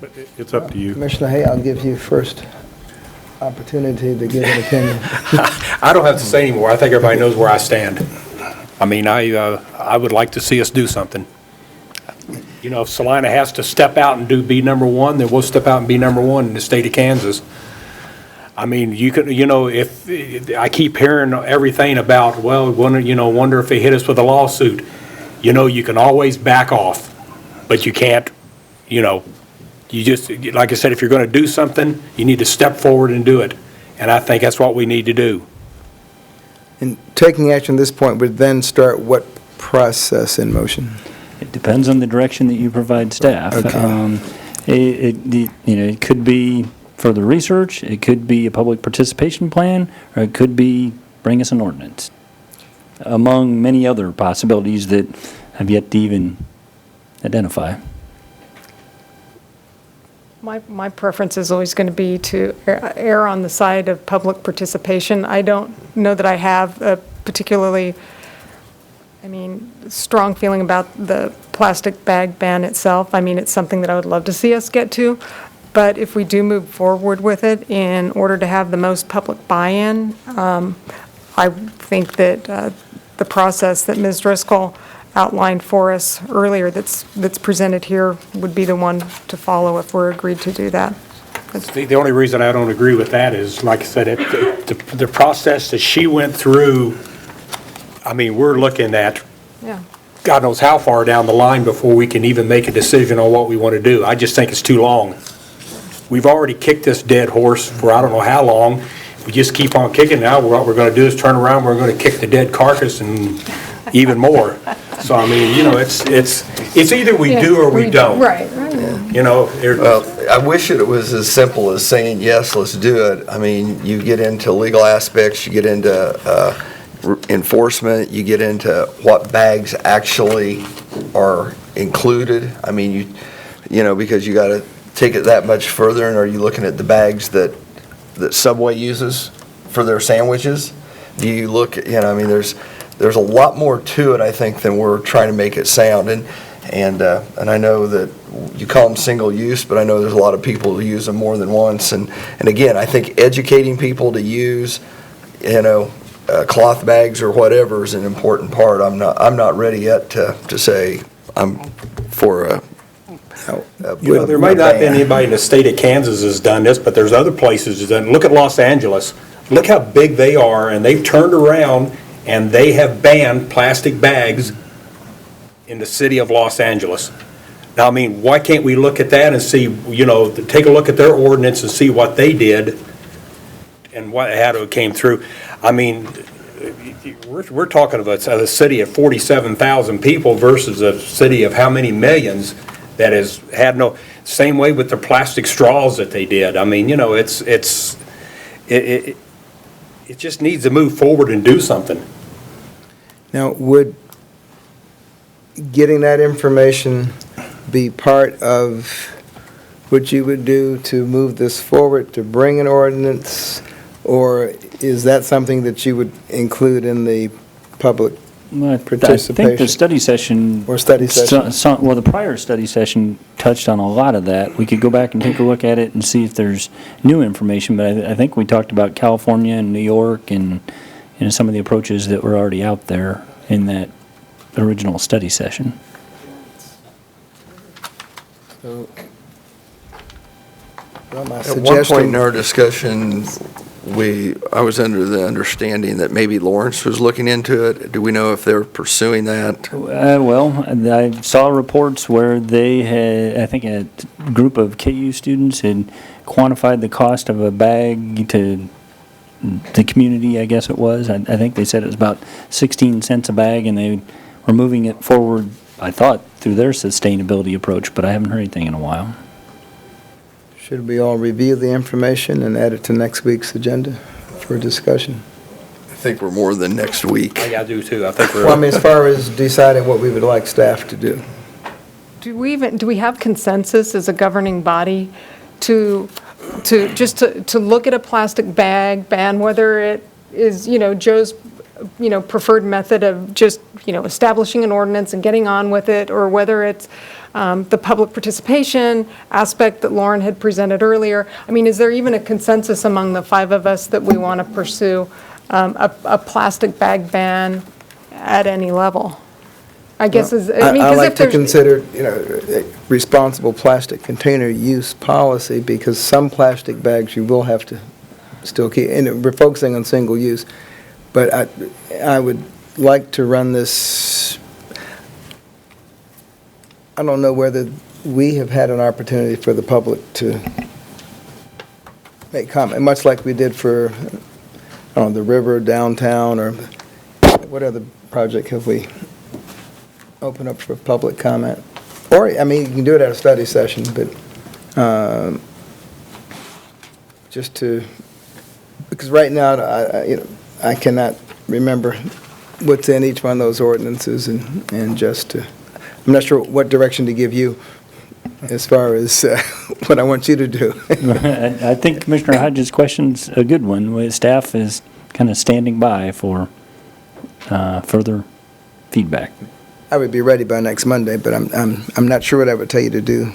But it's up to you. Commissioner Hay, I'll give you first opportunity to give an opinion. I don't have to say anymore. I think everybody knows where I stand. I mean, I would like to see us do something. You know, if Salina has to step out and be number one, then we'll step out and be number one in the state of Kansas. I mean, if, I keep hearing everything about, well, wonder if they hit us with a lawsuit. You can always back off, but you can't, you just, like I said, if you're going to do something, you need to step forward and do it. And I think that's what we need to do. And taking action at this point would then start what process in motion? It depends on the direction that you provide staff. Okay. It could be further research, it could be a public participation plan, or it could be bring us an ordinance, among many other possibilities that have yet to even identify. My preference is always going to be to err on the side of public participation. I don't know that I have a particularly, strong feeling about the plastic bag ban itself. It's something that I would love to see us get to, but if we do move forward with it in order to have the most public buy-in, I think that the process that Ms. Driscoll outlined for us earlier that's presented here would be the one to follow if we're agreed to do that. The only reason I don't agree with that is, like I said, the process that she went through, we're looking at Yeah. God knows how far down the line before we can even make a decision on what we want to do. I just think it's too long. We've already kicked this dead horse for I don't know how long. We just keep on kicking now. What we're going to do is turn around, we're going to kick the dead carcass and even more. So, it's either we do or we don't. Right. Well, I wish it was as simple as saying, yes, let's do it. You get into legal aspects, you get into enforcement, you get into what bags actually are included. Because you got to take it that much further, and are you looking at the bags that Subway uses for their sandwiches? Do you look at, there's a lot more to it, I think, than we're trying to make it sound. And I know that you call them single use, but I know there's a lot of people who use them more than once. And again, I think educating people to use, cloth bags or whatever is an important part. I'm not ready yet to say I'm for There may not be anybody in the state of Kansas has done this, but there's other places that done. Look at Los Angeles. Look how big they are, and they've turned around and they have banned plastic bags in the city of Los Angeles. Now, I mean, why can't we look at that and see, take a look at their ordinance and see what they did and how it came through? I mean, we're talking about a city of 47,000 people versus a city of how many millions that has had no, same way with the plastic straws that they did. I mean, it just needs to move forward and do something. Now, would getting that information be part of what you would do to move this forward, to bring an ordinance? Or is that something that you would include in the public participation? I think the study session. Or study session? Well, the prior study session touched on a lot of that. We could go back and take a look at it and see if there's new information, but I think we talked about California and New York and some of the approaches that were already out there in that original study session. So, well, my At one point suggestion, in our discussion, I was under the understanding that maybe Lawrence was looking into it. Do we know if they're pursuing that? Well, I saw reports where they had, I think a group of KU students had quantified the cost of a bag to the community, I guess it was. I think they said it was about 16 cents a bag, and they were moving it forward, I thought, through their sustainability approach, but I haven't heard anything in a while. should we all review the information and add it to next week's agenda for discussion? I think we're more than next week. I do too. I think Well, I mean, as far as deciding what we would like staff to do. Do we have consensus as a governing body to look at a plastic bag ban, whether it is, Joe's, preferred method of just, establishing an ordinance and getting on with it, or whether it's the public participation aspect that Lauren had presented earlier? I mean, is there even a consensus among the five of us that we want to pursue a plastic bag ban at any level? I guess I like to consider, a responsible plastic container use policy, because some plastic bags you will have to still keep, and we're focusing on single use. But I would like to run this, I don't know whether we have had an opportunity for the public to make comment, much like we did for, the river downtown, or what other project have we opened up for public comment? Or, I mean, you can do it at a study session, but just to, because right now, I cannot remember what's in each one of those ordinances, and just to, I'm not sure what direction to give you as far as what I want you to do. I think Commissioner Hodges' question's a good one. Staff is kind of standing by for further feedback. I would be ready by next Monday, but I'm not sure what I would tell you to do.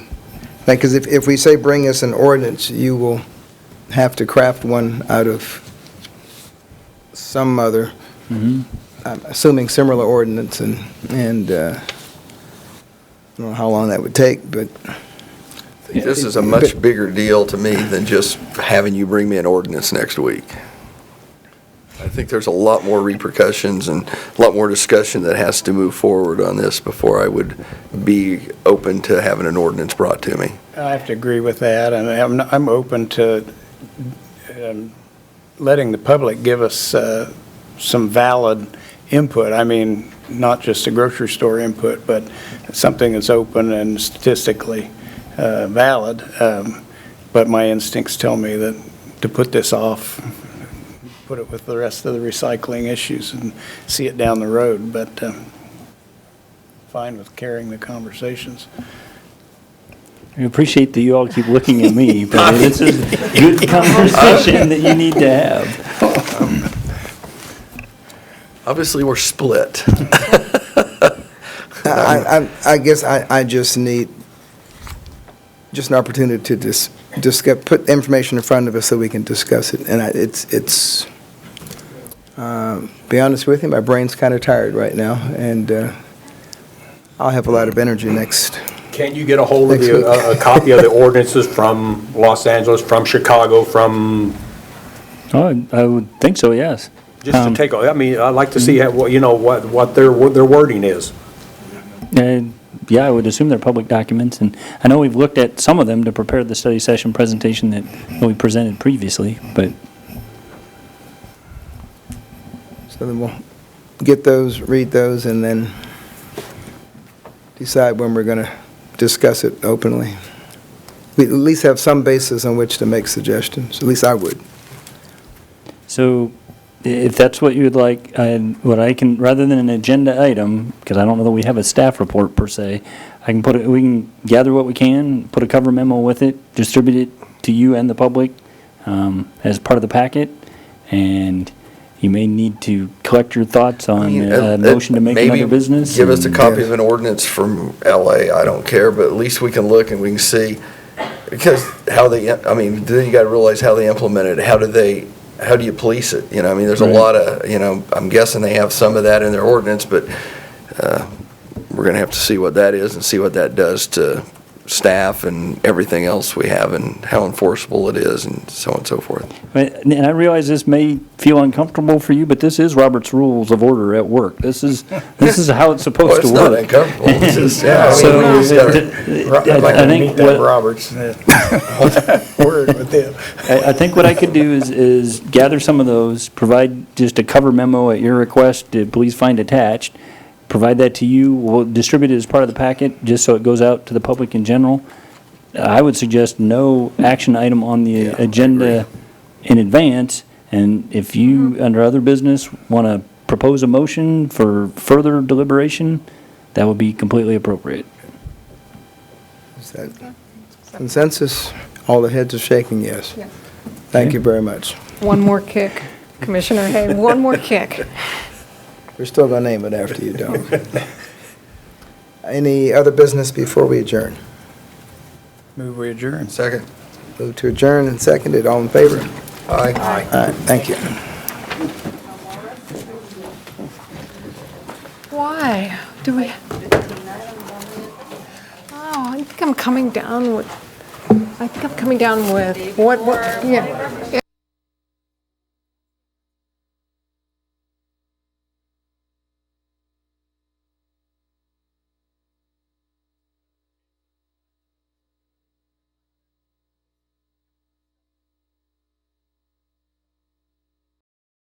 Because if we say bring us an ordinance, you will have to craft one out of some other, I'm assuming similar ordinance, and I don't know how long that would take, but. This is a much bigger deal to me than just having you bring me an ordinance next week. I think there's a lot more repercussions and a lot more discussion that has to move forward on this before I would be open to having an ordinance brought to me. I have to agree with that, and I'm open to letting the public give us some valid input. I mean, not just a grocery store input, but something that's open and statistically valid. But my instincts tell me that to put this off, put it with the rest of the recycling issues and see it down the road, but fine with carrying the conversations. I appreciate that you all keep looking at me, but this is a good conversation that you need to have. Obviously, we're split. I guess I just need just an opportunity to discuss, put information in front of us so we can discuss it. And it's be honest with you, my brain's kind of tired right now, and I'll have a lot of energy next Can you get a hold of a copy of the ordinances from Los Angeles, from Chicago, from, Oh, I would think so, yes. just to take, I mean, I'd like to see, what their wording is. Yeah, I would assume they're public documents, and I know we've looked at some of them to prepare the study session presentation that we presented previously, but So then we'll get those, read those, and then decide when we're going to discuss it openly. We at least have some basis on which to make suggestions, at least I would. so if that's what you would like, what I can, rather than an agenda item, because I don't know that we have a staff report per se, I can we can gather what we can, put a cover memo with it, distribute it to you and the public as part of the packet, and you may need to collect your thoughts on a motion to make another business. Give us a and- copy of an ordinance from LA, I don't care, but at least we can look and we can see, because how they, I mean, then you gotta realize how they implement it, how do you police it, I mean, there's a Right. lot of, I'm guessing they have some of that in their ordinance, but, we're gonna have to see what that is and see what that does to staff and everything else we have and how enforceable it is and so on and so forth. And I realize this may feel uncomfortable for you, but this is Robert's Rules of Order at work. This is how it's Well, supposed it's to not work. uncomfortable, it's just, yeah, I mean, So, we just gotta. I think what- Roberts, word with them. I think what I could do is gather some of those, provide just a cover memo at your request, to please find attached, provide that to you, we'll distribute it as part of the packet, just so it goes out to the public in general. I would suggest no action item on the agenda in advance, and if you, under other business, want to propose a motion for further deliberation, that would be completely appropriate. Is that consensus? All the heads are shaking yes. Thank you very much. One more kick, Commissioner Hay, one more kick. We're still going to name it after you don't. Any other business before we adjourn? Move we adjourn. Second. Move to adjourn and seconded. All in favor? Aye. All right, thank you. Why? Do we? Oh, I think I'm coming down with what, yeah.